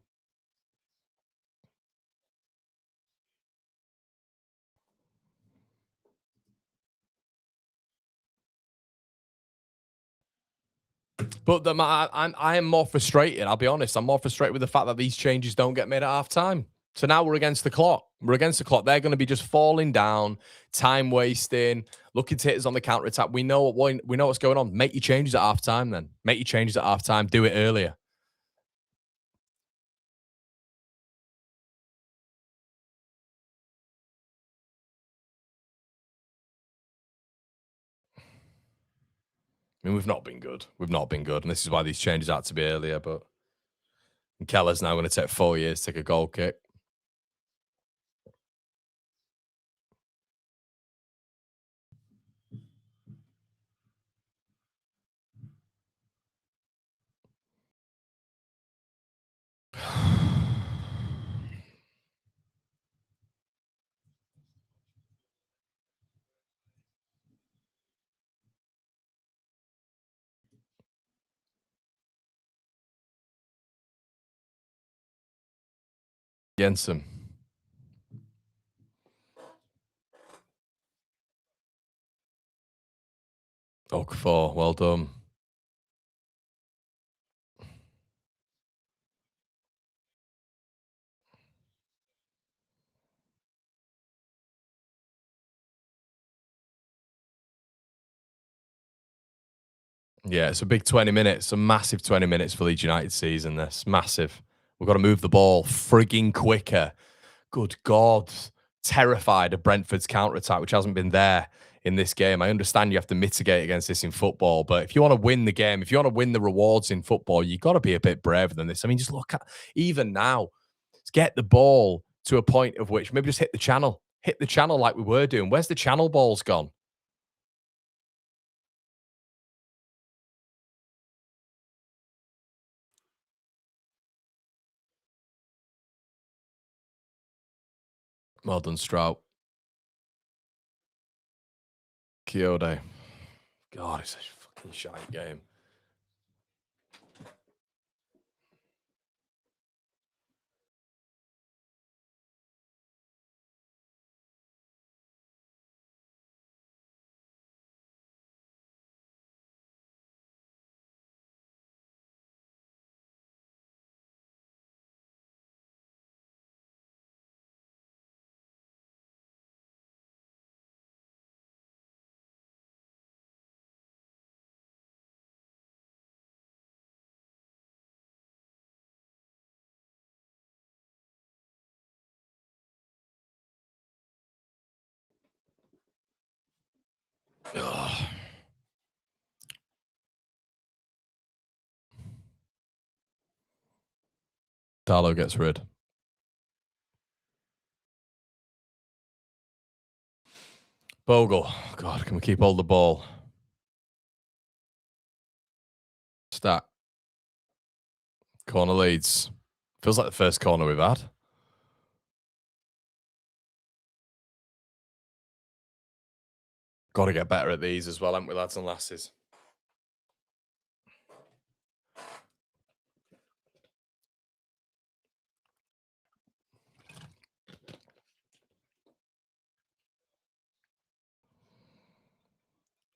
But I am more frustrated. I'll be honest. I'm more frustrated with the fact that these changes don't get made at half time. So now we're against the clock. We're against the clock. They're going to be just falling down, time wasting, looking to hit us on the counter attack. We know what's going on. Make your changes at half time. Then make your changes at half time. Do it earlier. I mean, we've not been good. We've not been good, and this is why these changes had to be earlier. But Kelleher's now going to take 4 years to take a goal kick. Jensen. Okafor, well done. Yeah, it's a big 20 minutes, a massive 20 minutes for Leeds United season. This massive. We've got to move the ball frigging quicker. Good God. Terrified of Brentford's counter-attack, which hasn't been there in this game. I understand you have to mitigate against this in football, but if you want to win the game, if you want to win the rewards in football, you've got to be a bit braver than this. I mean, just look at, even now, let's get the ball to a point of which maybe just hit the channel. Hit the channel like we were doing. Where's the channel balls gone? Well done, Strout. Kyoto. God, it's such a fucking shite game. Ugh. Darlow gets rid. Bogle. God, can we keep hold of the ball? Stat. Corner Leeds. Feels like the first corner we've had. Got to get better at these as well, haven't we, lads and lasses?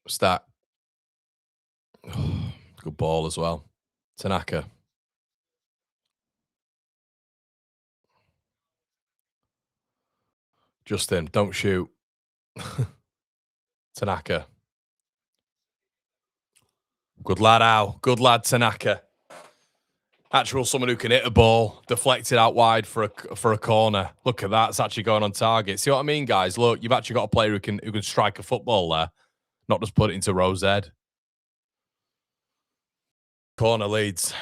What's that? Oh, good ball as well. Tanaka. Justin, don't shoot. Tanaka. Good lad, Al. Good lad, Tanaka. Actual someone who can hit a ball, deflected out wide for a corner. Look at that. It's actually going on target. See what I mean, guys? Look, you've actually got a player who can strike a football there, not just put it into Rose head. Corner Leeds.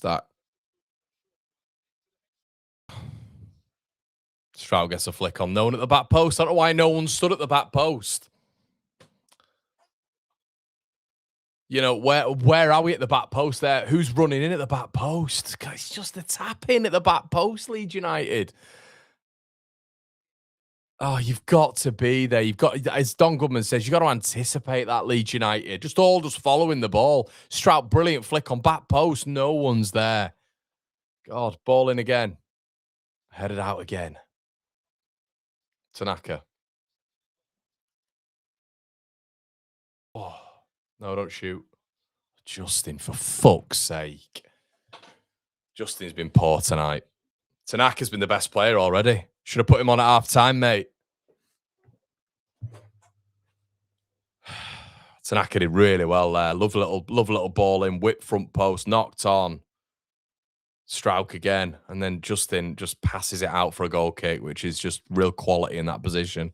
That Stroud gets a flick on. No one at the back post. I don't know why no one stood at the back post. You know, where are we at the back post there? Who's running in at the back post? It's just the tap in at the back post, Leeds United. Oh, you've got to be there. You've got, as Don Goodman says, you've got to anticipate that, Leeds United. Just following the ball. Stroud, brilliant flick on back post. No one's there. God, ball in again. Headed out again. Tanaka. Oh, no, don't shoot. Justin, for fuck's sake. Justin's been poor tonight. Tanaka's been the best player already. Should have put him on at half time, mate. Tanaka did really well there. Love a little ball in, whip front post, knocked on. Stroud again, and then Justin just passes it out for a goal kick, which is just real quality in that position.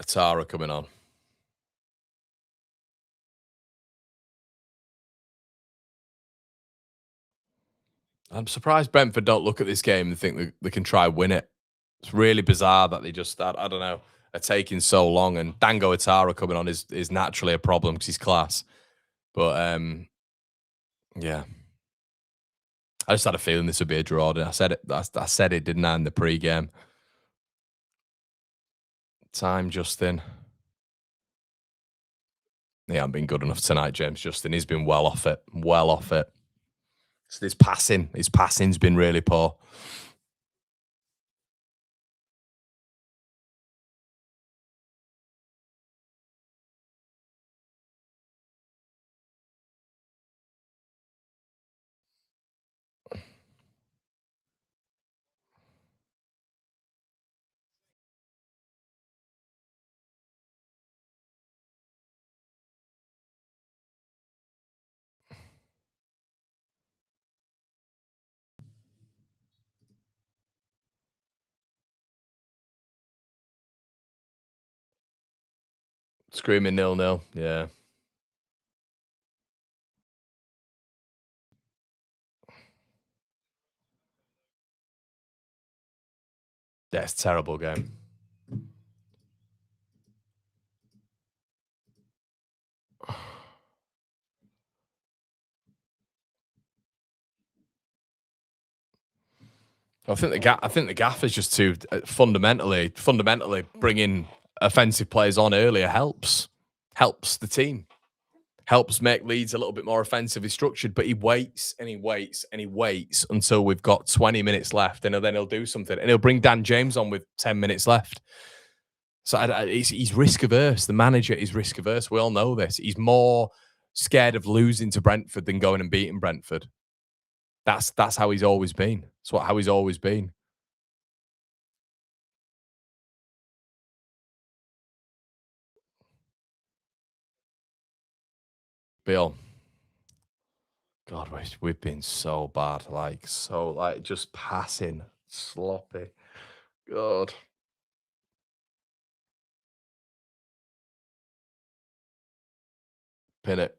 Atara coming on. I'm surprised Brentford don't look at this game and think they can try win it. It's really bizarre that they just, I don't know, are taking so long. And Dango Atara coming on is naturally a problem because he's class. But, yeah. I just had a feeling this would be a draw. I said it, didn't I, in the pre-game? Time, Justin. He hasn't been good enough tonight, James Justin. He's been well off it. Well off it. So his passing's been really poor. Screaming 0-0. Yeah. Yeah, it's a terrible game. I think the gaff is just too fundamentally bringing offensive players on earlier helps the team, helps make Leeds a little bit more offensively structured. But he waits and he waits and he waits until we've got 20 minutes left, and then he'll do something, and he'll bring Dan James on with 10 minutes left. So he's risk averse. The manager is risk averse. We all know this. He's more scared of losing to Brentford than going and beating Brentford. That's how he's always been. That's how he's always been. Bill. God, we've been so bad. Just passing. Sloppy. God. Pin it.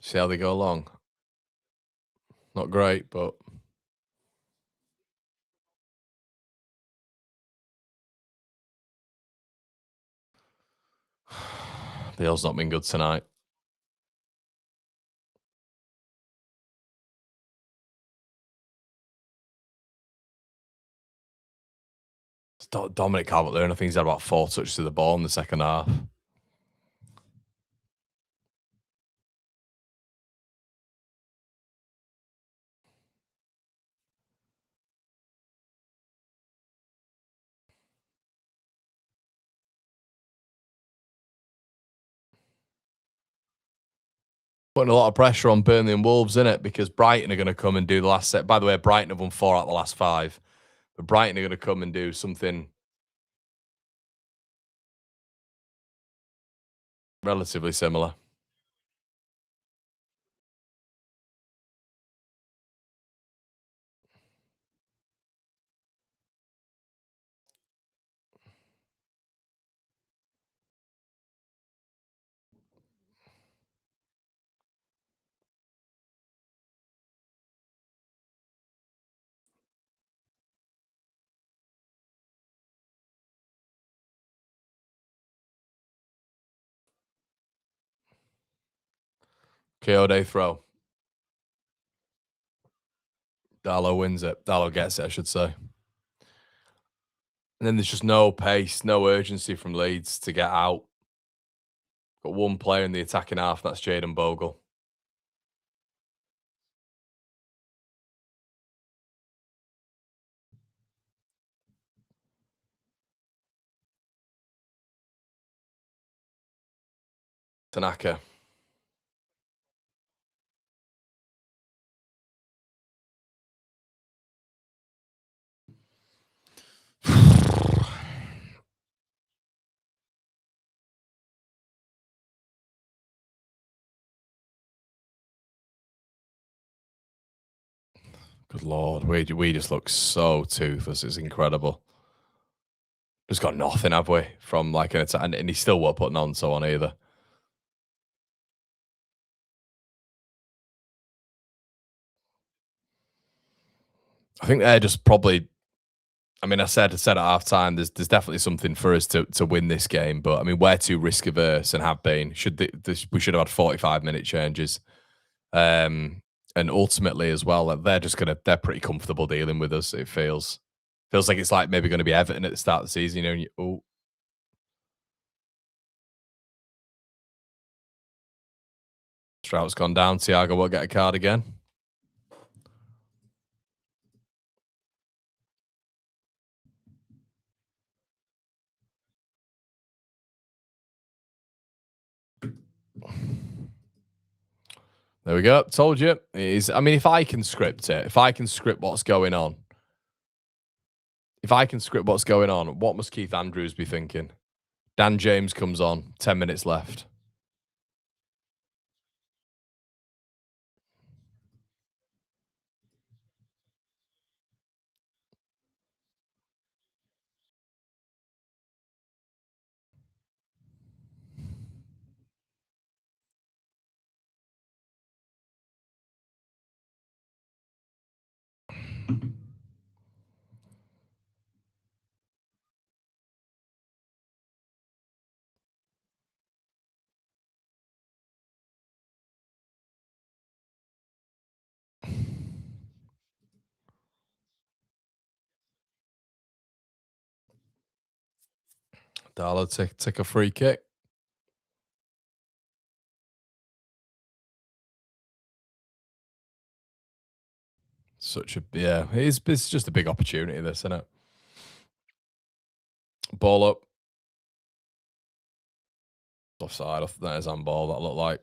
See how they go along. Not great, but Bale's not been good tonight. Dominic Calvert-Lewin, I think he's had about 4 touches to the ball in the second half. Putting a lot of pressure on Burnley and Wolves, isn't it? Because Brighton are going to come and do the last set. By the way, Brighton have won 4 out of the last 5. But Brighton are going to come and do something relatively similar. KO day throw. Darlow wins it. Darlow gets it, I should say. And then there's just no pace, no urgency from Leeds to get out. Got one player in the attacking half, that's Jayden Bogle. Tanaka. Good Lord, we just look so toothless. It's incredible. Just got nothing, have we? From like an attack, and he still won't put Nonso on either. I think they're just probably. I mean, I said at half time, there's definitely something for us to win this game, but I mean, we're too risk averse and have been. We should have had 45-minute changes, and ultimately as well, they're pretty comfortable dealing with us. It feels like it's like maybe going to be Everton at the start of the season, you know. Strout's gone down. Thiago will get a card again. There we go. Told you. I mean, if I can script it, if I can script what's going on, what must Keith Andrews be thinking? Dan James comes on, 10 minutes left. Darlow take a free kick. It's just a big opportunity, this, isn't it? Ball up. Offside. That is on ball. That looked like.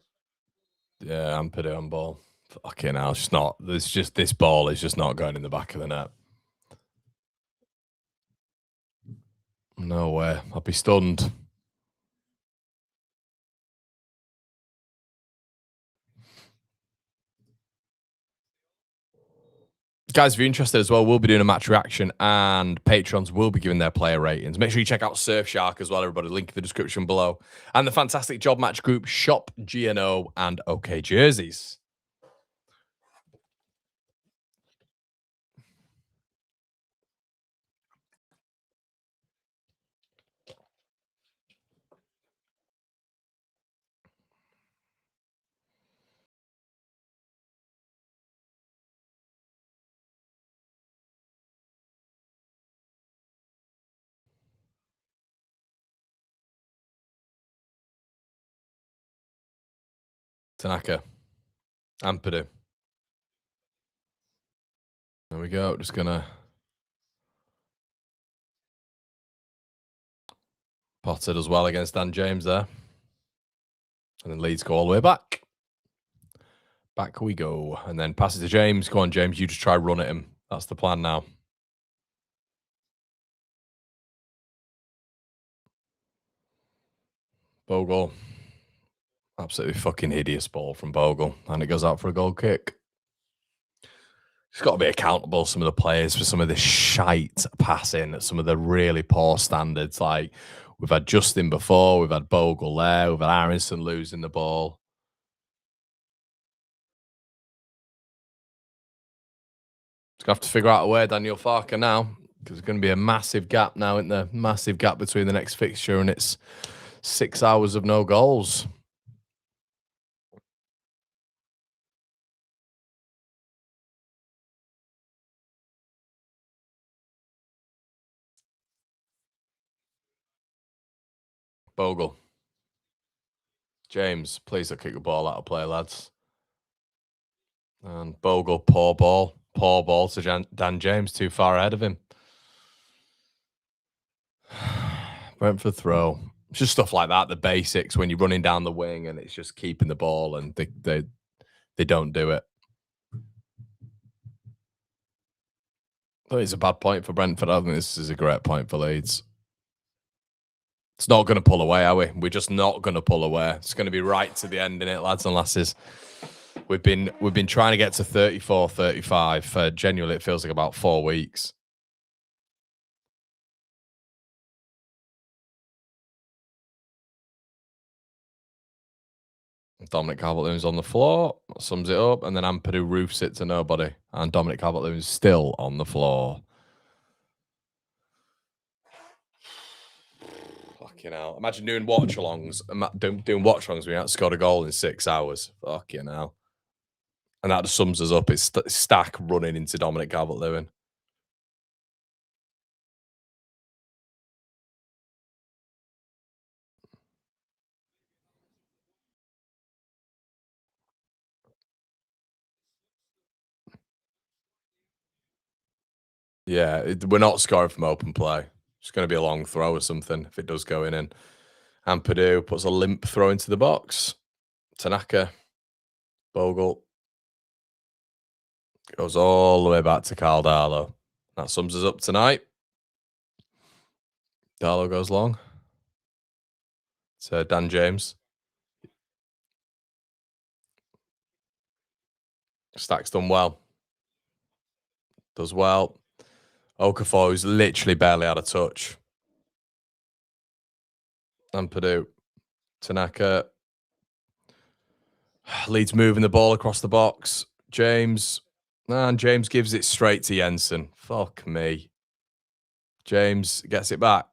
Yeah, Ampadu on ball. Fucking hell, it's not. This ball is just not going in the back of the net. No way. I'd be stunned. Guys, if you're interested as well, we'll be doing a match reaction and patrons will be giving their player ratings. Make sure you check out Surfshark as well, everybody. Link in the description below. And the fantastic job match group, Shop, GNO, and OK Jerseys. Tanaka. Ampadu. There we go. Just going to Potted as well against Dan James there. And then Leeds go all the way back. Back we go. And then pass it to James. Go on, James. You just try run at him. That's the plan now. Bogle. Absolutely fucking hideous ball from Bogle. And it goes out for a goal kick. He's got to be accountable, some of the players, for some of this shite passing at some of the really poor standards. Like, we've had Justin before, we've had Bogle there, we've had Aronson losing the ball. It's going to have to figure out a way, Daniel Farker, now, because there's going to be a massive gap now, isn't there? Massive gap between the next fixture, and it's 6 hours of no goals. Bogle. James, please don't kick the ball out of play, lads. And Bogle, poor ball. Poor ball to Dan James, too far ahead of him. Brentford throw. It's just stuff like that, the basics, when you're running down the wing and it's just keeping the ball, and they don't do it. I think it's a bad point for Brentford. I think this is a great point for Leeds. It's not going to pull away, are we? We're just not going to pull away. It's going to be right to the end, innit, lads and lasses? We've been trying to get to 34, 35 for genuinely, it feels like about 4 weeks. Dominic Calvert-Lewin's on the floor. That sums it up. And then Ampadu roofs it to nobody. And Dominic Calvert-Lewin's still on the floor. Fucking hell. Imagine doing watchalongs. Doing watchalongs when you scored a goal in 6 hours. Fucking hell. And that just sums us up. It's Stack running into Dominic Calvert-Lewin. Yeah, we're not scoring from open play. It's going to be a long throw or something if it does go in. Ampadu puts a limp throw into the box. Tanaka. Bogle. Goes all the way back to Carl Darlow. That sums us up tonight. Darlow goes long. So Dan James. Stack's done well. Does well. Okafor, who's literally barely had a touch. Ampadu. Tanaka. Leeds moving the ball across the box. James. And James gives it straight to Jensen. Fuck me. James gets it back.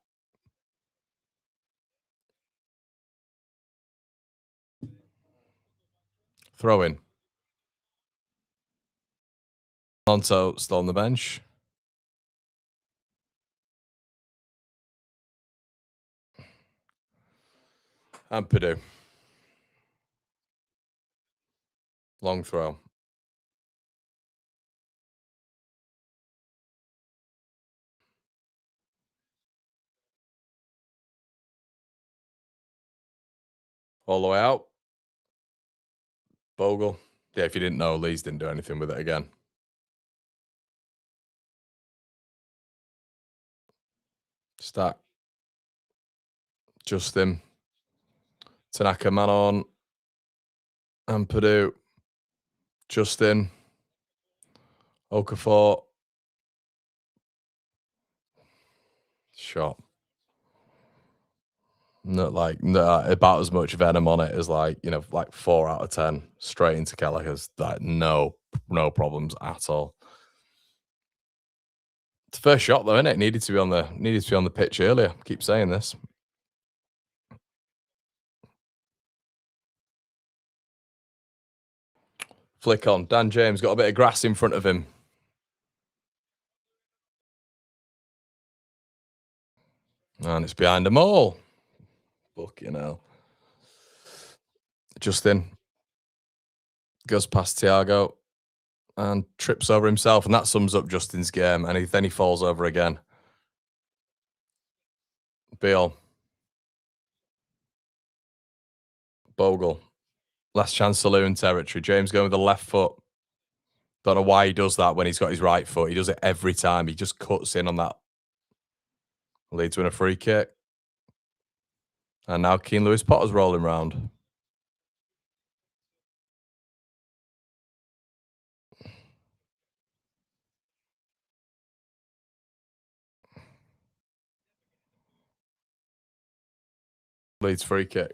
Throw in. Alonso still on the bench. Ampadu. Long throw. All the way out. Bogle. Yeah, if you didn't know, Leeds didn't do anything with it again. Stack. Justin. Tanaka, man on. Ampadu. Justin. Okafor. Shot. Not like about as much venom on it as like 4 out of 10 straight into Kelleher's. Like no problems at all. It's the first shot though, isn't it? Needed to be on the pitch earlier. Keep saying this. Flick on. Dan James got a bit of grass in front of him. And it's behind them all. Fucking hell. Justin goes past Thiago and trips over himself, and that sums up Justin's game. And then he falls over again. Beal. Bogle. Last chance saloon territory. James going with the left foot. Don't know why he does that when he's got his right foot. He does it every time. He just cuts in on that. Leeds win a free kick. And now Keane Lewis Potter's rolling round. Leeds free kick.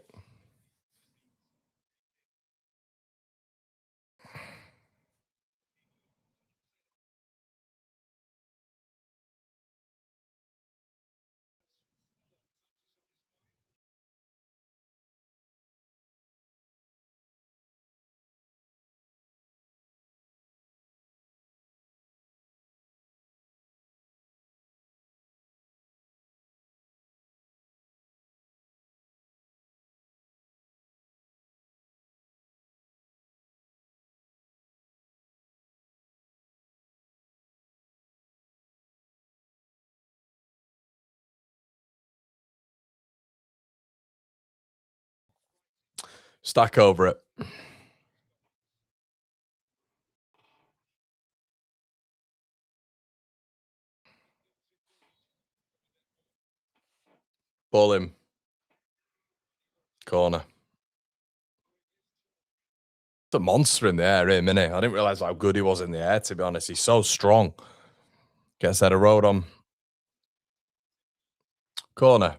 Stack over it. Ball him. Corner. It's a monster in the air, him, innit? I didn't realise how good he was in the air, to be honest. He's so strong. Gets that a road on. Corner.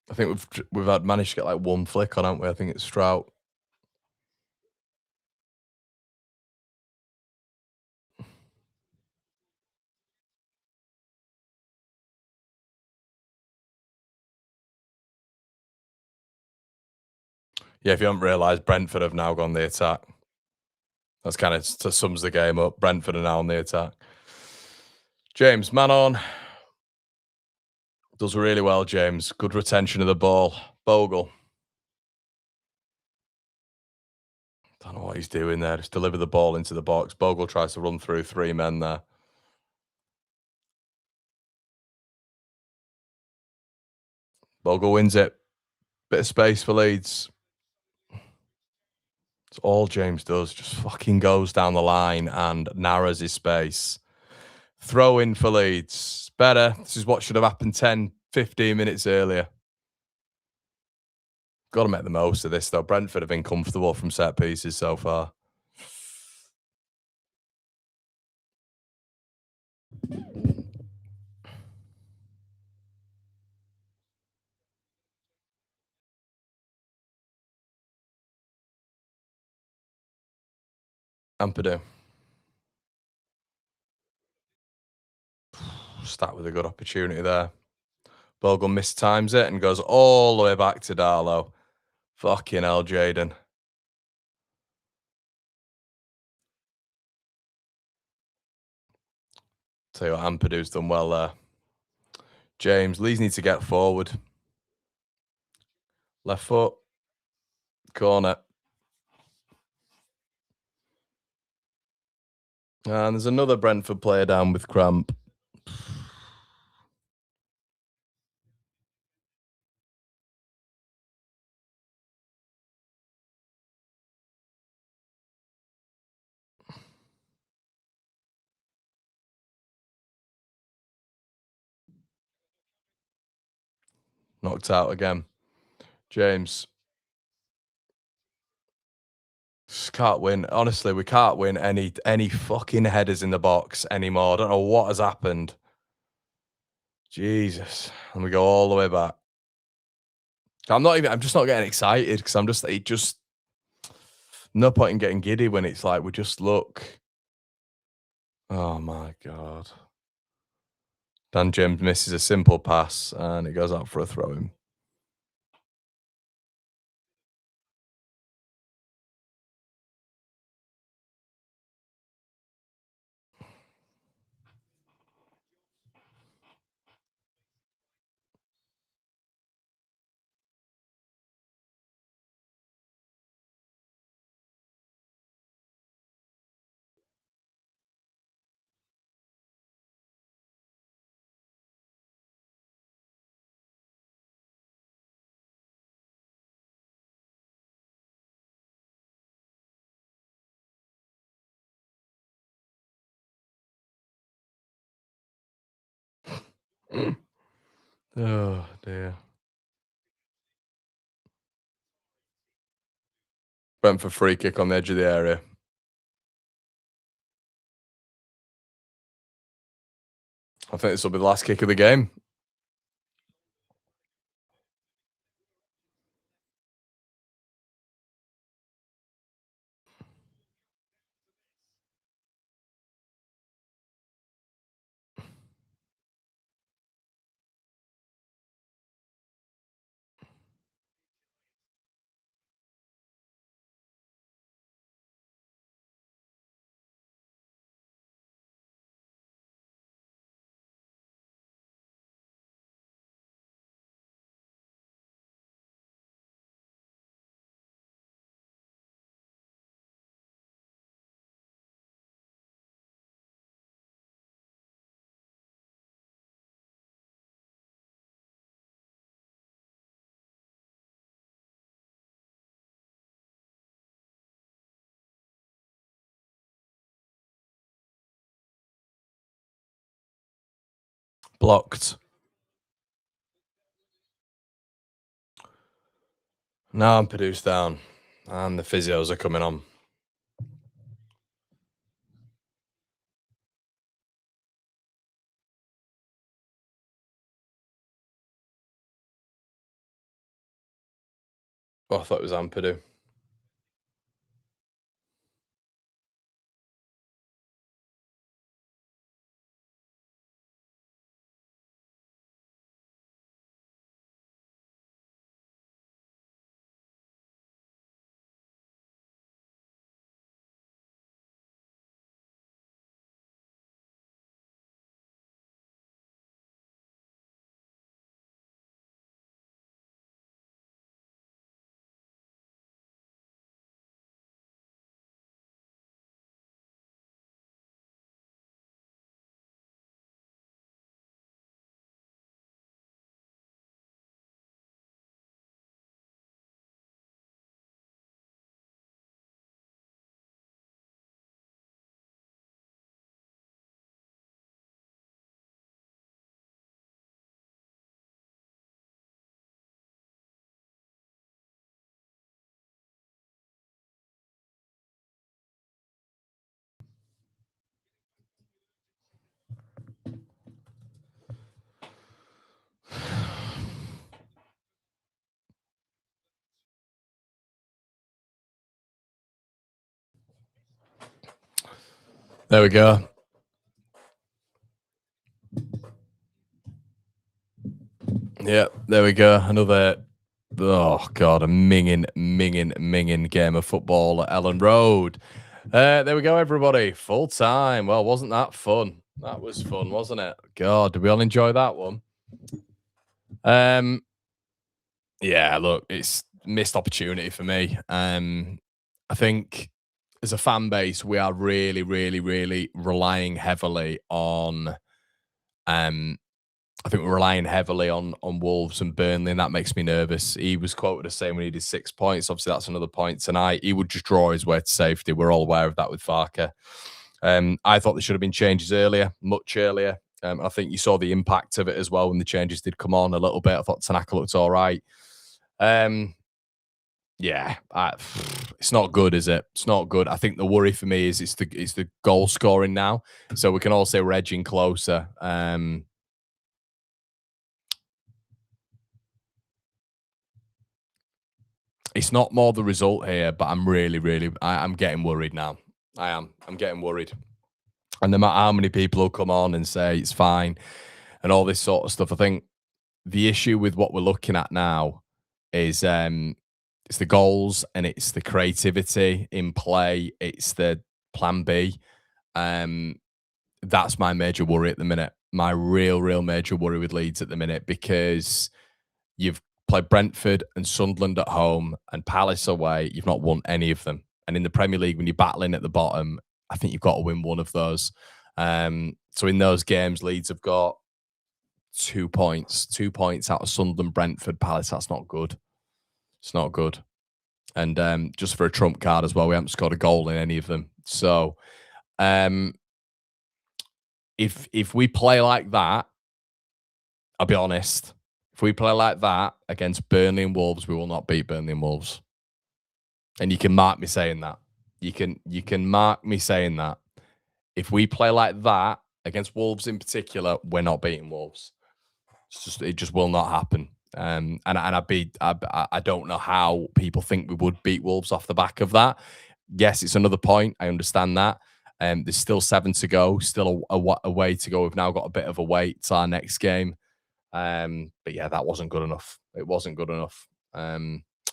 I think we've had managed to get like one flick on, haven't we? I think it's Strout. Yeah, if you haven't realised, Brentford have now gone the attack. That's kind of sums the game up. Brentford are now on the attack. James, man on. Does really well, James. Good retention of the ball. Bogle. Don't know what he's doing there. Just deliver the ball into the box. Bogle tries to run through 3 men there. Bogle wins it. Bit of space for Leeds. It's all James does. Just fucking goes down the line and narrows his space. Throw in for Leeds. Better. This is what should have happened 10, 15 minutes earlier. Got to make the most of this, though. Brentford have been comfortable from set pieces so far. Ampadu. Start with a good opportunity there. Bogle mistimes it and goes all the way back to Darlow. Fucking hell, Jaden. Tell you what, Ampadu's done well there. James, Leeds need to get forward. Left foot. Corner. And there's another Brentford player down with cramp. Knocked out again. James. Just can't win. Honestly, we can't win any fucking headers in the box anymore. I don't know what has happened. Jesus. And we go all the way back. I'm just not getting excited because no point in getting giddy when it's like we just look. Oh my God. Dan James misses a simple pass and it goes out for a throw in. Oh dear. Brentford free kick on the edge of the area. I think this will be the last kick of the game. Blocked. Now I'm produced down and the physios are coming on. Oh, I thought it was Ampadu. There we go. Yeah, there we go. Another, oh God, a minging game of football at Ellen Road. There we go, everybody. Full time. Well, wasn't that fun? That was fun, wasn't it? God, did we all enjoy that one? Yeah, look, it's missed opportunity for me. I think as a fan base, we are really relying heavily on I think we're relying heavily on Wolves and Burnley, and that makes me nervous. He was quoted as saying we needed 6 points. Obviously, that's another point tonight. He would just draw his way to safety. We're all aware of that with Farke. I thought there should have been changes earlier, much earlier. I think you saw the impact of it as well when the changes did come on a little bit. I thought Tanaka looked all right. Yeah, it's not good, is it? It's not good. I think the worry for me is it's the goal scoring now. So we can all say we're edging closer. It's not more the result here, but I'm really, I'm getting worried now. I am. I'm getting worried. And no matter how many people will come on and say it's fine and all this sort of stuff, I think the issue with what we're looking at now is it's the goals and it's the creativity in play. It's the plan B. That's my major worry at the minute. My real major worry with Leeds at the minute, because you've played Brentford and Sunderland at home and Palace away. You've not won any of them. And in the Premier League, when you're battling at the bottom, I think you've got to win one of those. So in those games, Leeds have got 2 points. 2 points out of Sunderland, Brentford, Palace. That's not good. It's not good. And just for a trump card as well, we haven't scored a goal in any of them. So if we play like that, I'll be honest, if we play like that against Burnley and Wolves, we will not beat Burnley and Wolves. And you can mark me saying that. You can mark me saying that. If we play like that against Wolves in particular, we're not beating Wolves. It just will not happen. And I don't know how people think we would beat Wolves off the back of that. Yes, it's another point. I understand that. There's still 7 to go, still a way to go. We've now got a bit of a wait to our next game. But yeah, that wasn't good enough. It wasn't good enough.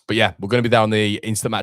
But yeah, we're going to be there on the instant match